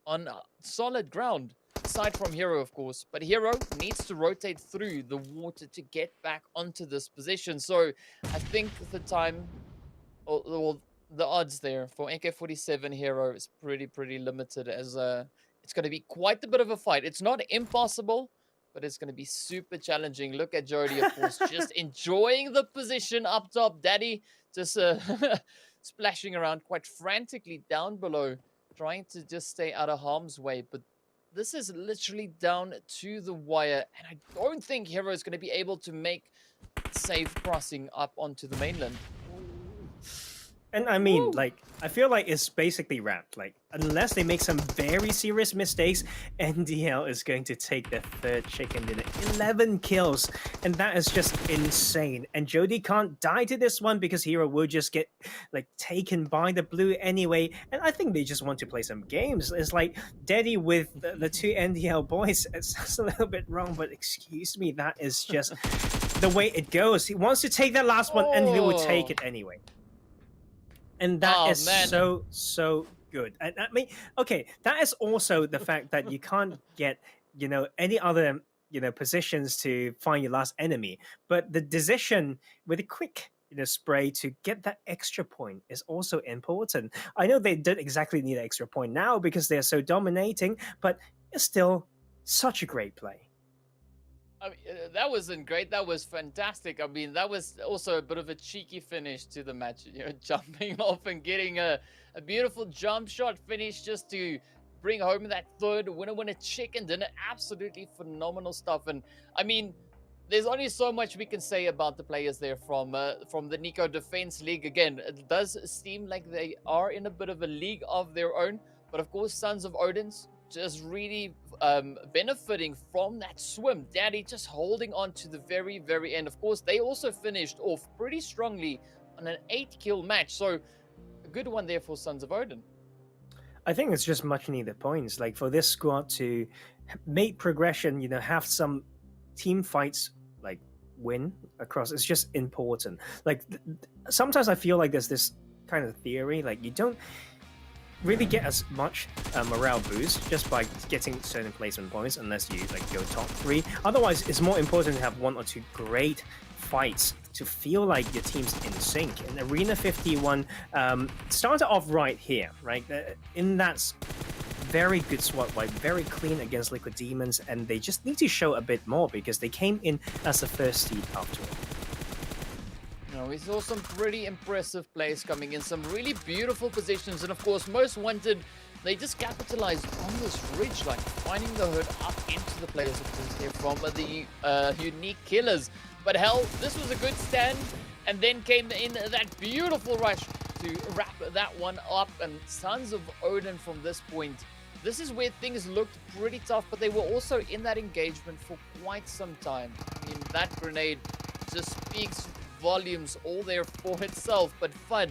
on solid ground. Aside from Hero, of course, but Hero needs to rotate through the water to get back onto this position. So I think the time, or the odds there for AK-47 Hero is pretty limited, as it's going to be quite a bit of a fight. It's not impossible, but it's going to be super challenging. Look at Jody, of course, just enjoying the position up top. Daddy just splashing around quite frantically down below, trying to just stay out of harm's way, but this is literally down to the wire, and I don't think Hero is going to be able to make safe crossing up onto the mainland. And I mean, like, I feel like it's basically wrapped. Like, unless they make some very serious mistakes, NDL is going to take their 3rd chicken dinner. 11 kills, and that is just insane. And Jody can't die to this one because Hero will just get, like, taken by the blue anyway. And I think they just want to play some games. It's like Daddy with the 2 NDL boys. It's a little bit wrong, but excuse me, that is just the way it goes. He wants to take that last one, and he will take it anyway. And that is so good. And I mean, okay, that is also the fact that you can't get, any other, positions to find your last enemy. But the decision with a quick, spray to get that extra point is also important. I know they don't exactly need an extra point now because they're so dominating, but it's still such a great play. I mean, that wasn't great. That was fantastic. I mean, that was also a bit of a cheeky finish to the match. Jumping off and getting a beautiful jump shot finish just to bring home that 3rd winner chicken dinner. Absolutely phenomenal stuff. And I mean, there's only so much we can say about the players there from the Niko Defense League. Again, it does seem like they are in a bit of a league of their own. But of course, Sons of Odin's just really benefiting from that swim. Daddy just holding on to the very end. Of course, they also finished off pretty strongly on an 8-kill match. So a good one there for Sons of Odin. I think it's just much needed points. Like for this squad to make progression, have some team fights, like win across. It's just important. Like sometimes I feel like there's this kind of theory, like you don't really get as much morale boost just by getting certain placement points unless you go top 3. Otherwise, it's more important to have 1 or 2 great fights to feel like your team's in sync. And Arena 51 started off right here, right? In that very good SWAT wipe, very clean against Liquid Demons, and they just need to show a bit more because they came in as the first seed after all. We saw some pretty impressive plays coming in, some really beautiful positions, and of course, most wanted, they just capitalized on this ridge, like finding the hood up into the players, of course, here from the TheUnikKillers. But hell, this was a good stand, and then came in that beautiful rush to wrap that one up, and Sons of Odin from this point. This is where things looked pretty tough, but they were also in that engagement for quite some time. I mean, that grenade just speaks volumes all there for itself, but FUD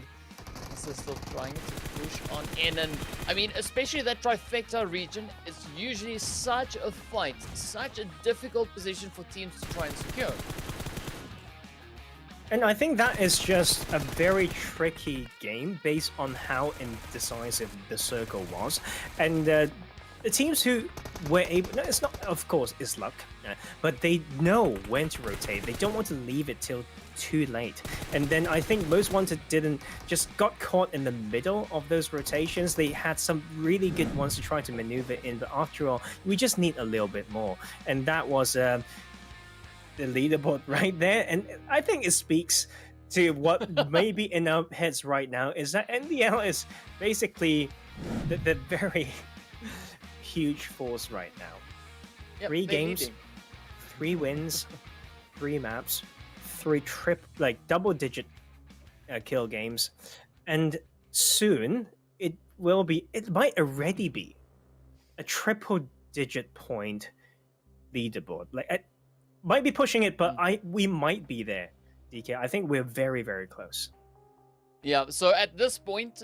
is still trying to push on in, and I mean, especially that trifecta region is usually such a fight, such a difficult position for teams to try and secure. And I think that is just a very tricky game based on how indecisive the circle was, and the teams who were able, no, it's not, of course, it's luck, but they know when to rotate. They don't want to leave it till too late. And then I think most wanted just got caught in the middle of those rotations. They had some really good ones to try to maneuver in, but after all, we just need a little bit more. And that was the leaderboard right there. And I think it speaks to what may be in our heads right now, is that NDL is basically the very huge force right now. Yep, 3 they're games, leading. 3 wins, 3 maps, 3 double-digit kill games, and soon it might already be a triple-digit point leaderboard. Like, I might be pushing it, but we might be there, DK. I think we're very, very close. Yeah, so at this point,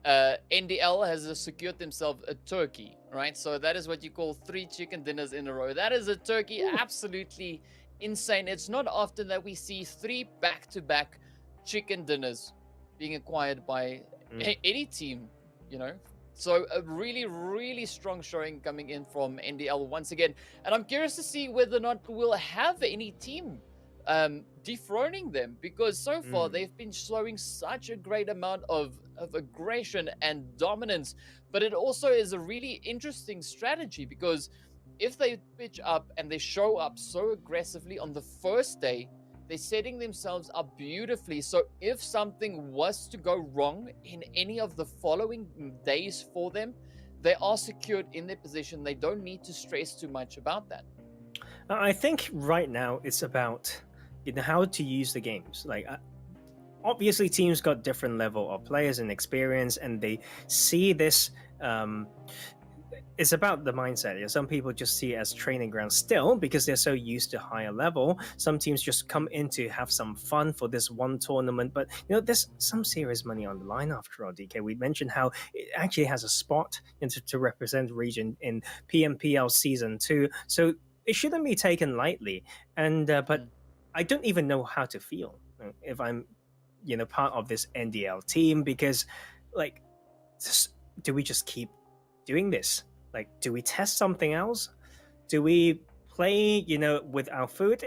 NDL has secured themselves a turkey, right? So that is what you call 3 chicken dinners in a row. That is a turkey. Ooh. Absolutely insane. It's not often that we see 3 back-to-back chicken dinners being acquired by any team, you know? So a really, really strong showing coming in from NDL once again. And I'm curious to see whether or not we'll have any team dethroning them, because so far they've been showing such a great amount of aggression and dominance. But it also is a really interesting strategy, because if they pitch up and they show up so aggressively on the first day, they're setting themselves up beautifully. So if something was to go wrong in any of the following days for them, they are secured in their position. They don't need to stress too much about that. I think right now it's about how to use the games. Like, obviously teams got different level of players and experience, and they see this it's about the mindset. Some people just see it as training ground still because they're so used to higher level. Some teams just come in to have some fun for this one tournament, but there's some serious money on the line after all, DK. We mentioned how it actually has a spot to represent region in PMPL Season 2, so it shouldn't be taken lightly. And but I don't even know how to feel if I'm part of this NDL team, because like, do we just keep doing this? Like, do we test something else? Do we play, with our food?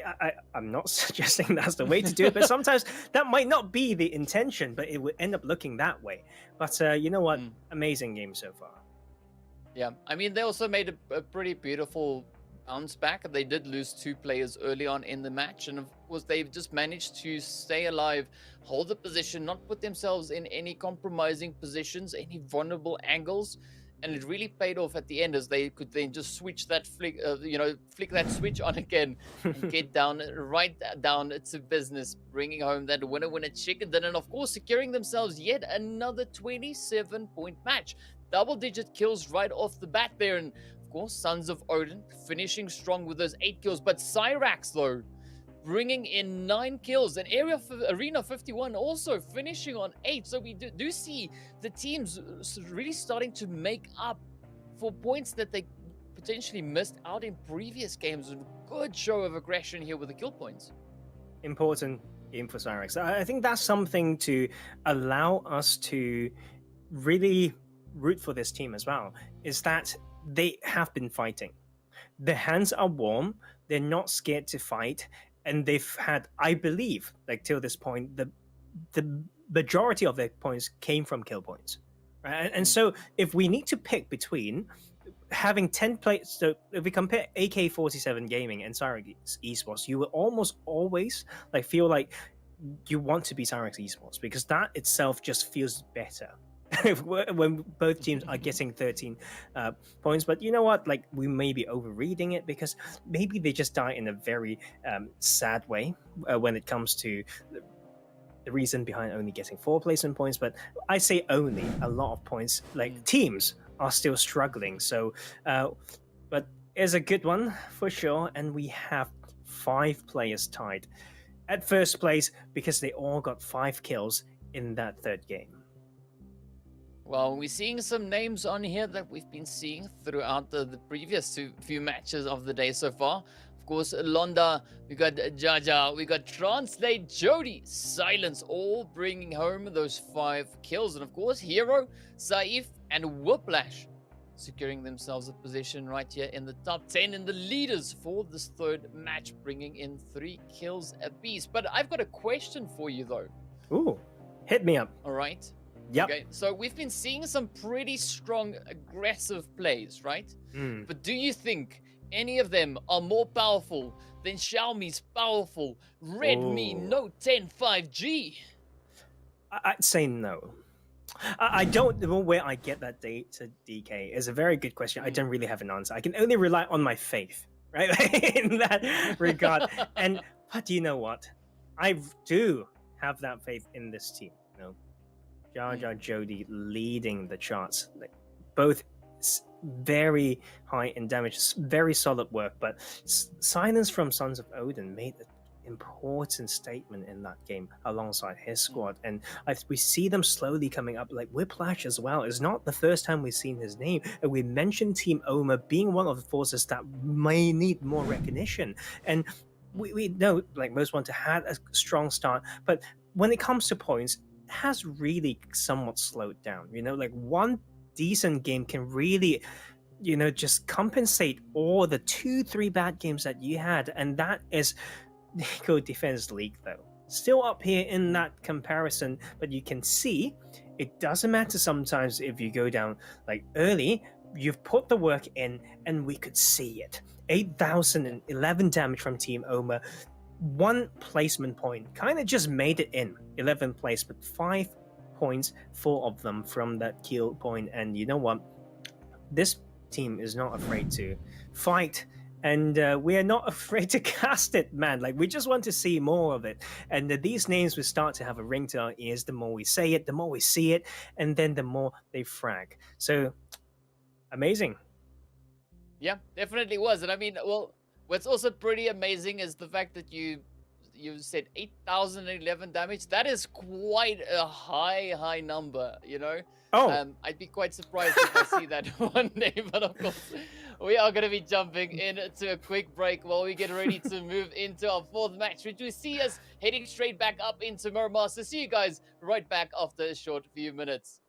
I'm not suggesting that's the way to do it, but sometimes that might not be the intention, but it would end up looking that way. But you know what? Amazing game so far. Yeah, I mean, they also made a pretty beautiful bounce back. They did lose 2 players early on in the match, and of course they've just managed to stay alive, hold the position, not put themselves in any compromising positions, any vulnerable angles. And it really paid off at the end, as they could then just switch that flick that switch on again and get right down to business, bringing home that winner chicken dinner, and of course securing themselves yet another 27-point match. Double-digit kills right off the bat there, and of course Sons of Odin finishing strong with those 8 kills. But Syrax, though, bringing in 9 kills, and Arena 51 also finishing on 8. So we do see the teams really starting to make up for points that they potentially missed out in previous games. A good show of aggression here with the kill points. Important game for Syrax. I think that's something to allow us to really root for this team as well, is that they have been fighting. Their hands are warm. They're not scared to fight. And they've had, I believe, like till this point, the majority of their points came from kill points. Right? And so if we need to pick between having 10 players, so if we compare AK-47 Gaming and Syrax Esports, you will almost always feel like you want to be Syrax Esports, because that itself just feels better. When both teams are getting 13 points. But you know what, we may be overreading it, because maybe they just die in a very sad way when it comes to the reason behind only getting 4 placement points. But I say only a lot of points, teams are still struggling. So but it's a good one for sure, and we have 5 players tied at first place because they all got 5 kills in that 3rd game. Well, we're seeing some names on here that we've been seeing throughout the previous few matches of the day so far. Of course, Londa, we got Jaja, we got Translate, Jody, Silence, all bringing home those 5 kills. And of course, Hero, Saif, and Whiplash securing themselves a position right here in the top 10 in the leaders for this 3rd match, bringing in 3 kills apiece. But I've got a question for you, though. Ooh, hit me up. All right. Yep. Okay, so we've been seeing some pretty strong, aggressive plays, right? But do you think any of them are more powerful than Xiaomi's powerful Redmi Note 10 5G? I'd say no. I don't know where I get that data, DK. Is a very good question. I don't really have an answer. I can only rely on my faith, right? In that regard. But you know what? I do have that faith in this team. You know, Jar Jar Jody leading the charts, like both very high in damage, very solid work. But Silence from Sons of Odin made an important statement in that game alongside his squad, and we see them slowly coming up. Like Whiplash as well is not the first time we've seen his name, and we mentioned TeamOMA being one of the forces that may need more recognition. And we know, like, most want to have a strong start, but when it comes to points, it has really somewhat slowed down. You know, like one decent game can really, you know, just compensate all the 2-3 bad games that you had, and that is Niko Defense League, though. Still up here in that comparison, but you can see it doesn't matter sometimes if you go down like early, you've put the work in, and we could see it. 8,011 damage from TeamOMA, 1 placement point, kind of just made it in. 11 placement, 5 points, 4 of them from that kill point. And you know what? This team is not afraid to fight, and we are not afraid to cast it, man. Like, we just want to see more of it. And these names will start to have a ring to our ears. The more we say it, the more we see it, and then the more they frag. So, amazing. Yeah, definitely was. And I mean, well, what's also pretty amazing is the fact that you said 8,011 damage. That is quite a high number, you know? Oh. I'd be quite surprised if I see that one day, but of course, we are going to be jumping into a quick break while we get ready to move into our 4th match, which we see us heading straight back up into Miramar. So see you guys right back after a short few minutes.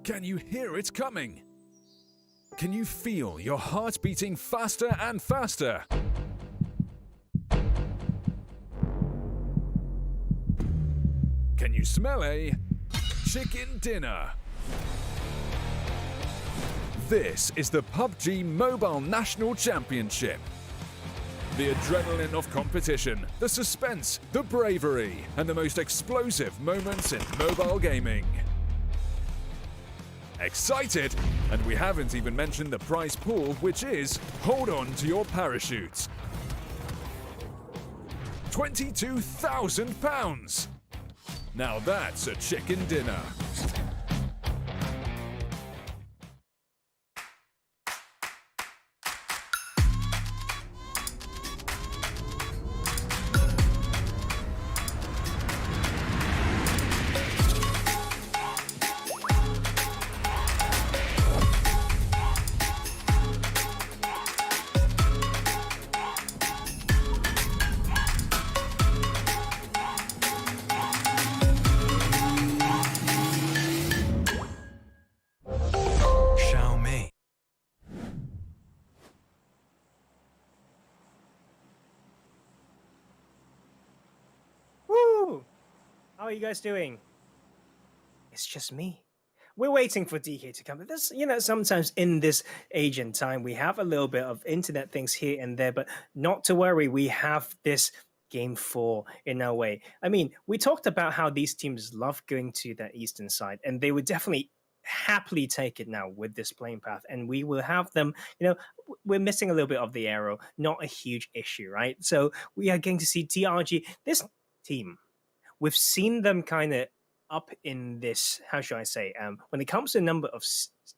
Can you hear it coming? Can you feel your heart beating faster and faster? Can you smell a chicken dinner? This is the PUBG Mobile National Championship. The adrenaline of competition, the suspense, the bravery, and the most explosive moments in mobile gaming. Excited? And we haven't even mentioned the prize pool, which is, hold on to your parachutes. £22,000! Now that's a chicken dinner. How are you guys doing? It's just me. We're waiting for DK to come. This, sometimes in this age and time, we have a little bit of internet things here and there, but not to worry. We have this game 4 in our way. I mean, we talked about how these teams love going to that eastern side, and they would definitely happily take it now with this playing path, and we will have them. We're missing a little bit of the arrow, not a huge issue, right? So we are going to see TRG, this team. We've seen them kind of up in this, how should I say, when it comes to the number of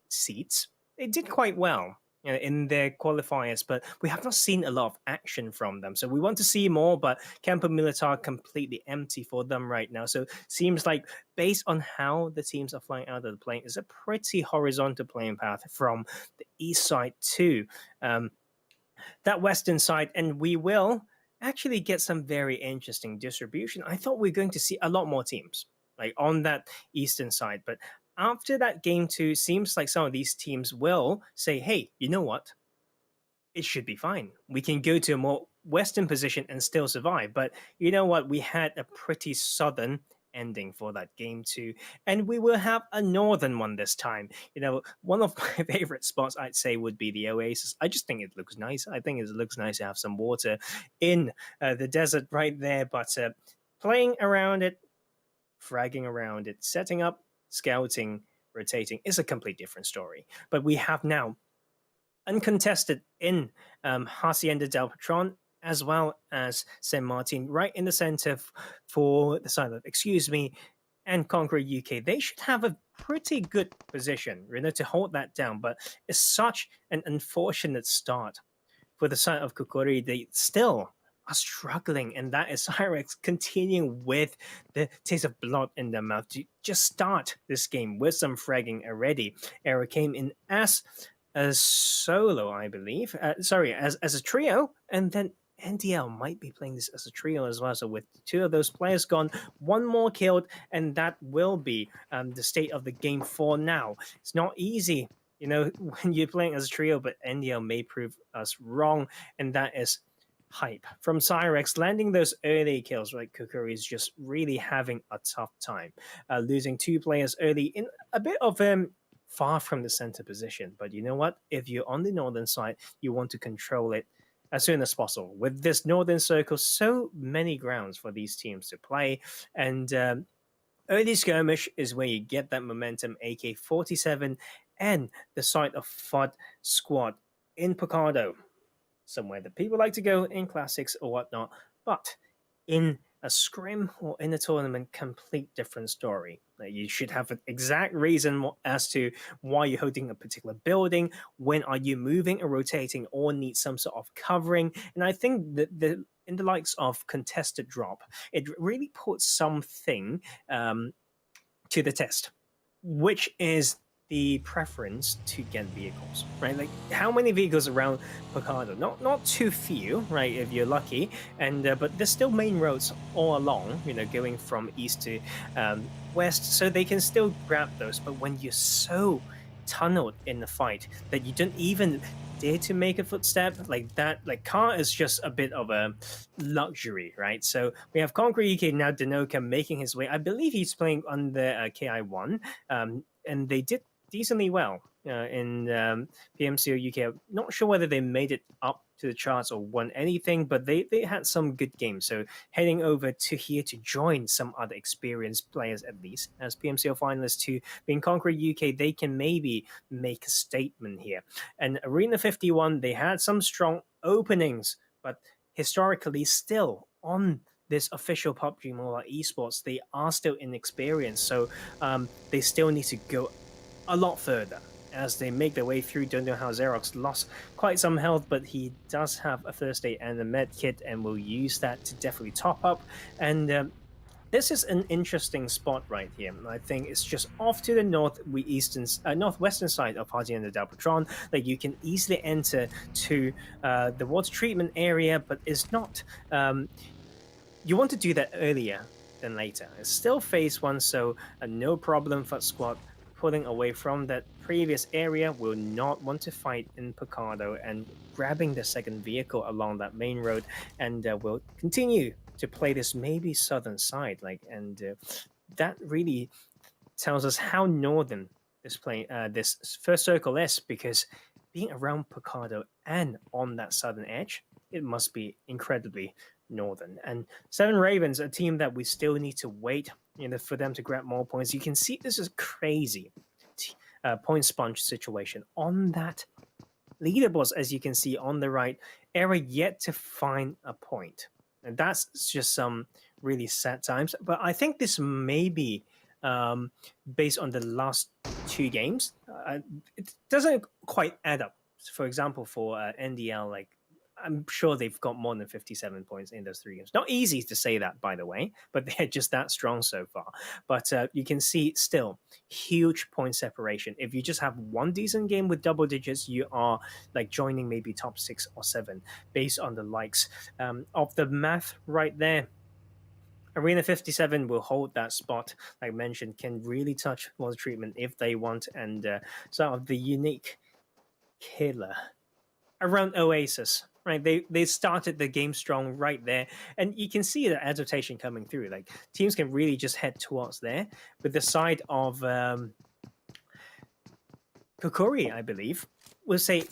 seats, they did quite well in their qualifiers, but we have not seen a lot of action from them. So we want to see more, but Campo Militar completely empty for them right now. So seems like based on how the teams are flying out of the plane, it's a pretty horizontal playing path from the east side to that western side, and we will actually get some very interesting distribution. I thought we were going to see a lot more teams like on that eastern side, but after that game 2, seems like some of these teams will say, hey, you know what? It should be fine. We can go to a more western position and still survive. But you know what? We had a pretty southern ending for that game 2, and we will have a northern one this time. One of my favorite spots, I'd say, would be the Oasis. I just think it looks nice. I think it looks nice to have some water in the desert right there, but playing around it, fragging around it, setting up, scouting, rotating is a complete different story. But we have now uncontested in Hacienda del Patron, as well as San Martin, right in the center for the side of, and Conqueror UK. They should have a pretty good position, to hold that down, but it's such an unfortunate start for the side of Khukuri. They still are struggling, and that is Syrax continuing with the taste of blood in their mouth to just start this game with some fragging already. Era came in as a solo, I believe. As a trio, and then NDL might be playing this as a trio as well. So with 2 of those players gone, 1 more killed, and that will be the state of the game 4 now. It's not easy, when you're playing as a trio, but NDL may prove us wrong, and that is hype from Syrax, landing those early kills. Right, Khukuri is just really having a tough time, losing 2 players early in a bit of far from the center position. But you know what? If you're on the northern side, you want to control it as soon as possible. With this northern circle, so many grounds for these teams to play, and early skirmish is where you get that momentum. AK-47 and the side of BATSquad in Picado, somewhere that people like to go in classics or whatnot, but in a scrim or in a tournament, complete different story. You should have an exact reason as to why you're holding a particular building, when are you moving or rotating, or need some sort of covering. And I think that in the likes of contested drop, it really puts something to the test, which is the preference to get vehicles, right? Like how many vehicles around Picado? Not too few, right? If you're lucky, and but there's still main roads all along, going from east to west, so they can still grab those. But when you're so tunneled in the fight that you don't even dare to make a footstep like that, like car is just a bit of a luxury, right? So we have Conqueror UK now, Denoka making his way. I believe he's playing on the KI1, and they did decently well in PMCO UK. I'm not sure whether they made it up to the charts or won anything, but they had some good games. So heading over to here to join some other experienced players, at least as PMCO finalists, to being Conqueror UK, they can maybe make a statement here. And Arena 51, they had some strong openings, but historically still on this official PUBG Mobile Esports, they are still inexperienced. So they still need to go a lot further as they make their way through. Don't know how Xerox lost quite some health, but he does have a first aid and a med kit, and will use that to definitely top up. And this is an interesting spot right here. I think it's just off to the northwestern side of Hacienda del Patron. Like you can easily enter to the water treatment area, but it's not. You want to do that earlier than later. It's still phase 1, so no problem for squad pulling away from that previous area. Will not want to fight in Picado and grabbing the second vehicle along that main road, and will continue to play this maybe southern side. That really tells us how northern this first circle is, because being around Picado and on that southern edge, it must be incredibly northern. And Seven Ravens, a team that we still need to wait for them to grab more points. You can see this is crazy point sponge situation on that leaderboards, as you can see on the right. Era yet to find a point, and that's just some really sad times. But I think this may be based on the last 2 games. It doesn't quite add up. For example, for NDL, I'm sure they've got more than 57 points in those 3 games. Not easy to say that, by the way, but they're just that strong so far. But you can see still huge point separation. If you just have one decent game with double digits, you are joining maybe top 6 or 7 based on the likes of the math right there. Arena 57 will hold that spot, like mentioned, can really touch water treatment if they want, and sort of the unique killer around Oasis. Right, they started the game strong right there, and you can see the adaptation coming through. Teams can really just head towards there with the side of Khukuri, I believe, will say,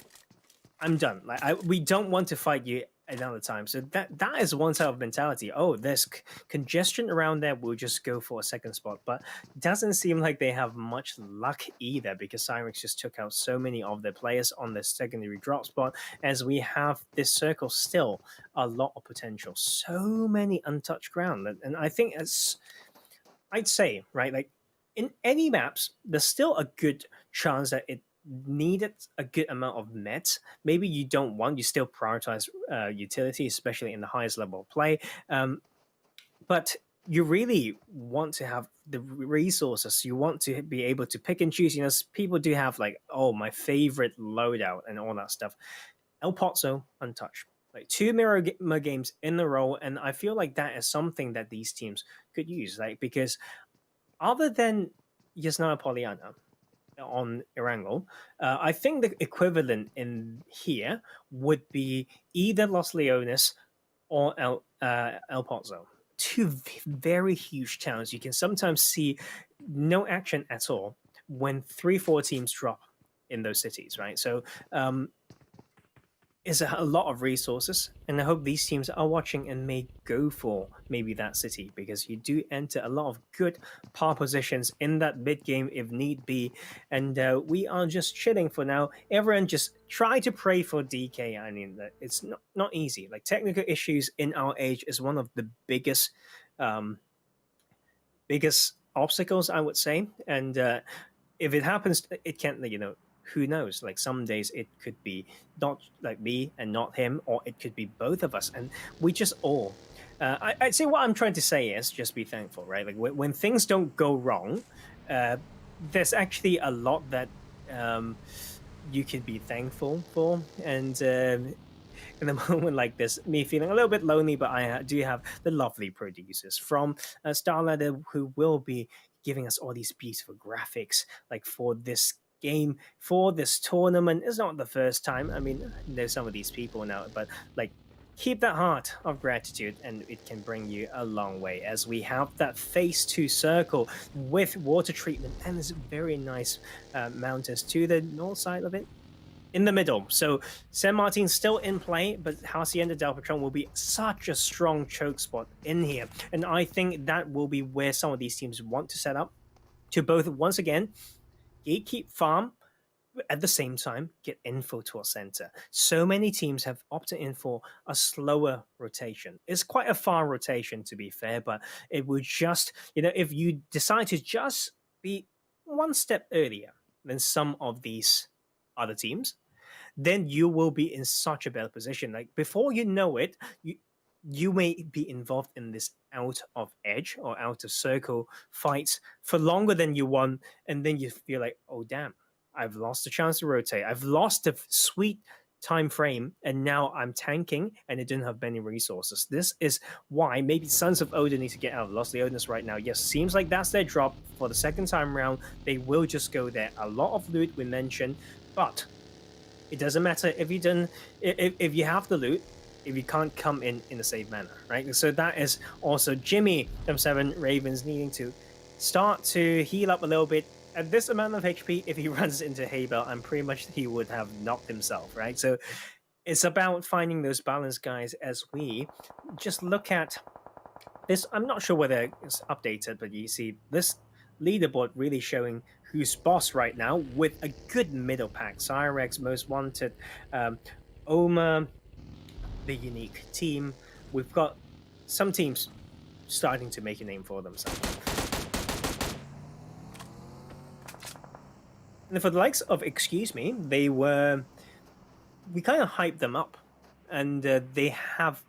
"I'm done. We don't want to fight you another time." So that is one type of mentality. Oh, there's congestion around there, we'll just go for a second spot. But it doesn't seem like they have much luck either, because Syrax just took out so many of their players on the secondary drop spot, as we have this circle still a lot of potential, so many untouched ground. And I think I'd say, right, in any maps, there's still a good chance that it needed a good amount of meds. Maybe you still prioritize utility, especially in the highest level of play, but you really want to have the resources. You want to be able to pick and choose. People do have my favorite loadout and all that stuff. El Pozzo untouched, 2 mirror games in a row, and I feel like that is something that these teams could use, because other than Yasnaya Poliana on Erangel, I think the equivalent in here would be either Los Leones or El Pozzo. 2 very huge towns. You can sometimes see no action at all when 3-4 teams drop in those cities, right? So is a lot of resources, and I hope these teams are watching and may go for maybe that city, because you do enter a lot of good par positions in that mid game if need be. And we are just chilling for now. Everyone just try to pray for DK. I mean, it's not easy. Technical issues in our age is one of the biggest obstacles, I would say. And if it happens, it can't, who knows? Some days it could be not me and not him, or it could be both of us, and we just all. I'd say what I'm trying to say is just be thankful, right? When things don't go wrong, there's actually a lot that you can be thankful for, and in a moment like this, me feeling a little bit lonely, but I do have the lovely producers from Starladder who will be giving us all these beautiful graphics, like for this game, for this tournament. It's not the first time. I mean, there's some of these people now, but like, keep that heart of gratitude and it can bring you a long way, as we have that phase 2 circle with water treatment and this very nice mountains to the north side of it in the middle. So San Martin's still in play, but Hacienda del Patron will be such a strong choke spot in here, and I think that will be where some of these teams want to set up to both, once again, gatekeep farm, at the same time get info to our center. So many teams have opted in for a slower rotation. It's quite a far rotation, to be fair, but it would just, if you decide to just be one step earlier than some of these other teams, then you will be in such a better position. Like, before you know it, you may be involved in this out of edge or out of circle fights for longer than you want, and then you feel like, oh damn, I've lost the chance to rotate. I've lost the sweet time frame, and now I'm tanking, and it didn't have many resources. This is why maybe Sons of Odin need to get out of Lost Leonis right now. Yes, seems like that's their drop for the second time round. They will just go there. A lot of loot we mentioned, but it doesn't matter if if you have the loot, if you can't come in a safe manner, right? So that is also Jimmy from 7 Ravens needing to start to heal up a little bit. At this amount of HP, if he runs into Haybell, I'm pretty much he would have knocked himself, right? So it's about finding those balance guys as we just look at this. I'm not sure whether it's updated, but you see this leaderboard really showing who's boss right now with a good middle pack. Syrax, Most Wanted, OMA, the unique team. We've got some teams starting to make a name for themselves. And for the likes of Excuse Me, we kind of hyped them up, and they have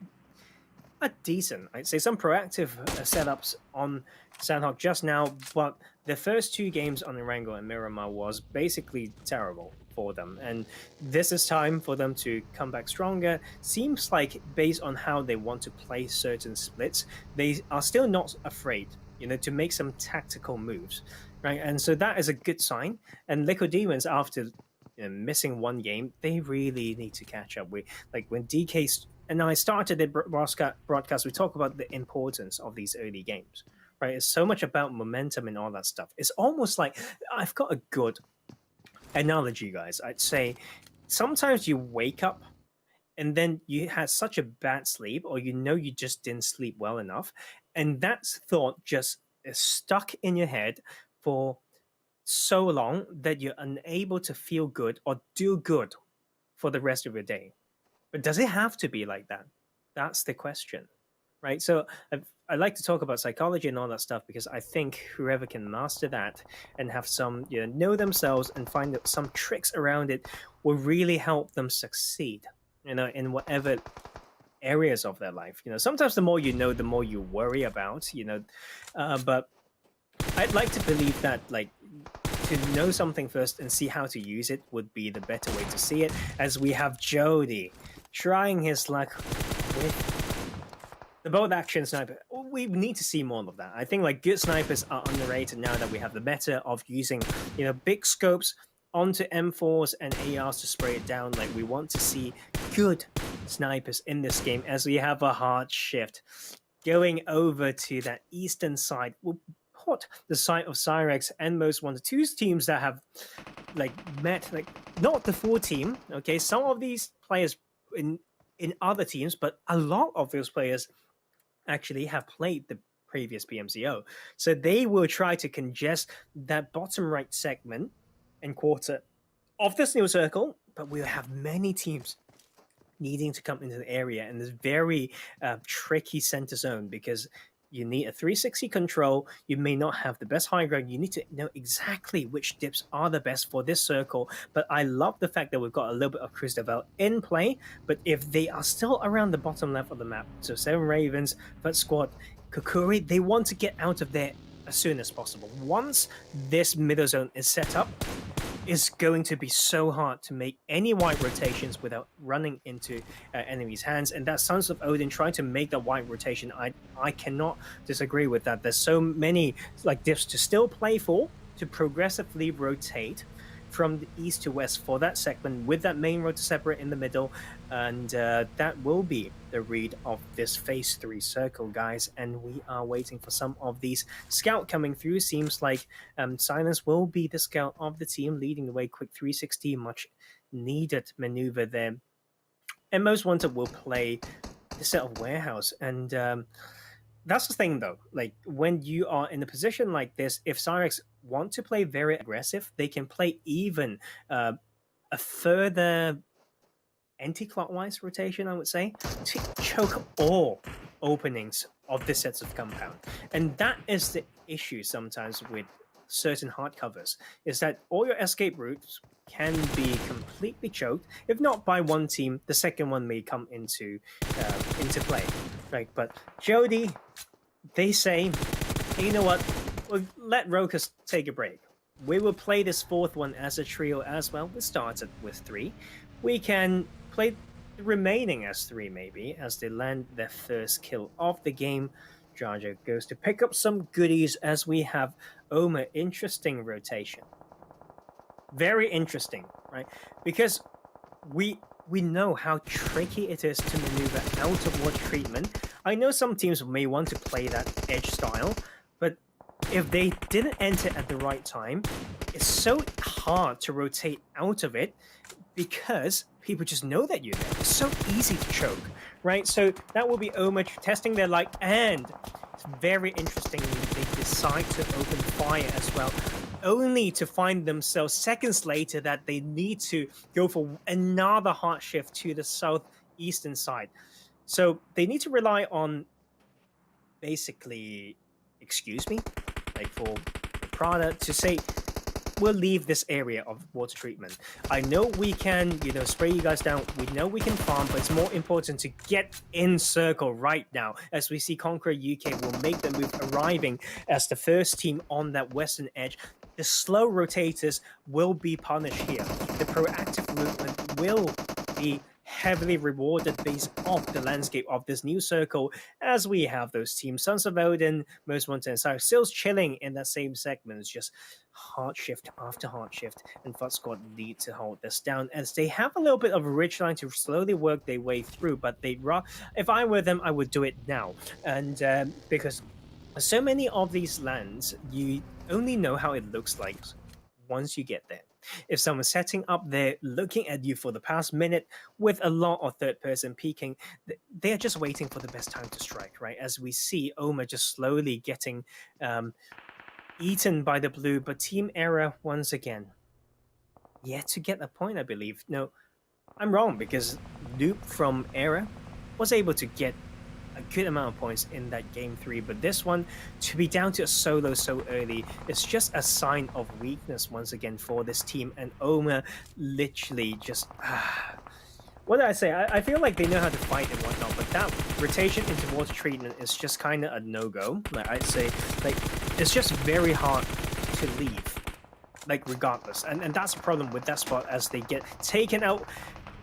a decent, I'd say, some proactive setups on Sandhawk just now, but the first 2 games on Erangel and Miramar was basically terrible for them, and this is time for them to come back stronger. Seems like, based on how they want to play certain splits, they are still not afraid, to make some tactical moves. Right, and so that is a good sign. And Liquid Demons, after missing 1 game, they really need to catch up. When DK and I started the broadcast, we talk about the importance of these early games. Right, it's so much about momentum and all that stuff. It's almost like, I've got a good analogy, guys. I'd say sometimes you wake up and then you had such a bad sleep, or you just didn't sleep well enough, and that thought just is stuck in your head for so long that you're unable to feel good or do good for the rest of your day. But does it have to be like that? That's the question, right? So I like to talk about psychology and all that stuff, because I think whoever can master that and have some, know themselves and find some tricks around it will really help them succeed, in whatever areas of their life. Sometimes the more you know, the more you worry about, but I'd like to believe that, to know something first and see how to use it would be the better way to see it, as we have Jody trying his luck with the bolt action sniper. We need to see more of that. I think good snipers are underrated now that we have the meta of using, big scopes onto M4s and ARs to spray it down. We want to see good snipers in this game, as we have a hard shift going over to that eastern side. We'll put the side of Syrax and Most Wanted, 2 teams that have met, not the full team. Okay, some of these players in other teams, but a lot of those players actually have played the previous PMCO, so they will try to congest that bottom right segment and quarter of this new circle. But we'll have many teams needing to come into the area in this very tricky center zone, because you need a 360 control. You may not have the best high ground. You need to know exactly which dips are the best for this circle. But I love the fact that we've got a little bit of Cruz Devel in play. But if they are still around the bottom left of the map, so 7 Ravens, BATSquad, Khukuri, they want to get out of there as soon as possible. Once this middle zone is set up, it's going to be so hard to make any wide rotations without running into enemies' hands. And that Sons of Odin trying to make that wide rotation, I cannot disagree with that. There's so many like dips to still play for, to progressively rotate from the east to west for that segment with that main road to separate in the middle, and that will be the read of this phase 3 circle, guys. And we are waiting for some of these scout coming through. Seems like Silence will be the scout of the team, leading the way. Quick 360, much needed maneuver there, and Most Wanted will play the set of Warehouse. And that's the thing, though. Like, when you are in a position like this, if Syrax want to play very aggressive, they can play even a further anti-clockwise rotation, I would say, to choke all openings of this sets of compound. And that is the issue sometimes with certain hard covers, is that all your escape routes can be completely choked. If not by one team, the second one may come into play. Right, but Jody, they say, hey, you know what? We'll let Rokus take a break. We will play this fourth one as a trio as well. We started with 3. We can play the remaining as 3 maybe, as they land their first kill of the game. Jar Jar goes to pick up some goodies as we have OMA. Interesting rotation. Very interesting, right? Because we know how tricky it is to maneuver out of water treatment. I know some teams may want to play that edge style, but if they didn't enter at the right time, it's so hard to rotate out of it because people just know that you're there. It's so easy to choke, right? So that will be OMA testing their light, and very interestingly, they decide to open fire as well, only to find themselves seconds later that they need to go for another hard shift to the southeastern side. So they need to rely on basically, excuse me, like for Prada to say, we'll leave this area of water treatment. I know we can, spray you guys down. We know we can farm, but it's more important to get in circle right now. As we see Conqueror UK will make the move, arriving as the first team on that western edge. The slow rotators will be punished here. The proactive movement will be heavily rewarded based off the landscape of this new circle, as we have those teams, Sons of Odin, Most Wanted, and Syrax still chilling in that same segment. It's just hard shift after hard shift, and BATSquad need to hold this down as they have a little bit of a ridge line to slowly work their way through, but if I were them, I would do it now. And because so many of these lands, you only know how it looks like once you get there. If someone's setting up there, looking at you for the past minute with a lot of third-person peeking, they are just waiting for the best time to strike, right? As we see OMA just slowly getting eaten by the blue, but Team Era, once again, yet to get a point, I believe. No, I'm wrong, because Noob from Era was able to get a good amount of points in that game 3, but this one, to be down to a solo so early, it's just a sign of weakness once again for this team, and OMA literally just what did I say? I feel like they know how to fight and whatnot, but that rotation into water treatment is just kind of a no-go. Like, I'd say, like, it's just very hard to leave, like, regardless, and that's the problem with that spot as they get taken out.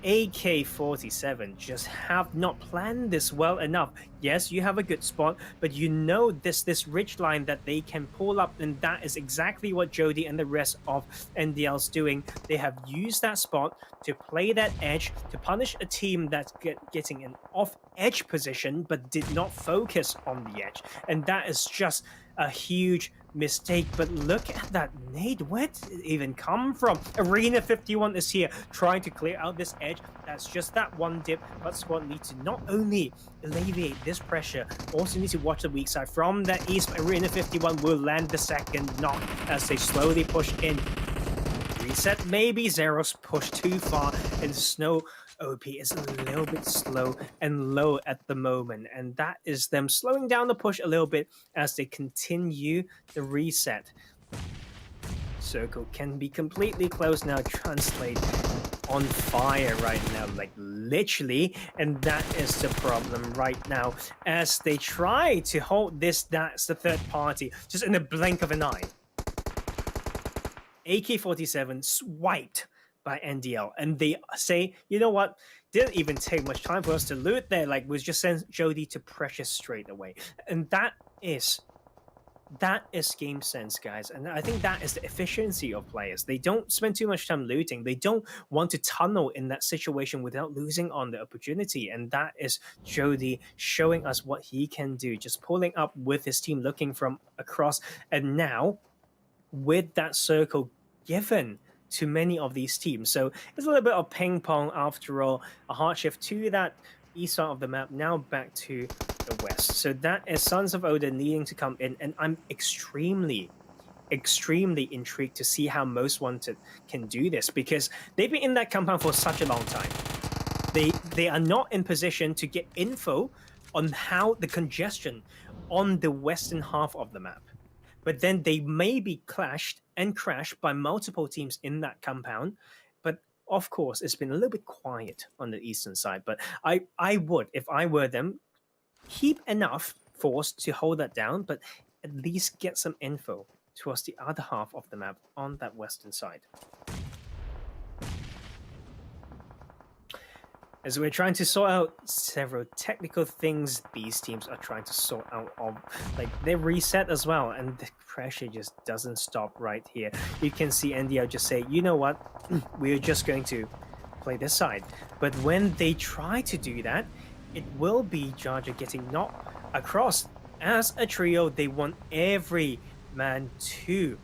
AK-47 just have not planned this well enough. Yes, you have a good spot, but you know this ridge line that they can pull up, and that is exactly what Jody and the rest of NDL's doing. They have used that spot to play that edge, to punish a team that's getting an off-edge position, but did not focus on the edge. And that is just a huge mistake. But look at that nade. Where did it even come from? Arena 51 is here, trying to clear out this edge. That's just that one dip. But Squad needs to not only alleviate this pressure, also need to watch the weak side from that east. Arena 51 will land the second knock as they slowly push in. Reset, maybe Zeros pushed too far, and Snow OP is a little bit slow and low at the moment, and that is them slowing down the push a little bit as they continue the reset. circle can be completely closed now. Translate on fire right now, like literally, and that is the problem right now as they try to hold this. That's the third party just in the blink of an eye. AK-47 swiped by NDL, and they say, you know what, didn't even take much time for us to loot there, like was just sent Jody to pressure straight away. And that is game sense, guys, and I think that is the efficiency of players. They don't spend too much time looting. They don't want to tunnel in that situation without losing on the opportunity, and that is Jody showing us what he can do, just pulling up with his team, looking from across, and now with that circle given to many of these teams. So it's a little bit of ping pong after all, a hard shift to that east side of the map, now back to the west. So that is Sons of Odin needing to come in, and I'm extremely intrigued to see how Most Wanted can do this, because they've been in that compound for such a long time. They are not in position to get info on how the congestion on the western half of the map. But then they may be clashed and crashed by multiple teams in that compound. But of course, it's been a little bit quiet on the eastern side. But I would, if I were them, keep enough force to hold that down, but at least get some info towards the other half of the map on that western side. As we're trying to sort out several technical things, these teams are trying to sort out of, like, their reset as well, and the pressure just doesn't stop right here. You can see NDL just say, you know what, we're just going to play this side. But when they try to do that, it will be Jar getting knocked across. As a trio, they want every man to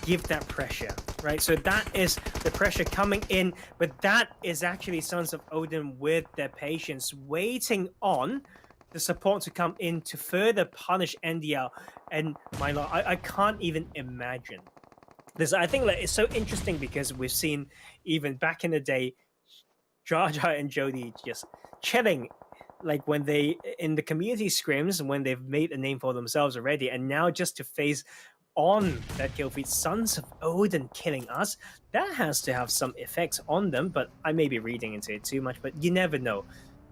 give that pressure, right? So that is the pressure coming in, but that is actually Sons of Odin with their patience, waiting on the support to come in to further punish NDL. And my lord, I can't even imagine this. I think that it's so interesting because we've seen even back in the day, Jar and Jody just chilling, like when they in the community scrims, when they've made a name for themselves already, and now just to face on that kill feed, Sons of Odin killing us, that has to have some effects on them. But I may be reading into it too much, but you never know.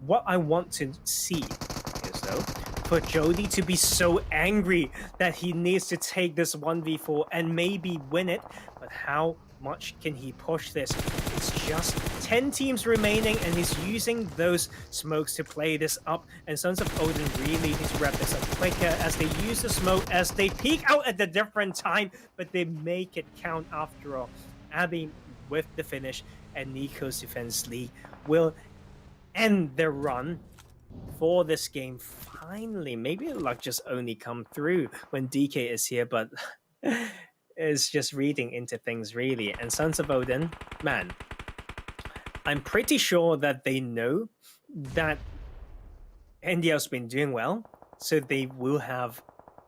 What I want to see is, though, for Jody to be so angry that he needs to take this 1v4 and maybe win it, but how much can he push this? It's just 10 teams remaining, and he's using those smokes to play this up, and Sons of Odin really need to wrap this up quicker as they use the smoke, as they peek out at a different time, but they make it count after all. Abby with the finish, and Niko's Defense League will end their run for this game. Finally, maybe luck just only come through when DK is here, but it's just reading into things really. And Sons of Odin, man, I'm pretty sure that they know that NDL's been doing well, so they will have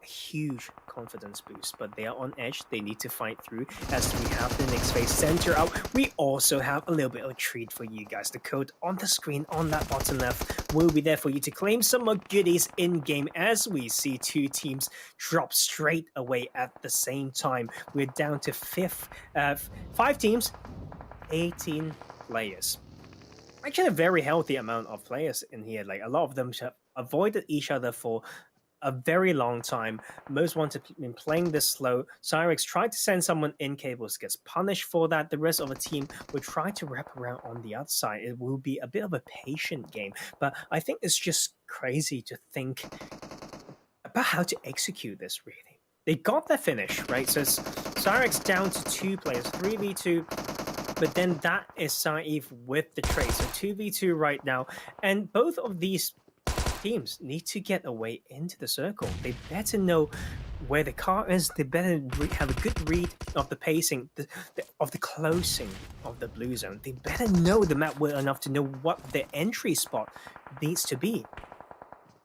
a huge confidence boost, but they are on edge. They need to fight through as we have the next phase center out. We also have a little bit of a treat for you guys. The code on the screen on that bottom left will be there for you to claim some more goodies in game, as we see two teams drop straight away at the same time. We're down to 5 teams, 18 players. Actually a very healthy amount of players in here. Like, a lot of them have avoided each other for a very long time. Most Wanted been playing this slow. Syrax tried to send someone in, Cables gets punished for that. The rest of the team will try to wrap around on the other side. It will be a bit of a patient game, but I think it's just crazy to think about how to execute this, really. They got their finish, right? So it's Syrax down to 2 players, 3v2, but then that is Saif with the trade. So 2v2 right now, and both of these teams need to get away into the circle. They better know where the car is. They better have a good read of the pacing, of the closing of the blue zone. They better know the map well enough to know what their entry spot needs to be,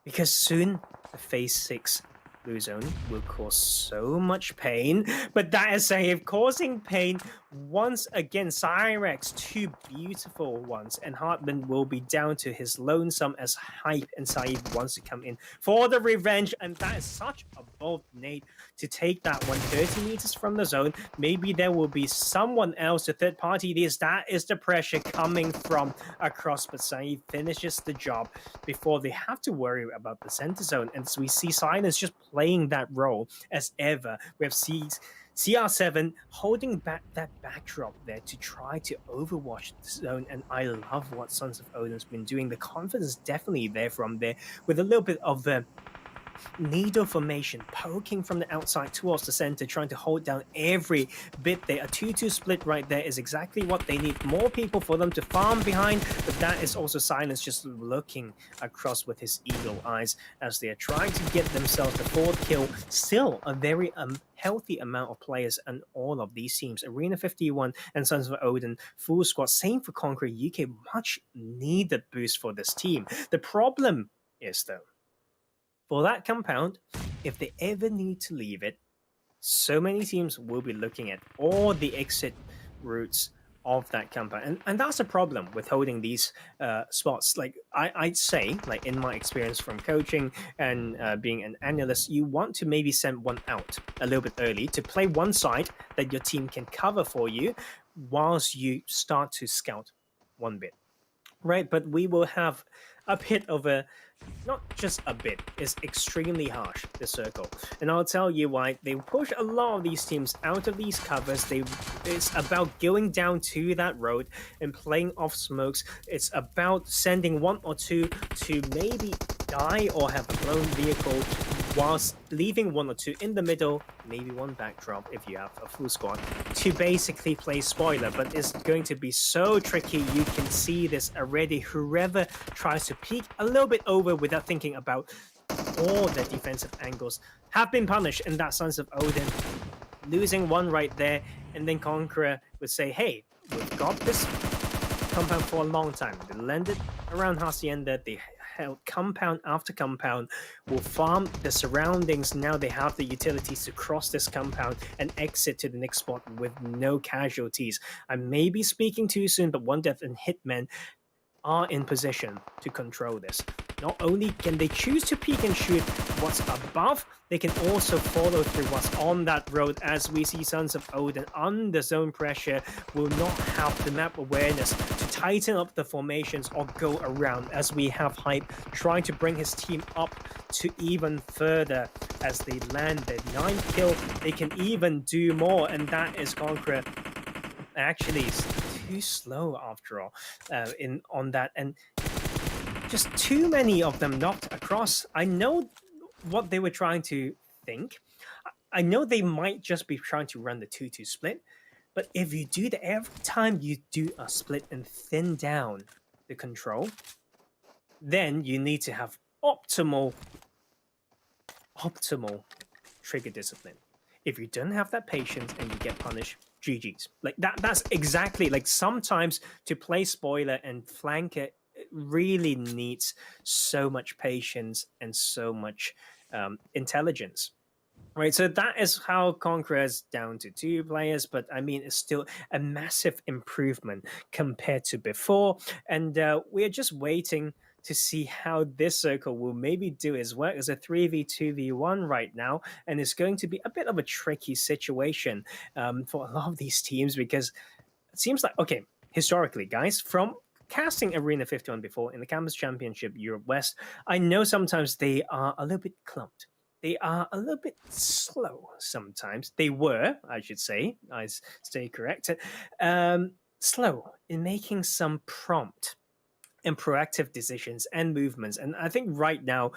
because soon the phase 6 blue zone will cause so much pain. But that is Saif causing pain Once again, Syrax, 2 beautiful ones, and Hartman will be down to his lonesome as Hype and Saeed wants to come in for the revenge, and that is such a bold nade to take that one 30 meters from the zone. Maybe there will be someone else, the third party. That is the pressure coming from across, but Saeed finishes the job before they have to worry about the center zone, and so we see Silence just playing that role as ever. We have CR7 holding back that backdrop there to try to overwatch the zone, and I love what Sons of Odin's been doing. The confidence definitely there from there, with a little bit of the needle formation, poking from the outside towards the center, trying to hold down every bit there. A 2-2 split right there is exactly what they need. More people for them to farm behind, but that is also Silence just looking across with his eagle eyes as they are trying to get themselves the 4th kill. Still a very healthy amount of players and all of these teams. Arena 51 and Sons of Odin, full squad. Same for Conqueror UK. Much needed boost for this team. The problem is, though, for that compound, if they ever need to leave it, so many teams will be looking at all the exit routes of that compound. And that's a problem with holding these spots. Like, I'd say, like in my experience from coaching and being an analyst, you want to maybe send one out a little bit early to play one side that your team can cover for you whilst you start to scout one bit. Right, but we will have a bit of a, not just a bit, it's extremely harsh, the circle. And I'll tell you why. They push a lot of these teams out of these covers. It's about going down to that road and playing off smokes. It's about sending one or two to maybe die or have a blown vehicle, whilst leaving one or two in the middle, maybe one backdrop if you have a full squad, to basically play spoiler. But it's going to be so tricky. You can see this already. Whoever tries to peek a little bit over without thinking about all the defensive angles have been punished, and that Sons of Odin losing one right there. And then Conqueror would say, hey, we've got this compound for a long time. They landed around Hacienda. They held compound after compound, will farm the surroundings. Now they have the utilities to cross this compound and exit to the next spot with no casualties. I may be speaking too soon, but One Death and Hitman are in position to control this. Not only can they choose to peek and shoot what's above, they can also follow through what's on that road, as we see Sons of Odin under zone pressure will not have the map awareness to tighten up the formations or go around, as we have Hype trying to bring his team up to even further as they land their 9th kill. They can even do more, and that is Conqueror. Actually, it's too slow after all on that, and just too many of them knocked across. I know what they were trying to think. I know they might just be trying to run the 2-2 split, but if you do that every time you do a split and thin down the control, then you need to have optimal trigger discipline. If you don't have that patience and you get punished, GG's. Like that's exactly, like, sometimes to play spoiler and flanker, it really needs so much patience and so much intelligence. Right, so that is how Conqueror is down to 2 players, but I mean, it's still a massive improvement compared to before, and we're just waiting to see how this circle will maybe do its work. As a 3v2v1 right now, and it's going to be a bit of a tricky situation for a lot of these teams, because it seems like, okay, historically, guys, from casting Arena 51 before in the Campus Championship Europe West, I know sometimes they are a little bit clumped. They are a little bit slow sometimes. They were, I should say, I stay correct, slow in making some prompt and proactive decisions and movements. And I think right now,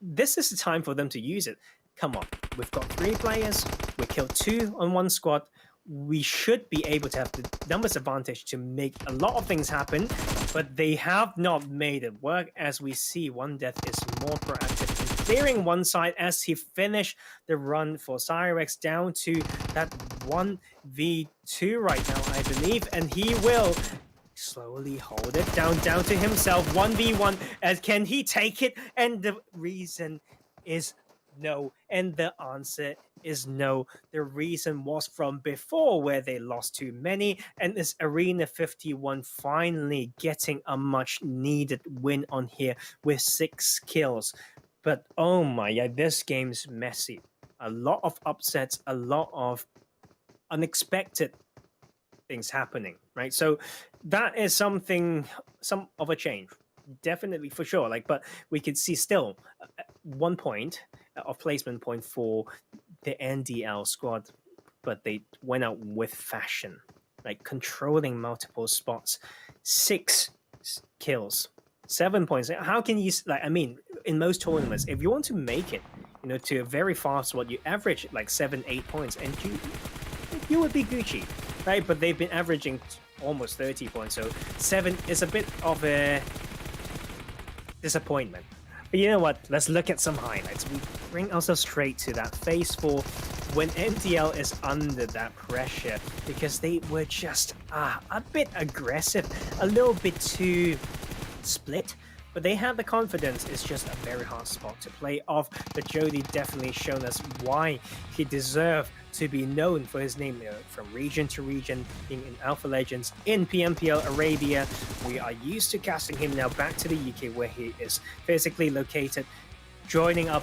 this is the time for them to use it. Come on, we've got 3 players, we killed 2 on one squad. We should be able to have the numbers advantage to make a lot of things happen, but they have not made it work, as we see One Death is more proactive in clearing one side as he finished the run for Syrax down to that 1v2 right now, I believe, and he will slowly hold it down to himself. 1v1, as can he take it? And the reason is No. And the answer is no. The reason was from before, where they lost too many, and it's Arena 51 finally getting a much needed win on here with 6 kills. But oh my, yeah, this game's messy. A lot of upsets, a lot of unexpected things happening, right? So that is some of a change, definitely, for sure. Like, but we could see still 1 point of placement point for the NDL squad, but they went out with fashion, like controlling multiple spots, 6 kills, 7 points. How can you, like, I mean, in most tournaments, if you want to make it, you know, to a very fast squad, you average like 7-8 points, and you would be Gucci, right? But they've been averaging almost 30 points, so 7 is a bit of a disappointment. But you know what? Let's look at some highlights. We bring ourselves straight to that phase 4 when NTL is under that pressure because they were just a bit aggressive, a little bit too split. But they had the confidence. It's just a very hard spot to play off. But Jody definitely shown us why he deserved to be known for his name, from region to region, being in Alpha Legends, in PMPL Arabia. We are used to casting him now back to the UK, where he is physically located, joining up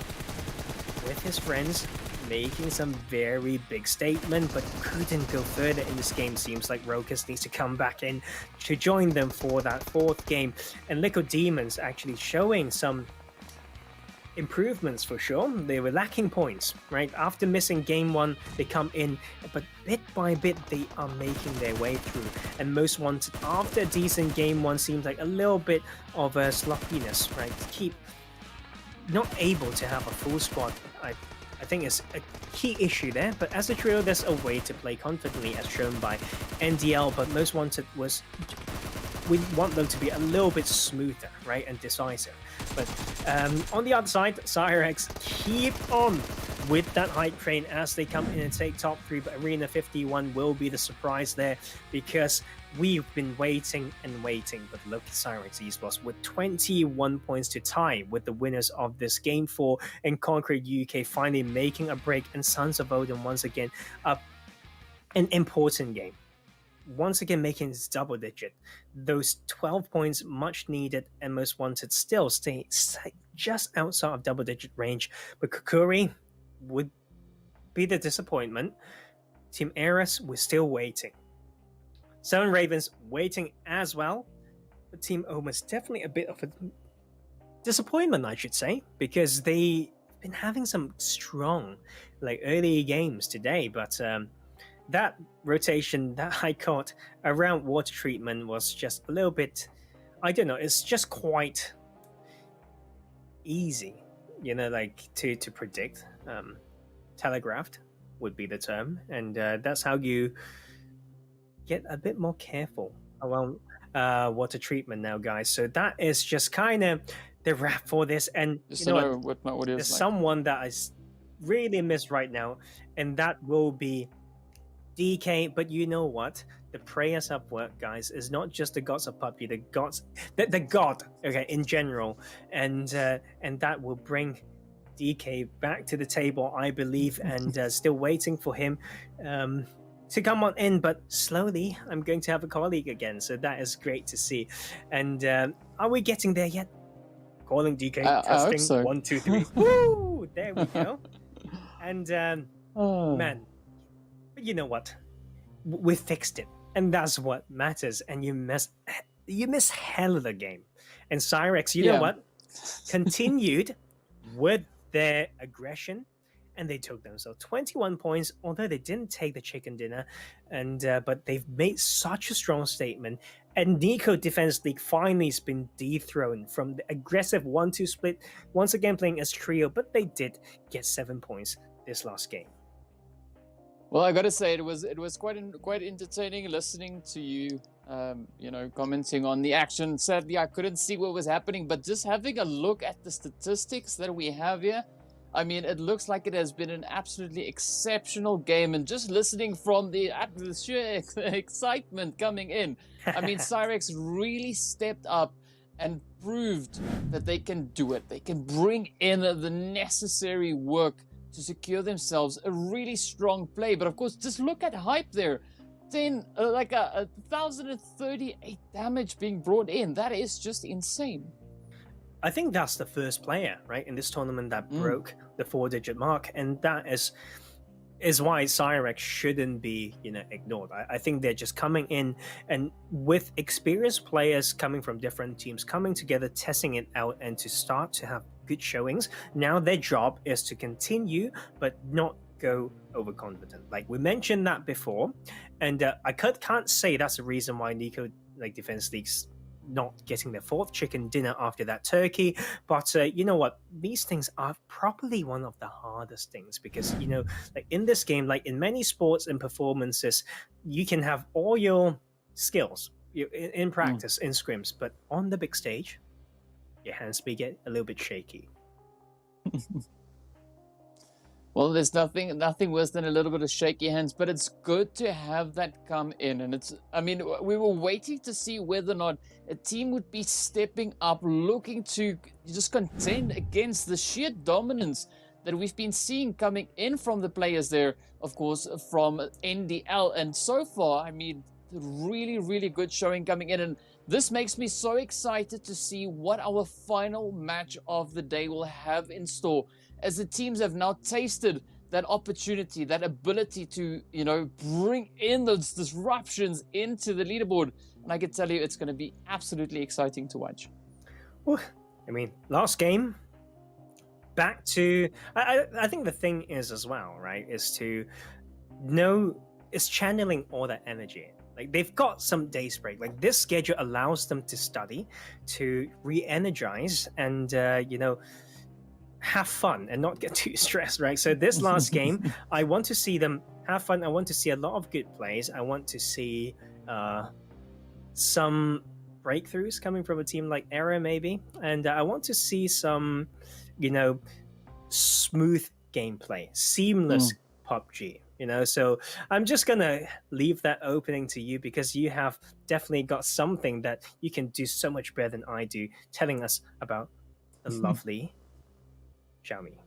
with his friends, making some very big statement, but couldn't go further in this game. Seems like Rokas needs to come back in to join them for that 4th game. And Liquor Demons actually showing some improvements for sure. They were lacking points, right? After missing game 1, they come in, but bit by bit they are making their way through. And Most Wanted, after a decent game 1, seems like a little bit of a sloppiness, right? Keep not able to have a full squad. I think it's a key issue there, but as a trio, there's a way to play confidently, as shown by NDL. But Most Wanted was, we want them to be a little bit smoother, right, and decisive. But on the other side, Syrax keep on with that hype train as they come in and take top 3. But Arena 51 will be the surprise there, because we've been waiting and waiting. But look at Syrax Esports with 21 points to tie with the winners of this game 4, and Conqueror UK finally making a break, and Sons of Odin once again an important game. Once again making this double digit. Those 12 points much needed, and Most Wanted still stay just outside of double digit range. But Khukuri would be the disappointment. Team Eris, we're still waiting. 7 Ravens waiting as well. But TeamOMA is definitely a bit of a disappointment, I should say, because they've been having some strong, like, early games today. But that rotation that I caught around water treatment was just a little bit, I don't know, it's just quite easy, you know, like to predict. Telegraphed would be the term, and that's how you get a bit more careful around water treatment now, guys. So that is just kind of the wrap for this. And Just you know to know what my audio there's is like. someone that I really miss right now, and that will be DK. But you know what? The prayers have worked, guys. Is not just the gods of PUBG, the god, okay, in general, and that will bring DK back to the table, I believe, and still waiting for him to come on in. But slowly, I'm going to have a colleague again, so that is great to see. And are we getting there yet? Calling DK, I hope testing, so. 1, 2, 3. Woo! There we go. And man, but you know what? We fixed it, and that's what matters. And you miss hell of a game. And Syrax, you know what? Continued with their aggression, and they took themselves 21 points, although they didn't take the chicken dinner. And but they've made such a strong statement. And Niko Defense League finally has been dethroned from the aggressive 1-2 split, once again playing as trio, but they did get 7 points this last game. Well, I gotta say, it was quite entertaining listening to you, you know, commenting on the action. Sadly, I couldn't see what was happening, but just having a look at the statistics that we have here, I mean, it looks like it has been an absolutely exceptional game. And just listening from the sheer excitement coming in, I mean, Syrax really stepped up and proved that they can do it. They can bring in the necessary work to secure themselves a really strong play. But of course, just look at hype there. 1,038 damage being brought in. That is just insane. I think that's the first player, right, in this tournament that broke the 4-digit mark, and that is why Syrax shouldn't be, ignored. I think they're just coming in, and with experienced players coming from different teams, coming together, testing it out, and to start to have good showings. Now their job is to continue, but not go overconfident. Like we mentioned that before, and I can't say that's the reason why Niko Defense League's not getting their 4th chicken dinner after that turkey. But you know what? These things are probably one of the hardest things because, like in this game, like in many sports and performances, you can have all your skills in practice, in scrims, but on the big stage, your hands may get a little bit shaky. Well, there's nothing worse than a little bit of shaky hands, but it's good to have that come in. And we were waiting to see whether or not a team would be stepping up, looking to just contend against the sheer dominance that we've been seeing coming in from the players there, of course, from NDL. And so far, really, really good showing coming in. And this makes me so excited to see what our final match of the day will have in store, as the teams have now tasted that opportunity, that ability to, bring in those disruptions into the leaderboard. And I can tell you, it's going to be absolutely exciting to watch. Well, last game, back to... I think the thing is as well, right, is to know, is channeling all that energy. Like, they've got some days break. Like, this schedule allows them to study, to re-energize, and, have fun and not get too stressed, right? So this last game, I want to see them have fun. I want to see a lot of good plays. I want to see some breakthroughs coming from a team like Era, maybe. And I want to see some, smooth gameplay, seamless PUBG. So I'm just gonna leave that opening to you because you have definitely got something that you can do so much better than I do, telling us about the lovely Xiaomi.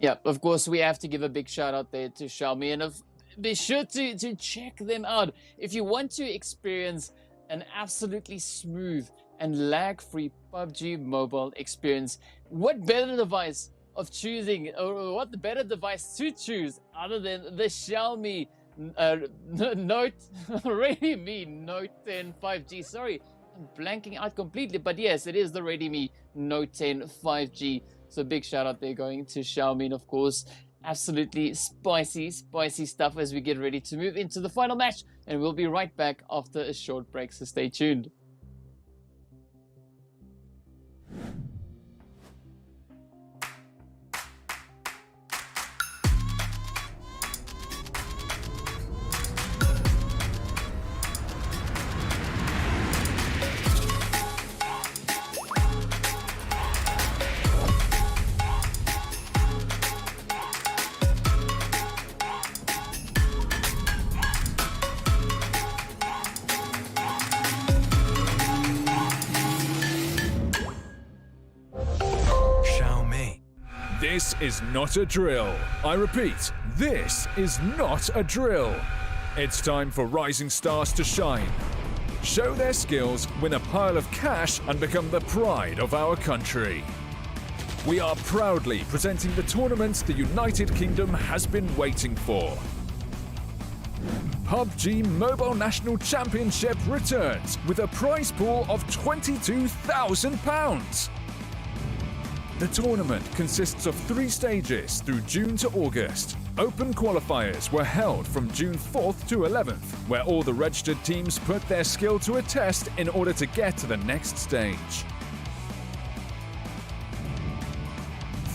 Yeah, of course, we have to give a big shout out there to Xiaomi, and be sure to check them out if you want to experience an absolutely smooth and lag-free PUBG mobile experience. What better device of choosing, or what the better device to choose other than the Xiaomi Note Redmi Note 10 5G? Sorry, I'm blanking out completely, but yes, it is the Redmi Note 10 5G. So big shout out there going to Xiaomi, and of course, absolutely spicy stuff as we get ready to move into the final match. And we'll be right back after a short break, so stay tuned. This is not a drill. I repeat, this is not a drill. It's time for rising stars to shine, show their skills, win a pile of cash, and become the pride of our country. We are proudly presenting the tournament the United Kingdom has been waiting for. PUBG MOBILE National Championship returns with a prize pool of £22,000. The tournament consists of 3 stages through June to August. Open qualifiers were held from June 4th to 11th, where all the registered teams put their skill to a test in order to get to the next stage.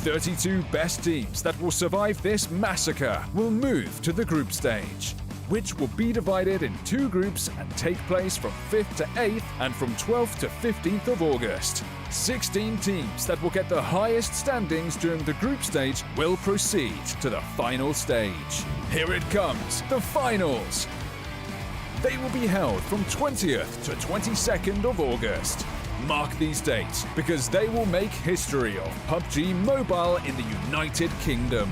32 best teams that will survive this massacre will move to the group stage, which will be divided in 2 groups and take place from 5th to 8th and from 12th to 15th of August. 16 teams that will get the highest standings during the group stage will proceed to the final stage. Here it comes, the finals. They will be held from 20th to 22nd of August. Mark these dates, because they will make history of PUBG Mobile in the United Kingdom.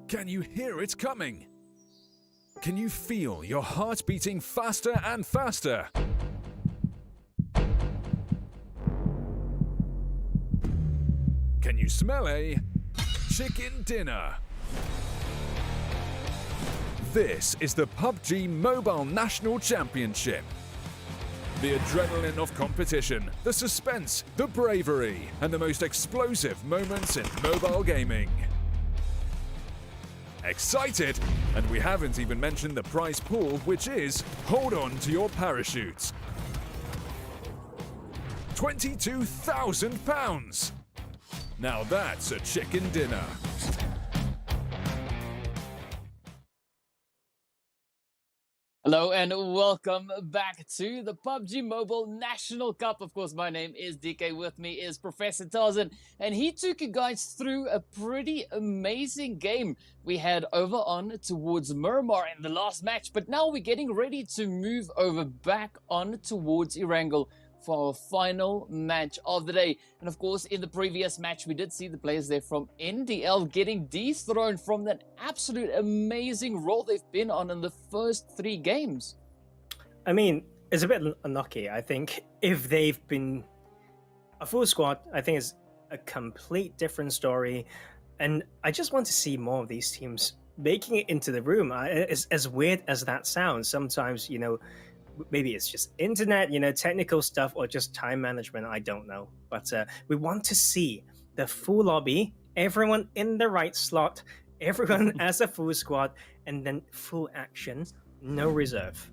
Can you hear it coming? Can you feel your heart beating faster and faster? Can you smell a chicken dinner? This is the PUBG Mobile National Championship. The adrenaline of competition, the suspense, the bravery, and the most explosive moments in mobile gaming. Excited? And we haven't even mentioned the prize pool, which is, hold on to your parachutes. £22,000! Now that's a chicken dinner. Hello and welcome back to the PUBG Mobile National Cup. Of course, my name is DK. With me is Professor Tarzan, and he took you guys through a pretty amazing game we had over on towards Miramar in the last match. But now we're getting ready to move over back on towards Erangel for our final match of the day. And of course, in the previous match, we did see the players there from NDL getting dethroned from that absolute amazing role they've been on in the first 3 games. I mean, it's a bit unlucky. I think if they've been a full squad, I think it's a complete different story. And I just want to see more of these teams making it into the room. As weird as that sounds, sometimes, you know, maybe it's just internet, you know, technical stuff, or just time management. I don't know. But we want to see the full lobby, everyone in the right slot, everyone as a full squad, and then full action, no reserve.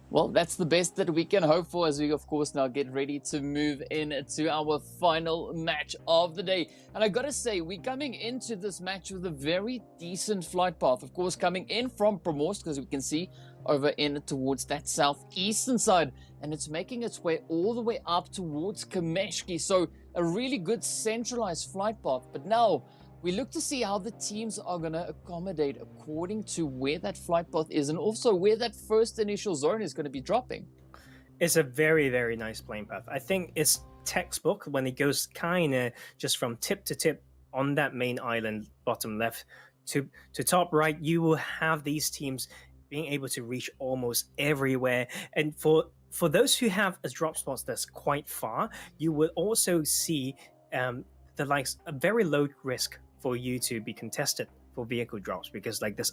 Well, that's the best that we can hope for as we, of course, now get ready to move into our final match of the day. And I gotta say, we're coming into this match with a very decent flight path. Of course, coming in from Primorsk, as we can see, over in towards that southeastern side. And it's making its way all the way up towards Kameshki. So a really good centralized flight path. But now we look to see how the teams are going to accommodate according to where that flight path is and also where that first initial zone is going to be dropping. It's a very, very nice plane path. I think it's textbook when it goes kind of just from tip to tip on that main island, bottom left to top right. You will have these teams being able to reach almost everywhere. And for those who have a drop spots that's quite far, you will also see the likes a very low risk for you to be contested for vehicle drops, because like this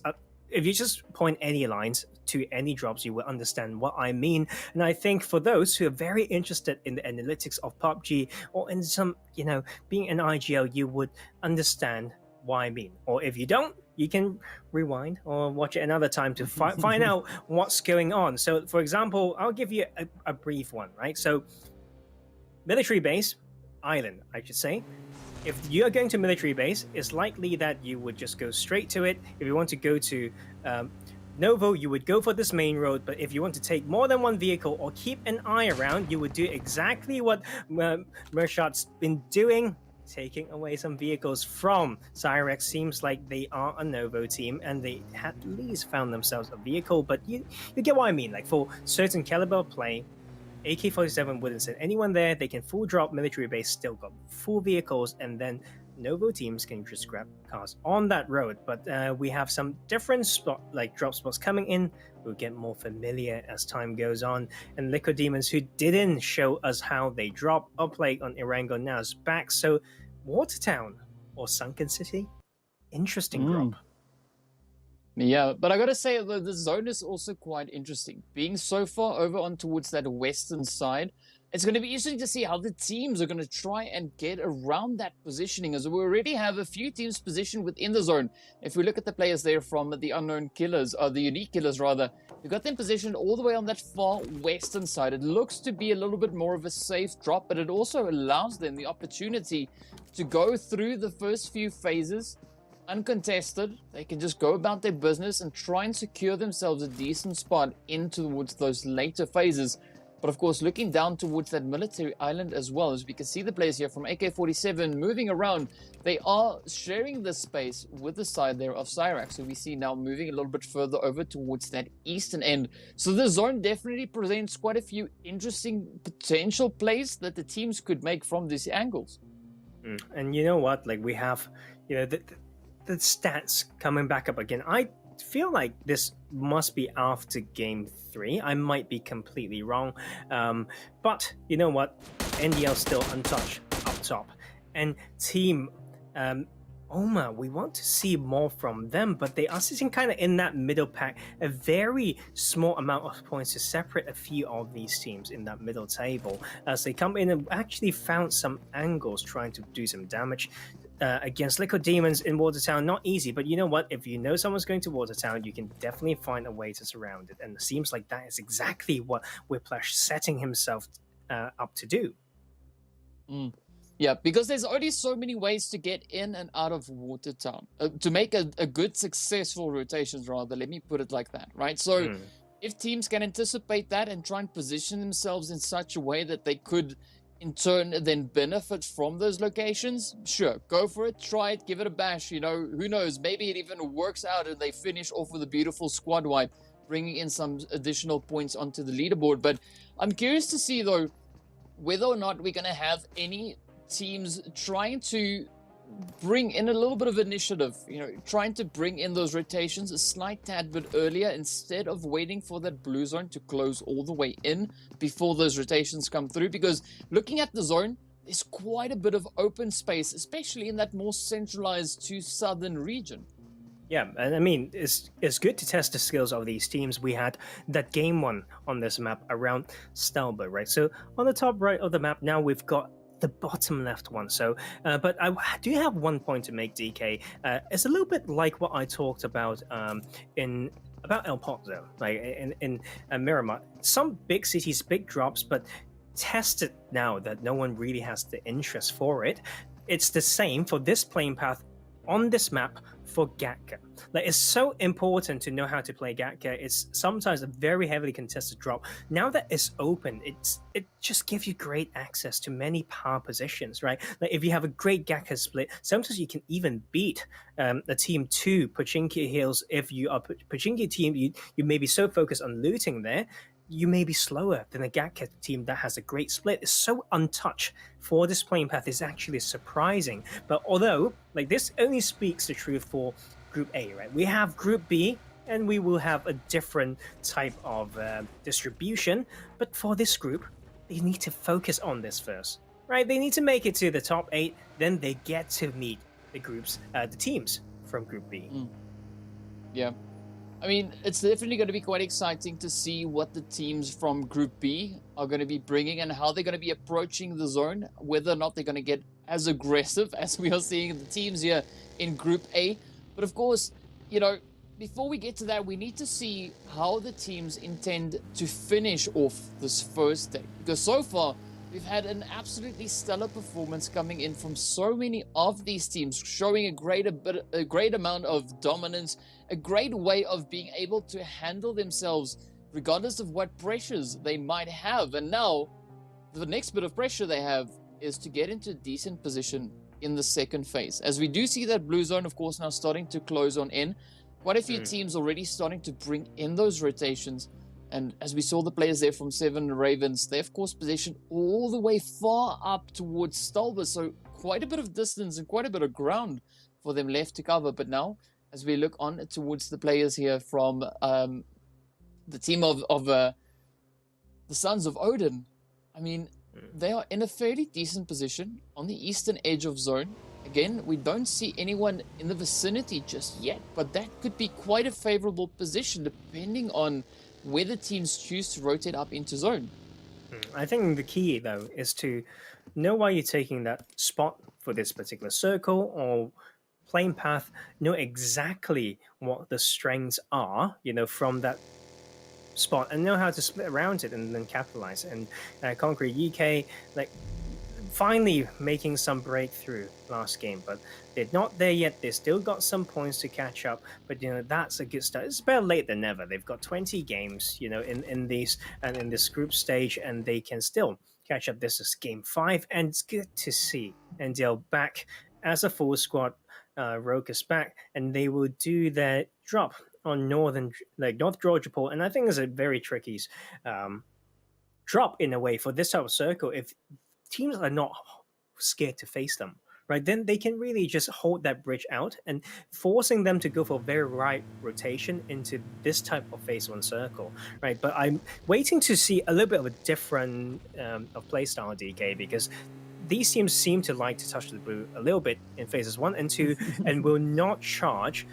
if you just point any lines to any drops, you will understand what I mean. And I think for those who are very interested in the analytics of PUBG, or in some, you know, being an IGL, you would understand what I mean. Or if you don't, you can rewind or watch it another time to find out what's going on. So for example, I'll give you a brief one, right? So military base, island, I should say. If you're going to military base, it's likely that you would just go straight to it. If you want to go to Novo, you would go for this main road. But if you want to take more than one vehicle or keep an eye around, you would do exactly what Mershot's been doing, taking away some vehicles from Syrax. Seems like they are a Novo team and they at least found themselves a vehicle. But you get what I mean. Like for certain caliber play, AK-47 wouldn't send anyone there. They can full drop military base, still got full vehicles, and then Novo teams can just grab cars on that road. But we have some different drop spots coming in. We'll get more familiar as time goes on. And Liquid Demons, who didn't show us how they drop or play on Erangel, now is back. So Watertown or Sunken City, interesting drop. Yeah, but I gotta say, the zone is also quite interesting. Being so far over on towards that western side, it's going to be interesting to see how the teams are going to try and get around that positioning, as we already have a few teams positioned within the zone. If we look at the players there from the Unknown Killers, or the Unique Killers rather, we've got them positioned all the way on that far western side. It looks to be a little bit more of a safe drop, but it also allows them the opportunity to go through the first few phases uncontested. They can just go about their business and try and secure themselves a decent spot in towards those later phases. But of course, looking down towards that military island as well, as we can see the players here from AK-47 moving around, they are sharing the space with the side there of Syrax. So we see now moving a little bit further over towards that eastern end. So the zone definitely presents quite a few interesting potential plays that the teams could make from these angles. And you know what? Like we have, the stats coming back up again. I feel like this must be after game 3. I might be completely wrong, but you know what? NDL still untouched up top, and team OMA, we want to see more from them, but they are sitting kind of in that middle pack, a very small amount of points to separate a few of these teams in that middle table as they come in and actually found some angles trying to do some damage. Against Liquid Demons in Watertown, not easy, but you know what? If you know someone's going to Watertown, you can definitely find a way to surround it, and it seems like that is exactly what Whiplash setting himself up to do. Yeah, because there's only so many ways to get in and out of Watertown. To make a good, successful rotations, rather, let me put it like that, right? So if teams can anticipate that and try and position themselves in such a way that they could, in turn, then benefit from those locations, sure, go for it, try it, give it a bash, who knows, maybe it even works out and they finish off with a beautiful squad wipe, bringing in some additional points onto the leaderboard. But I'm curious to see, though, whether or not we're going to have any teams trying to bring in a little bit of initiative, trying to bring in those rotations a slight tad bit earlier instead of waiting for that blue zone to close all the way in before those rotations come through. Because looking at the zone, there's quite a bit of open space, especially in that more centralized to southern region. Yeah, and I mean, it's good to test the skills of these teams. We had that game 1 on this map around Stelbo, right? So on the top right of the map now, we've got the bottom left one. So, but I do have one point to make, DK. It's a little bit like what I talked about about El Pozo, like in Miramar. Some big cities, big drops, but tested now that no one really has the interest for it. It's the same for this playing path on this map for Gatka. Like, it's so important to know how to play Gatka. It's sometimes a very heavily contested drop. Now that it's open, it just gives you great access to many power positions, right? Like, if you have a great Gatka split, sometimes you can even beat a team 2 Pochinki Hills. If you are Pochinki team, you may be so focused on looting there, you may be slower than a Gatka team that has a great split. It's so untouched for this playing path. Is actually surprising. But although, like, this only speaks the truth for Group A, right? We have Group B, and we will have a different type of distribution. But for this group, they need to focus on this first, right? They need to make it to the top 8, then they get to meet the teams from Group B. Yeah. I mean, it's definitely going to be quite exciting to see what the teams from Group B are going to be bringing and how they're going to be approaching the zone, whether or not they're going to get as aggressive as we are seeing the teams here in Group A. But of course, before we get to that, we need to see how the teams intend to finish off this first day. Because so far, we've had an absolutely stellar performance coming in from so many of these teams, showing a great amount of dominance, a great way of being able to handle themselves regardless of what pressures they might have. And now, the next bit of pressure they have is to get into a decent position in the second phase. As we do see that blue zone, of course, now starting to close on in. Quite a few teams already starting to bring in those rotations. And as we saw the players there from 7 Ravens, they of course positioned all the way far up towards Stalber. So quite a bit of distance and quite a bit of ground for them left to cover. But now, as we look on towards the players here from the team of the Sons of Odin, I mean, they are in a fairly decent position on the eastern edge of zone. Again, we don't see anyone in the vicinity just yet, but that could be quite a favorable position depending on whether teams choose to rotate up into zone. I think the key, though, is to know why you're taking that spot for this particular circle or playing path, know exactly what the strengths are, from that spot, and know how to split around it and then capitalize. And Conqueror UK, like, finally making some breakthrough last game, but they're not there yet. They still got some points to catch up, but that's a good start. It's better late than never. They've got 20 games, in this group stage, and they can still catch up. This is game 5, and it's good to see NDL back as a full squad. Rogue is back, and they will do their drop on North Georgia Port, and I think it's a very tricky drop in a way for this type of circle if teams are not scared to face them, right, then they can really just hold that bridge out and forcing them to go for very right rotation into this type of phase one circle, right? But I'm waiting to see a little bit of a different of playstyle, DK, because these teams seem to like to touch the blue a little bit in phases 1 and 2 and will not charge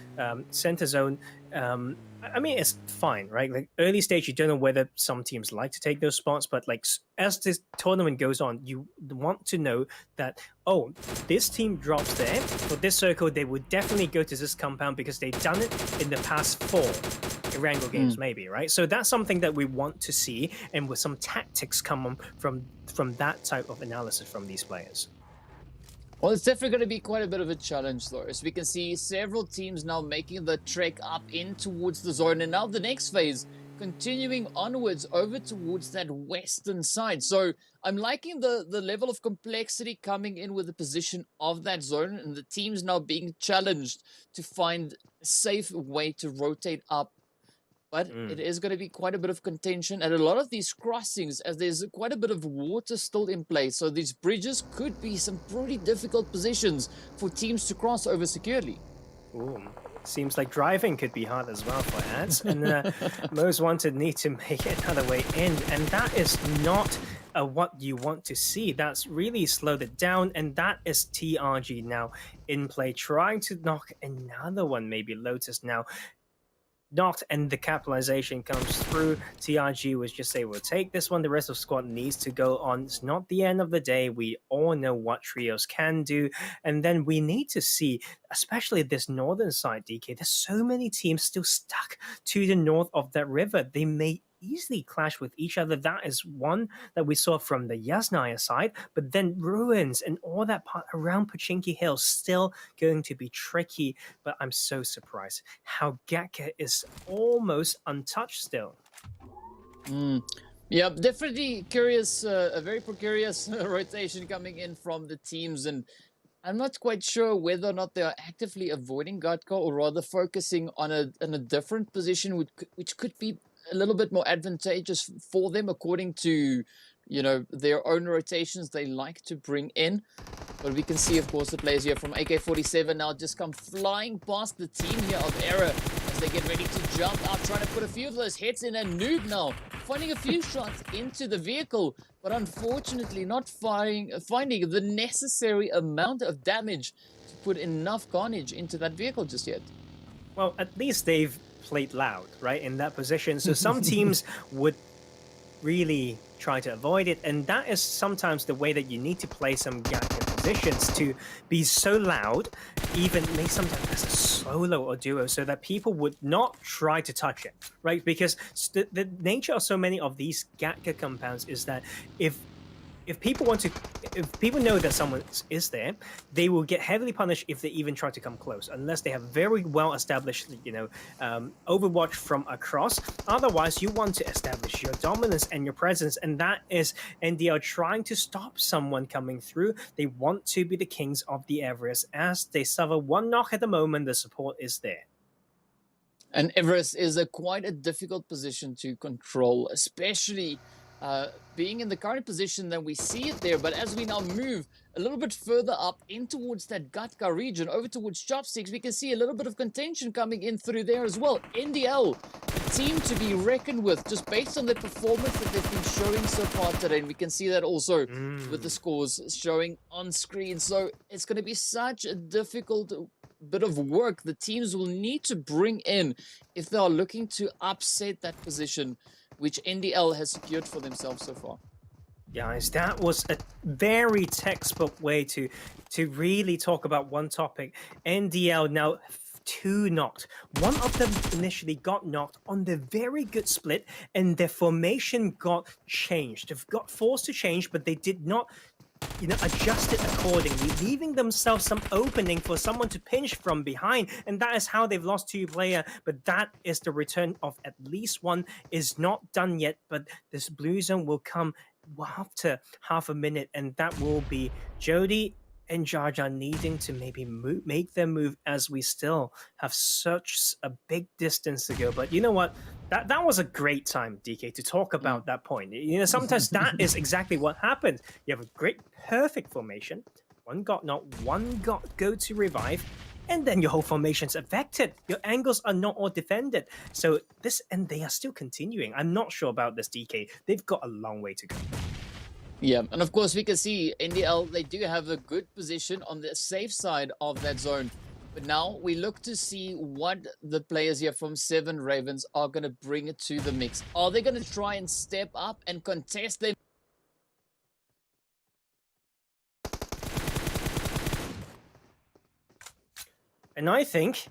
center zone. I mean, it's fine, right? Like early stage, you don't know whether some teams like to take those spots, but like as this tournament goes on, you want to know that, oh, this team drops there. For this circle, they would definitely go to this compound because they've done it in the past 4 Erangel games, maybe, right? So that's something that we want to see, and with some tactics come from that type of analysis from these players. Well, it's definitely going to be quite a bit of a challenge, though, as we can see several teams now making the trek up in towards the zone, and now the next phase continuing onwards over towards that western side. So I'm liking the level of complexity coming in with the position of that zone, and the teams now being challenged to find a safe way to rotate up. But it is going to be quite a bit of contention at a lot of these crossings, as there's quite a bit of water still in place. So these bridges could be some pretty difficult positions for teams to cross over securely. Ooh, seems like driving could be hard as well for ads. And Most Wanted need to make another way in. And that is not what you want to see. That's really slowed it down. And that is TRG now in play, trying to knock another one, maybe Lotus now. Not, and the capitalization comes through. TRG was just say, we'll take this one. The rest of squad needs to go on. It's not the end of the day. We all know what trios can do. And then we need to see, especially this northern side, DK, there's so many teams still stuck to the north of that river. They may easily clash with each other. That is one that we saw from the Yasnaya side, but then Ruins and all that part around Pochinki Hill still going to be tricky. But I'm so surprised how Gatka is almost untouched still. Yeah, definitely curious, a very precarious rotation coming in from the teams, and I'm not quite sure whether or not they are actively avoiding Gatka or rather focusing on a different position, which could be a little bit more advantageous for them according to, you know, their own rotations they like to bring in. But we can see, of course, the players here from AK-47 now just come flying past the team here of Error as they get ready to jump out, trying to put a few of those hits in. And Noob now finding a few shots into the vehicle, but unfortunately not finding the necessary amount of damage to put enough carnage into that vehicle just yet. Well, at least they've played loud, right, in that position. So some teams would really try to avoid it, and that is sometimes the way that you need to play some Gatka positions, to be so loud, even maybe sometimes as a solo or duo, so that people would not try to touch it, right? Because the nature of so many of these Gatka compounds is that if people know that someone is there, they will get heavily punished if they even try to come close, unless they have very well established, overwatch from across. Otherwise, you want to establish your dominance and your presence, and that is NDL trying to stop someone coming through. They want to be the kings of the Everest. As they suffer one knock at the moment, the support is there. And Everest is quite a difficult position to control, especially being in the current position that we see it there. But as we now move a little bit further up in towards that Gatka region, over towards Chopsticks, we can see a little bit of contention coming in through there as well. NDL, a team to be reckoned with, just based on the performance that they've been showing so far today. And we can see that also with the scores showing on screen. So it's going to be such a difficult bit of work the teams will need to bring in if they are looking to upset that position which NDL has secured for themselves so far. Guys, that was a very textbook way to really talk about one topic. NDL now 2 knocked. One of them initially got knocked on the very good split, and their formation got changed. They've got forced to change, but they did not adjust it accordingly, leaving themselves some opening for someone to pinch from behind, and that is how they've lost 2 players. But that is the return of at least one. Is not done yet, but this blue zone will come after half a minute, and that will be Jody and Jar Jar needing to maybe make their move, as we still have such a big distance to go. But you know what? That was a great time, DK, to talk about that point. Sometimes that is exactly what happens. You have a great, perfect formation, One got knocked, one got go to revive, and then your whole formation's affected. Your angles are not all defended. So this, and they are still continuing. I'm not sure about this DK. They've got a long way to go. Yeah, and of course we can see NDL, they do have a good position on the safe side of that zone. But now we look to see what the players here from Seven Ravens are going to bring it to the mix. Are they going to try and step up and contest them? And I think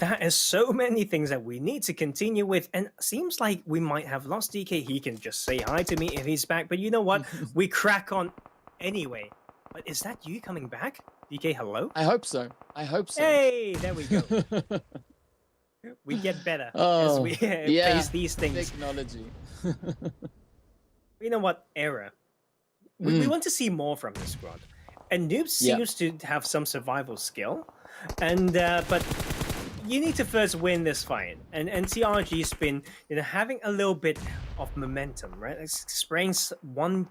that is so many things that we need to continue with. And seems like we might have lost DK. He can just say hi to me if he's back. But you know what? We crack on anyway. But is that you coming back? DK, hello? I hope so. I hope so. Hey, there we go. We get better as we face these things. Technology. You know what? Error. We want to see more from this squad. And Noob seems to have some survival skill. And but you need to first win this fight. And TRG's been having a little bit of momentum, right? Like spraying one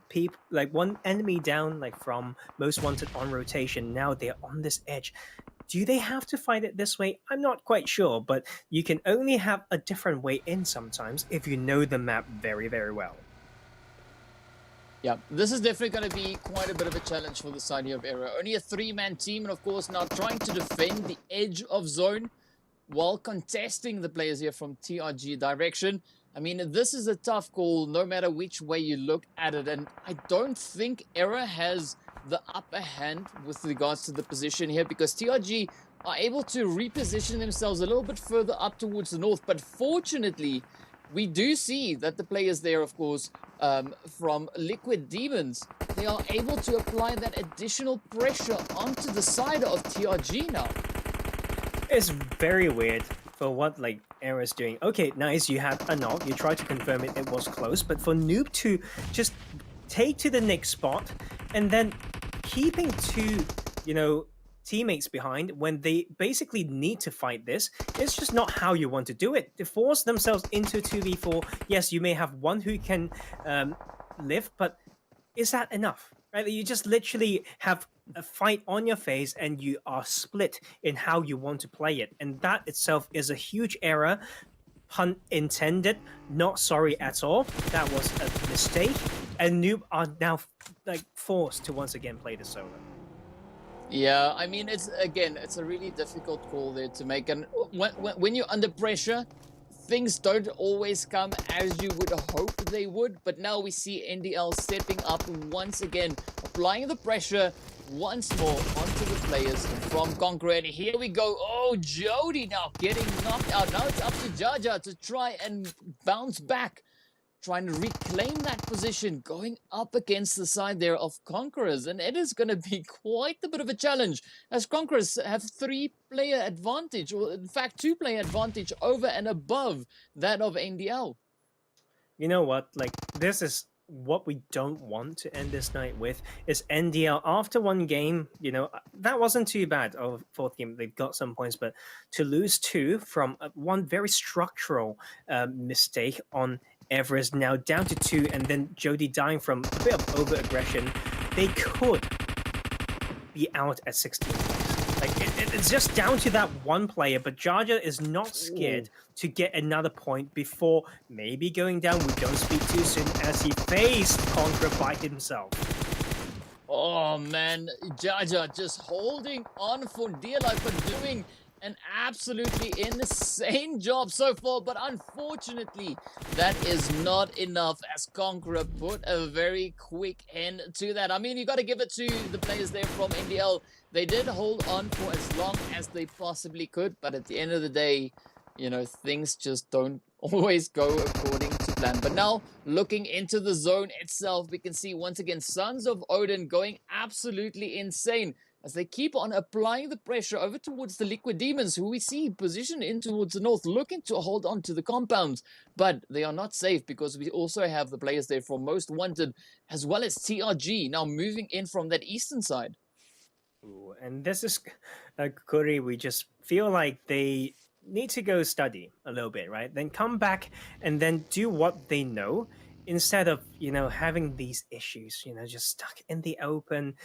enemy down, like from most wanted on rotation. Now they're on this edge. Do they have to fight it this way? I'm not quite sure, but you can only have a different way in sometimes if you know the map very, very well. Yeah, this is definitely going to be quite a bit of a challenge for the side here of Era. Only a 3-man team, and of course now trying to defend the edge of zone while contesting the players here from TRG direction. I mean, this is a tough call no matter which way you look at it, and I don't think Era has the upper hand with regards to the position here, because TRG are able to reposition themselves a little bit further up towards the north, but fortunately we do see that the players there, of course, from Liquid Demons, they are able to apply that additional pressure onto the side of TRG now. It's very weird for what Era's doing. Okay, nice, you had a knock, you tried to confirm it was close, but for Noob to just take to the next spot and then keeping two, teammates behind when they basically need to fight this, it's just not how you want to do it. To force themselves into 2v4, yes, you may have one who can live, but is that enough? Right? You just literally have a fight on your face and you are split in how you want to play it. And that itself is a huge error. Pun intended, not sorry at all. That was a mistake. And Noob are now forced to once again play the solo. Yeah, I mean, it's a really difficult call there to make. And when you're under pressure, things don't always come as you would hope they would. But now we see NDL stepping up once again, applying the pressure once more onto the players from Conqueror. And here we go. Oh, Jody now getting knocked out. Now it's up to Jaja to try and bounce back, trying to reclaim that position, going up against the side there of Conquerors. And it is going to be quite a bit of a challenge, as Conquerors have 3-player advantage, or in fact 2-player advantage over and above that of NDL. You know what? This is what we don't want to end this night with, is NDL after one game, that wasn't too bad. Oh, fourth game, they've got some points, but to lose 2 from one very structural mistake on Everest, now down to 2, and then Jody dying from a bit of over-aggression, they could be out at 16 points. It's just down to that one player, but Jaja is not scared to get another point before maybe going down. We don't speak too soon, as he faced Conqueror by himself. Oh man, Jaja just holding on for dear life, but doing an absolutely insane job so far, but unfortunately that is not enough, as Conqueror put a very quick end to that. I mean, you got to give it to the players there from NDL. They did hold on for as long as they possibly could, but at the end of the day, things just don't always go according to plan. But now, looking into the zone itself, we can see once again Sons of Odin going absolutely insane as they keep on applying the pressure over towards the Liquid Demons, who we see positioned in towards the north, looking to hold on to the compounds. But they are not safe, because we also have the players there from Most Wanted, as well as TRG, now moving in from that eastern side. Ooh, and this is Khukuri. We just feel like they need to go study a little bit, right? Then come back and then do what they know instead of having these issues, just stuck in the open,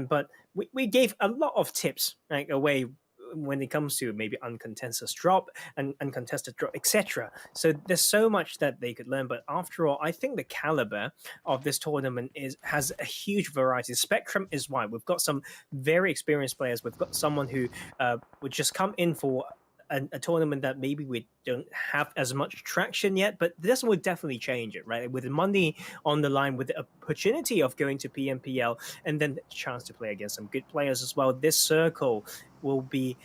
but we gave a lot of tips like away when it comes to maybe uncontested drop and uncontested drop, etc. So there's so much that they could learn. But after all, I think the caliber of this tournament has a huge variety. Spectrum is wide. We've got some very experienced players. We've got someone who would just come in for a tournament that maybe we don't have as much traction yet, but this would definitely change it, right? With the money on the line, with the opportunity of going to PMPL, and then the chance to play against some good players as well, this circle will be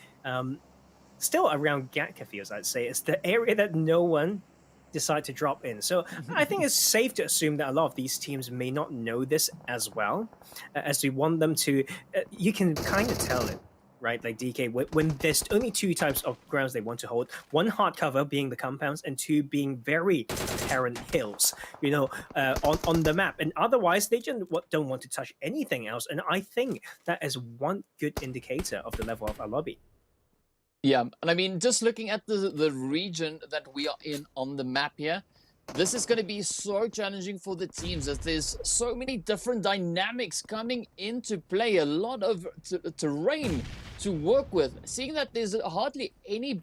still around Gatka fields, I'd say. It's the area that no one decide to drop in. So I think it's safe to assume that a lot of these teams may not know this as well, as we want them to. You can kind of tell it, right? Like DK, when there's only two types of grounds they want to hold, one hard cover being the compounds, and two being very apparent hills, on the map. And otherwise, they just don't want to touch anything else. And I think that is one good indicator of the level of our lobby. Yeah, and I mean, just looking at the region that we are in on the map here, this is going to be so challenging for the teams as there's so many different dynamics coming into play, a lot of terrain to work with. Seeing that there's hardly any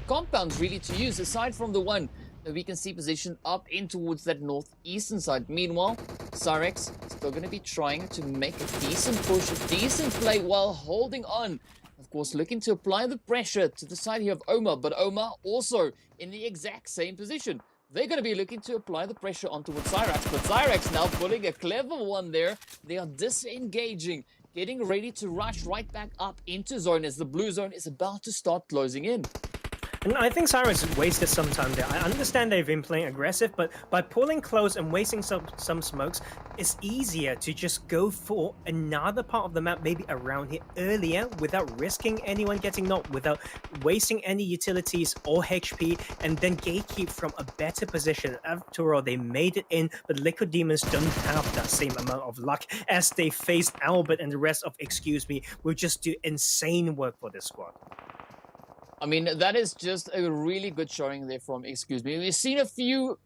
compounds really to use aside from the one that we can see positioned up in towards that northeastern side. Meanwhile, Syrax still going to be trying to make a decent push, a decent play while holding on. Of course, looking to apply the pressure to the side here of OMA, but OMA also in the exact same position. They're going to be looking to apply the pressure onto Syrax, but Syrax now pulling a clever one there. They are disengaging, getting ready to rush right back up into zone as the blue zone is about to start closing in. And I think Syrax wasted some time there. I understand they've been playing aggressive, but by pulling close and wasting some smokes, it's easier to just go for another part of the map, maybe around here earlier, without risking anyone getting knocked, without wasting any utilities or HP, and then gatekeep from a better position. After all, they made it in, but Liquid Demons don't have that same amount of luck as they faced Albert and the rest of Excuse Me will just do insane work for this squad. I mean, that is just a really good showing there from Excuse Me. We've seen a few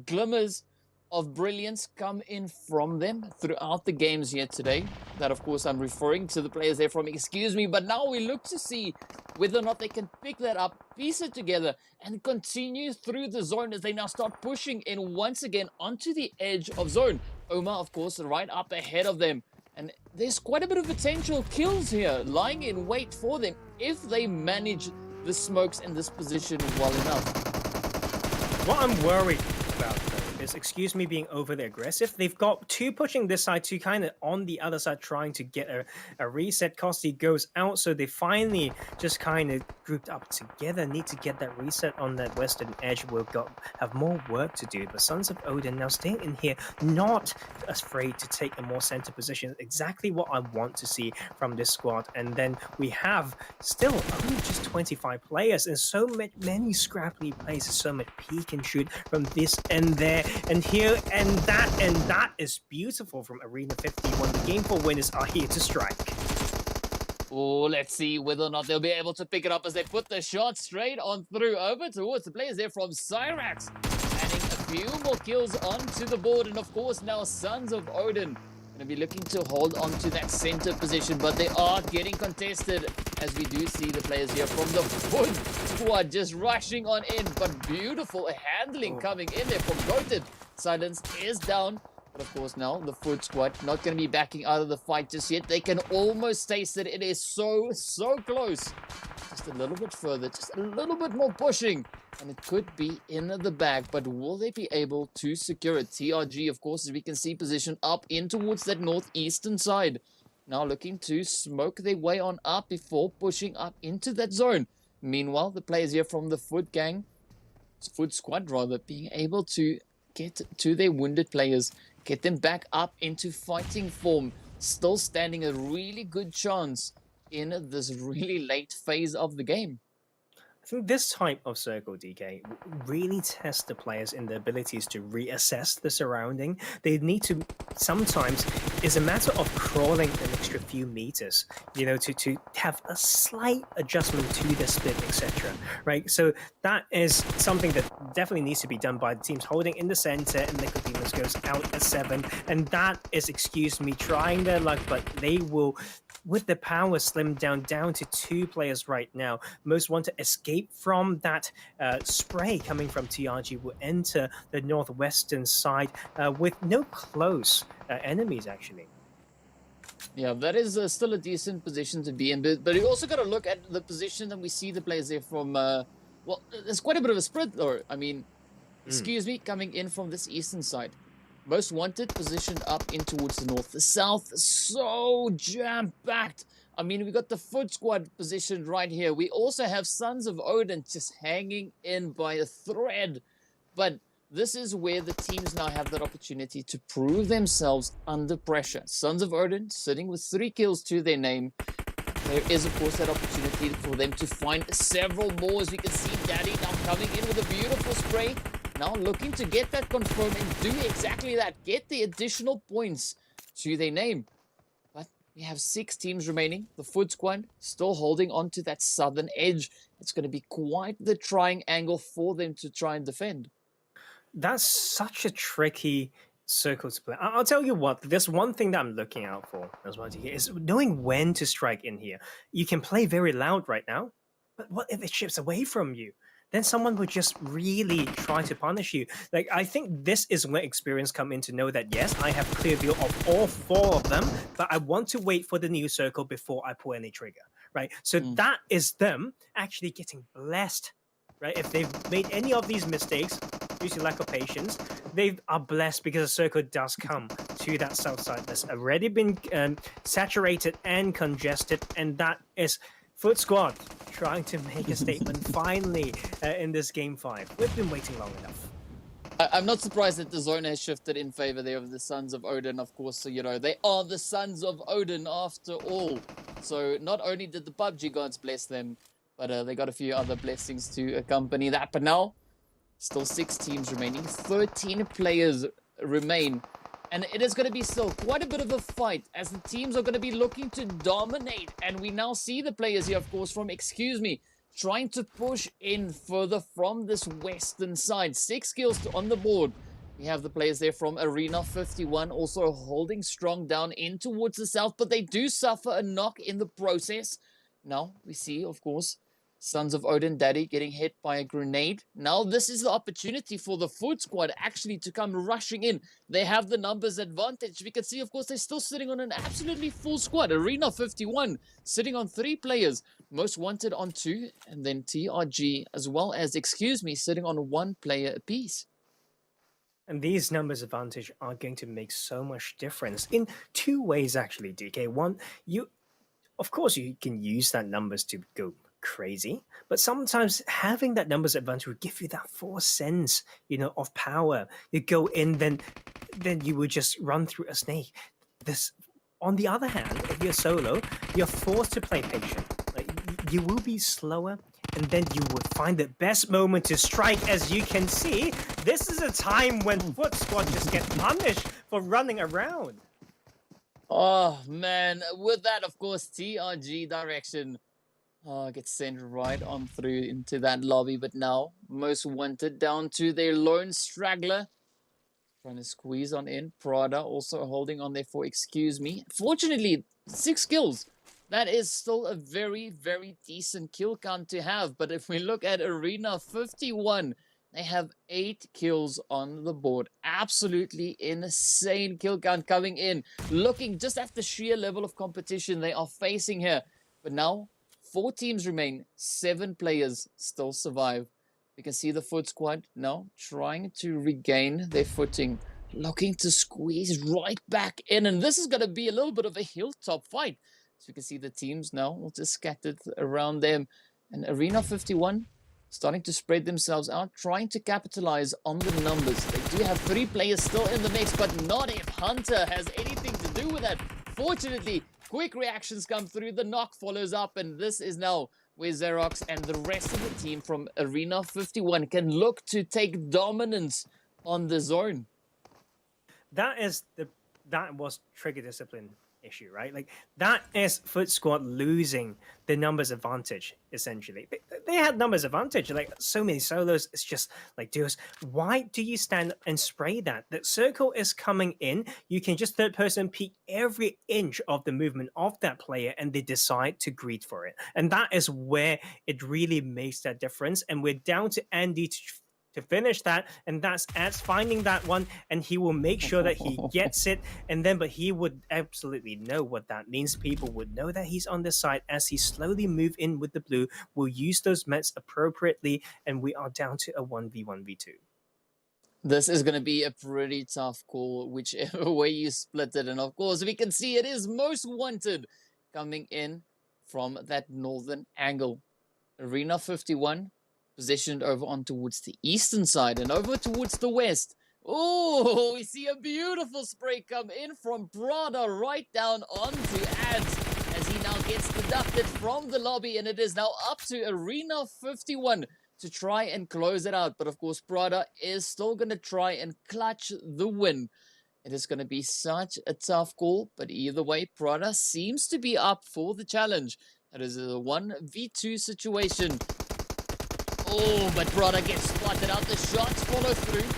glimmers of brilliance come in from them throughout the games here today. That, of course, I'm referring to the players there from Excuse Me. But now we look to see whether or not they can pick that up, piece it together, and continue through the zone as they now start pushing in once again onto the edge of zone. OMA, of course, right up ahead of them. And there's quite a bit of potential kills here lying in wait for them if they manage the smokes in this position well enough. What I'm worried about, though, is Excuse Me being overly aggressive. They've got two pushing this side, two kind of on the other side trying to get a reset. Kosti goes out, so they finally just kind of grouped up together. Need to get that reset on that western edge. We'll have more work to do. But Sons of Odin now staying in here, not afraid to take a more center position. Exactly what I want to see from this squad. And then we have still only just 25 players and so many scrappy plays, so much peek and shoot from this and there and here and that is beautiful from Arena 51. The Game 4 winners are here to strike. Oh, let's see whether or not they'll be able to pick it up as they put the shot straight on through over towards the players there from Syrax. Adding a few more kills onto the board. And of course now Sons of Odin going to be looking to hold on to that center position. But they are getting contested as we do see the players here from the Foot Squad just rushing on in. But beautiful handling coming in there from Goated. Silence is down. But of course now the Foot Squad not going to be backing out of the fight just yet. They can almost taste it. It is so close. Just a little bit further, just a little bit more pushing. And it could be in the bag. But will they be able to secure it? TRG, of course, as we can see, positioned up in towards that northeastern side. Now looking to smoke their way on up before pushing up into that zone. Meanwhile, the players here from the Foot Squad rather, being able to get to their wounded players, get them back up into fighting form, still standing a really good chance in this really late phase of the game. I think this type of circle, DK, really tests the players in their abilities to reassess the surrounding. They need to, sometimes, it's a matter of crawling an extra few meters, you know, to have a slight adjustment to the split, etc. Right? So that is something that definitely needs to be done by the teams holding in the center, and Nicodemus goes out at 7. And that is, excuse me, trying their luck, but they will, with the power slimmed down to 2 players right now. Most want to escape from that spray coming from TRG will enter the northwestern side with no close enemies, actually. Yeah, that is still a decent position to be in, but you also got to look at the position that we see the players there from, well, there's quite a bit of a spread, though. I mean, excuse me, coming in from this eastern side. Most wanted positioned up in towards the north. The south, so jam-packed. I mean, we got the Foot Squad positioned right here. We also have Sons of Odin just hanging in by a thread. But this is where the teams now have that opportunity to prove themselves under pressure. Sons of Odin sitting with 3 kills to their name. There is, of course, that opportunity for them to find several more. As we can see, Daddy now coming in with a beautiful spray. Now looking to get that confirmed and do exactly that. Get the additional points to their name. But we have 6 teams remaining. The Foot Squad still holding on to that southern edge. It's going to be quite the trying angle for them to try and defend. That's such a tricky circle to play. I'll tell you what, there's one thing that I'm looking out for as well here is knowing when to strike in here. You can play very loud right now, but what if it ships away from you? Then someone would just really try to punish you. Like, I think this is where experience come in to know that, yes, I have clear view of all 4 of them, but I want to wait for the new circle before I pull any trigger, right? So that is them actually getting blessed, right? If they've made any of these mistakes due to lack of patience, they are blessed because the circle does come to that south side that's already been saturated and congested, and that is Foot Squad trying to make a statement finally in this game 5. We've been waiting long enough. I'm not surprised that the zone has shifted in favor there of the Sons of Odin, of course. So, you know, they are the Sons of Odin after all. So not only did the PUBG gods bless them, but they got a few other blessings to accompany that. But now, still 6 teams remaining. 13 players remain. And it is going to be still quite a bit of a fight as the teams are going to be looking to dominate. And we now see the players here, of course, from, excuse me, trying to push in further from this western side. 6 kills on the board. We have the players there from Arena 51 also holding strong down in towards the south, but they do suffer a knock in the process. Now we see, of course, Sons of Odin Daddy getting hit by a grenade. Now this is the opportunity for the Foot Squad actually to come rushing in. They have the numbers advantage. We can see, of course, they're still sitting on an absolutely full squad. Arena 51 sitting on 3 players. Most Wanted on 2. And then TRG as well as, excuse me, sitting on 1 player apiece. And these numbers advantage are going to make so much difference in 2 ways, actually, DK. One, of course, you can use that numbers to go crazy, but sometimes having that numbers advantage will give you that 4 sense, you know, of power. You go in, then you will just run through a snake. This, on the other hand, if you're solo, you're forced to play patient. Like, you will be slower, and then you will find the best moment to strike. As you can see, this is a time when Foot Squad just get punished for running around. Oh man, with that, of course, TRG direction. Gets sent right on through into that lobby, but now Most Wanted down to their lone straggler. Trying to squeeze on in. Prada also holding on there for, excuse me. Fortunately, 6 kills. That is still a very, very decent kill count to have. But if we look at Arena 51, they have 8 kills on the board. Absolutely insane kill count coming in. Looking just at the sheer level of competition they are facing here. But now, 4 teams remain, 7 players still survive. We can see the Foot Squad now trying to regain their footing, looking to squeeze right back in. And this is going to be a little bit of a hilltop fight. So we can see the teams now all just scattered around them. And Arena 51 starting to spread themselves out, trying to capitalize on the numbers. They do have 3 players still in the mix, but not if Hunter has anything to do with that. Fortunately, quick reactions come through. The knock follows up, and this is now where Syrax and the rest of the team from Arena 51 can look to take dominance on the zone. That was trigger discipline issue, right? Like that is BATSquad losing the numbers advantage essentially. They had numbers advantage, like so many solos. It's just like, dudes, why do you stand up and spray that? The circle is coming in. You can just third person peek every inch of the movement of that player, and they decide to greed for it. And that is where it really makes that difference. And we're down to Andy to finish that, and that's Ads finding that one, and he will make sure that he gets it, and then but he would absolutely know what that means. People would know that he's on the side as he slowly move in with the blue, will use those meds appropriately, and we are down to a 1v1v2. This is going to be a pretty tough call, whichever way you split it, and of course we can see it is most wanted coming in from that northern angle. Arena 51 positioned over on towards the eastern side and over towards the west. Oh, we see a beautiful spray come in from Prada right down onto Ads as he now gets deducted from the lobby, and it is now up to Arena 51 to try and close it out. But of course, Prada is still going to try and clutch the win. It is going to be such a tough call, but either way, Prada seems to be up for the challenge. It is a 1v2 situation. Oh, but Prada gets spotted out. The shots follow through.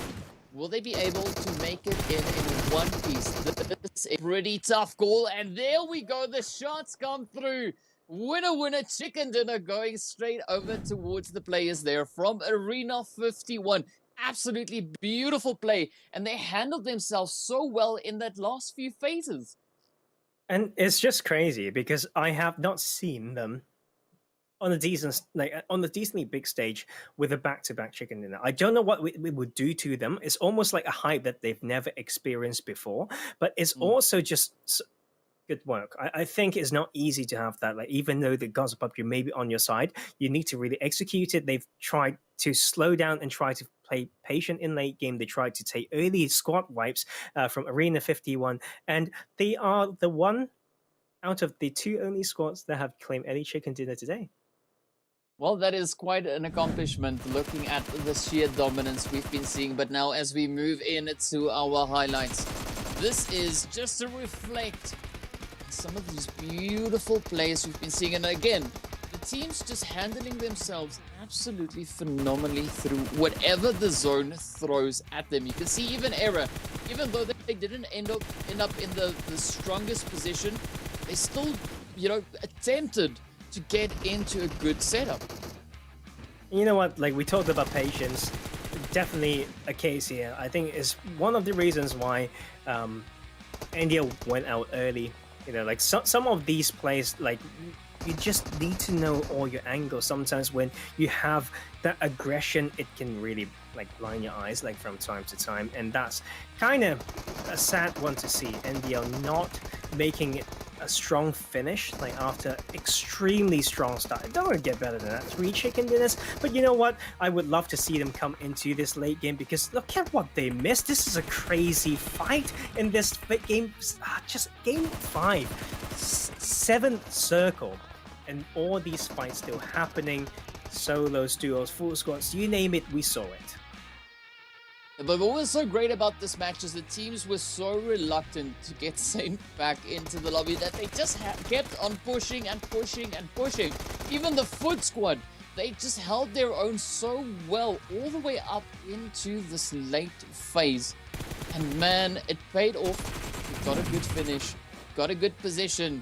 Will they be able to make it in one piece? This is a pretty tough call. And there we go. The shots come through. Winner, chicken dinner going straight over towards the players there from Arena 51. Absolutely beautiful play. And they handled themselves so well in that last few phases. And it's just crazy because I have not seen them on a decently big stage with a back-to-back chicken dinner. I don't know what we would do to them. It's almost like a hype that they've never experienced before, but it's also just good work. I think it's not easy to have that. Like, even though the gods of PUBG may be on your side, you need to really execute it. They've tried to slow down and try to play patient in late game. They tried to take early squad wipes from Arena 51, and they are the one out of the two only squads that have claimed any chicken dinner today. Well, that is quite an accomplishment looking at the sheer dominance we've been seeing. But now as we move in to our highlights, this is just to reflect some of these beautiful plays we've been seeing. And again, the team's just handling themselves absolutely phenomenally through whatever the zone throws at them. You can see even Error, even though they didn't end up in the strongest position, they still, attempted to get into a good setup. You know what, like we talked about patience, definitely a case here. I think is one of the reasons why India went out early. Like some of these plays, like you just need to know all your angles. Sometimes when you have that aggression, it can really like blind your eyes like from time to time, and that's kind of a sad one to see. India not making it a strong finish, like after extremely strong start. It don't get better than that. 3 chicken dinners. But you know what? I would love to see them come into this late game because look at what they missed. This is a crazy fight in this game. Just game 5, 7th circle, and all these fights still happening. Solos, duos, full squads, you name it, we saw it. But what was so great about this match is the teams were so reluctant to get sent back into the lobby that they just kept on pushing and pushing and pushing. Even the BATSquad, they just held their own so well all the way up into this late phase. And man, it paid off. We got a good finish, got a good position.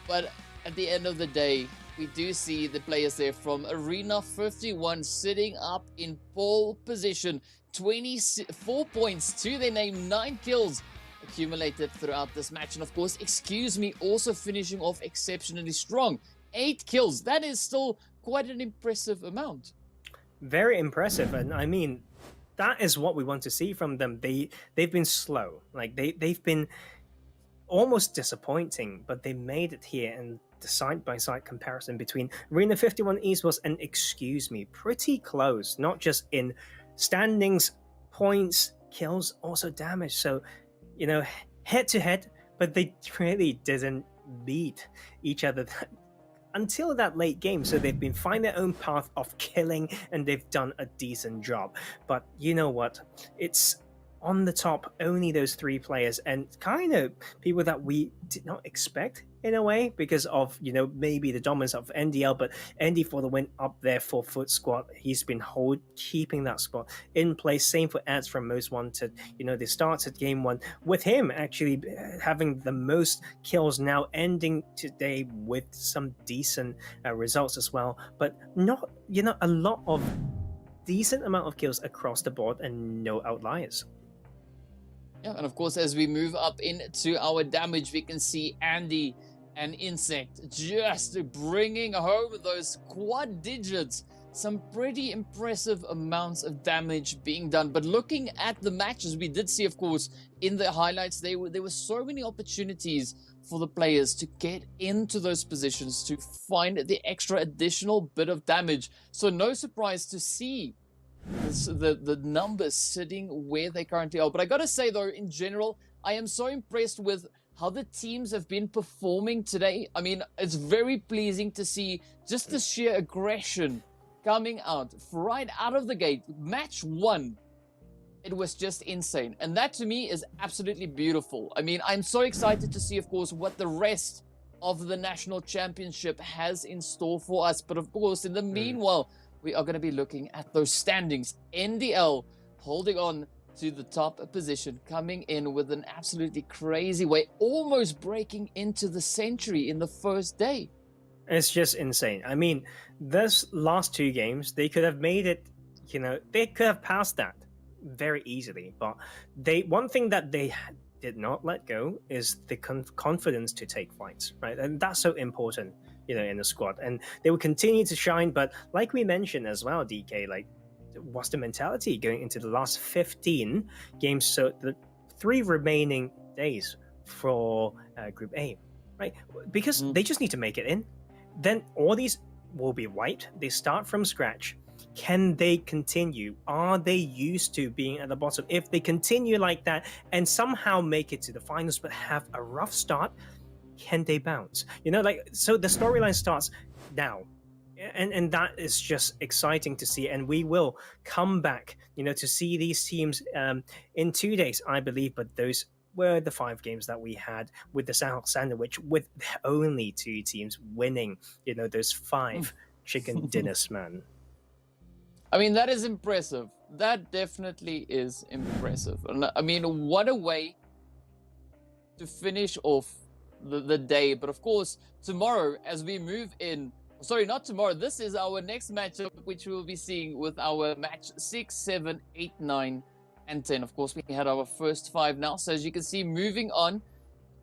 But at the end of the day, we do see the players there from Arena 51 sitting up in pole position. 24 points to their name, 9 kills accumulated throughout this match. And of course, excuse me, also finishing off exceptionally strong. 8 kills. That is still quite an impressive amount. Very impressive. And I mean, that is what we want to see from them. They've been slow. Like they've been almost disappointing, but they made it here. And the side-by-side comparison between Arena 51 Esports and excuse me, pretty close. Not just in standings, points, kills, also damage. So, head to head, but they really didn't beat each other until that late game. So they've been finding their own path of killing, and they've done a decent job. But you know what? It's on the top, only those three players, and kind of people that we did not expect in a way because of, maybe the dominance of NDL, but ND for the win up there for BATSquad. He's been keeping that spot in place. Same for Ads from Most Wanted. They started game one with him actually having the most kills, now ending today with some decent results as well, but not, a lot of decent amount of kills across the board and no outliers. Yeah, and of course, as we move up into our damage, we can see Andy and Insect just bringing home those quad digits. Some pretty impressive amounts of damage being done. But looking at the matches, we did see, of course, in the highlights, there were so many opportunities for the players to get into those positions, to find the extra additional bit of damage. So no surprise to see the numbers sitting where they currently are. But I gotta say though, in general, I am so impressed with how the teams have been performing today. I mean, it's very pleasing to see just the sheer aggression coming out right out of the gate. Match one, it was just insane, and that to me is absolutely beautiful. I mean, I'm so excited to see, of course, what the rest of the national championship has in store for us. But of course, in the meanwhile, we are going to be looking at those standings. NDL holding on to the top position, coming in with an absolutely crazy way, almost breaking into the century in the first day. It's just insane. I mean, this last two games, they could have made it, they could have passed that very easily. But one thing that they did not let go is the confidence to take fights, right? And that's so important, in the squad. And they will continue to shine. But like we mentioned as well, DK, like, what's the mentality going into the last 15 games? So the 3 remaining days for Group A, right? Because they just need to make it in. Then all these will be wiped. They start from scratch. Can they continue? Are they used to being at the bottom? If they continue like that and somehow make it to the finals but have a rough start, can they bounce? So the storyline starts now. And that is just exciting to see. And we will come back, to see these teams in 2 days, I believe. But those were the 5 games that we had with the sandwich, with only 2 teams winning, those 5 chicken dinners, man. I mean, that is impressive. That definitely is impressive. And I mean, what a way to finish off the day. But of course, tomorrow, as we move in, sorry, not tomorrow, this is our next matchup, which we'll be seeing with our match 6, 7, 8, 9, and 10. Of course, we had our first 5 now. So as you can see, moving on,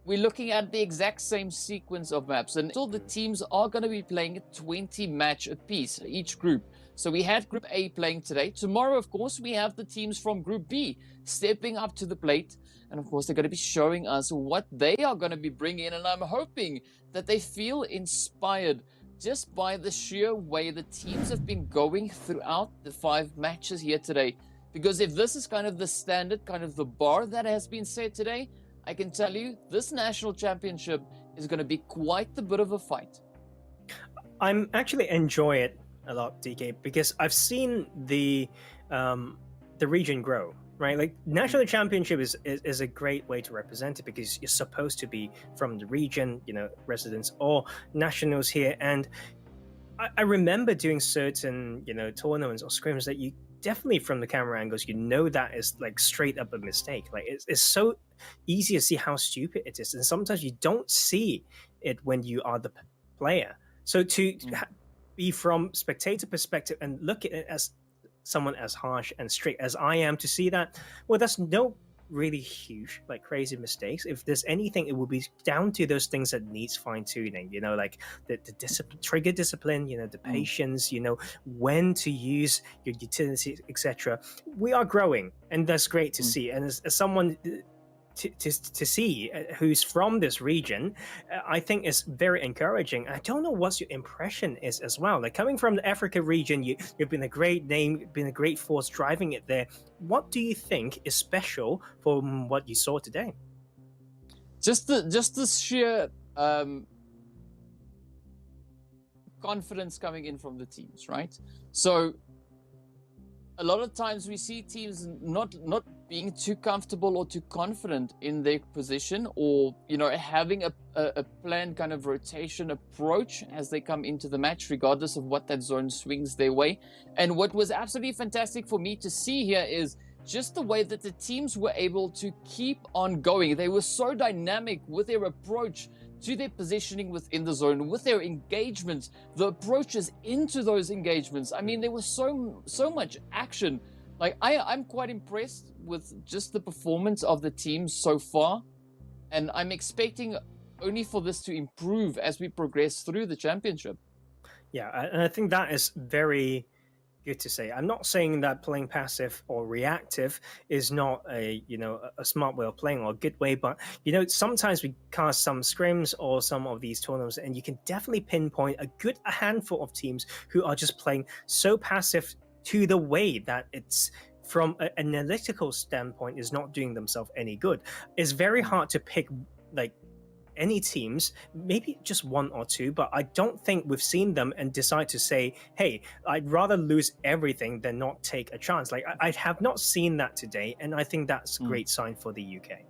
we're looking at the exact same sequence of maps. And all the teams are going to be playing 20 match apiece, each group. So we had Group A playing today. Tomorrow, of course, we have the teams from Group B stepping up to the plate. And of course, they're going to be showing us what they are going to be bringing in. And I'm hoping that they feel inspired just by the sheer way the teams have been going throughout the 5 matches here today. Because if this is kind of the standard, kind of the bar that has been set today, I can tell you this national championship is going to be quite the bit of a fight. I'm actually enjoy it a lot, DK, because I've seen the region grow, right? Like, national championship is a great way to represent it, because you're supposed to be from the region, residents or nationals here. And I remember doing certain, tournaments or scrims that you definitely, from the camera angles, that is like straight up a mistake. Like, it's so easy to see how stupid it is, and sometimes you don't see it when you are the player. So to be from spectator perspective and look at it as someone as harsh and strict as I am, to see that, well, that's no really huge, like, crazy mistakes. If there's anything, it will be down to those things that needs fine-tuning, like the discipline, trigger discipline, the patience, when to use your utility, etc. We are growing, and that's great to see. And as someone to see who's from this region, I think is very encouraging. I don't know what your impression is as well. Like, coming from the Africa region, you've been a great name, been a great force driving it there. What do you think is special from what you saw today? Just the sheer confidence coming in from the teams, right? So a lot of times we see teams not being too comfortable or too confident in their position, or having a planned kind of rotation approach as they come into the match, regardless of what that zone swings their way. And what was absolutely fantastic for me to see here is just the way that the teams were able to keep on going. They were so dynamic with their approach to their positioning within the zone, with their engagements, the approaches into those engagements. I mean, there was so much action. Like, I'm quite impressed with just the performance of the teams so far, and I'm expecting only for this to improve as we progress through the championship. Yeah, and I think that is very good to say. I'm not saying that playing passive or reactive is not a smart way of playing or a good way, but sometimes we cast some scrims or some of these tournaments, and you can definitely pinpoint a handful of teams who are just playing so passive to the way that it's, from an analytical standpoint, is not doing themselves any good. It's very hard to pick like any teams, maybe just one or two, but I don't think we've seen them and decide to say, hey, I'd rather lose everything than not take a chance. Like, I have not seen that today, and I think that's a great sign for the UK.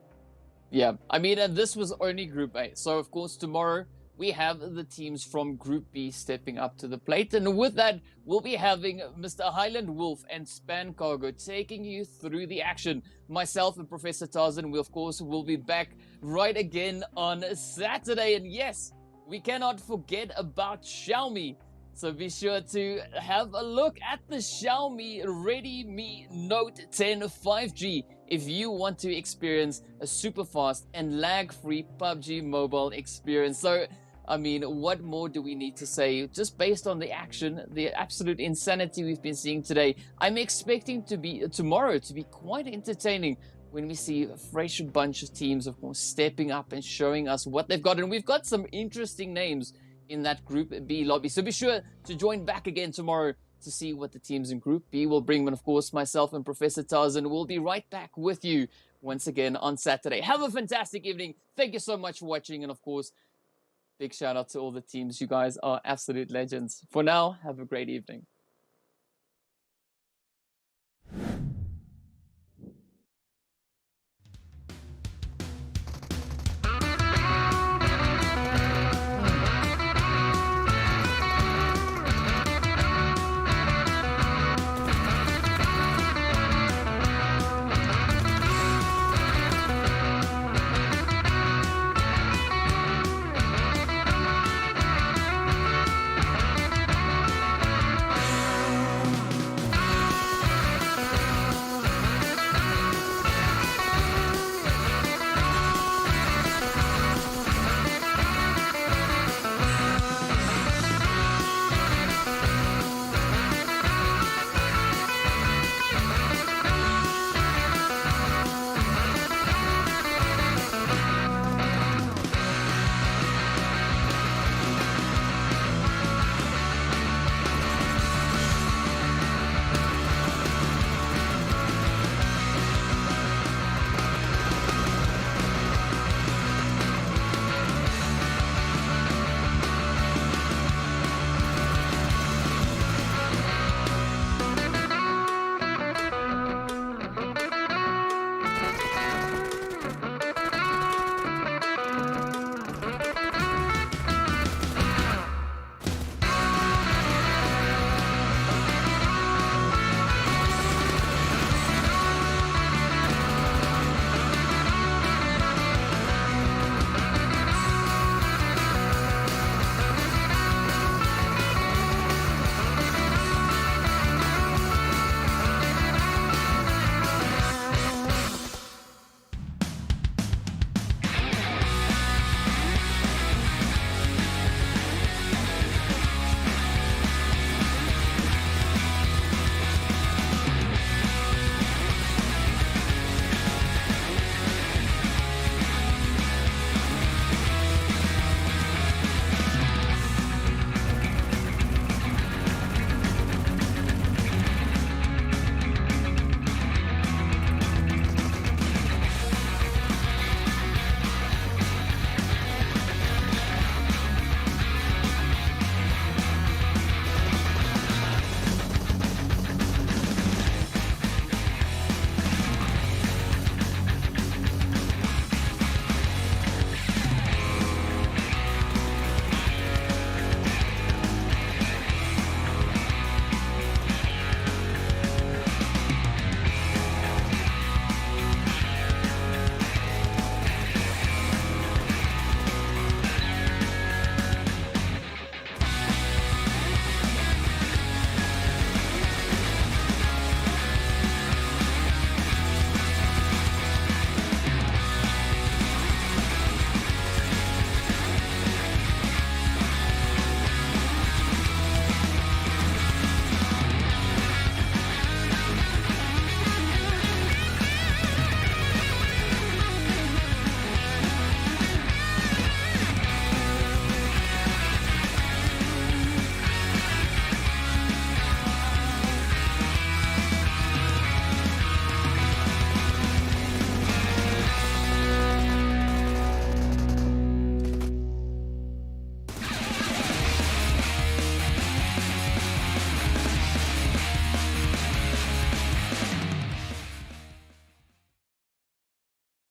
Yeah, I mean, and this was only Group A. So, of course, tomorrow we have the teams from Group B stepping up to the plate. And with that, we'll be having Mr. Highland Wolf and Span Cargo taking you through the action. Myself and Professor Tarzan, we, of course, will be back right again on Saturday. And yes, we cannot forget about Xiaomi. So be sure to have a look at the Xiaomi Redmi Note 10 5G if you want to experience a super fast and lag-free PUBG Mobile experience. So, I mean, what more do we need to say? Just based on the action, the absolute insanity we've been seeing today, I'm expecting tomorrow to be quite entertaining when we see a fresh bunch of teams, of course, stepping up and showing us what they've got. And we've got some interesting names in that Group B lobby. So be sure to join back again tomorrow to see what the teams in Group B will bring. And of course, myself and Professor Tarzan will be right back with you once again on Saturday. Have a fantastic evening. Thank you so much for watching. And of course, big shout out to all the teams. You guys are absolute legends. For now, have a great evening.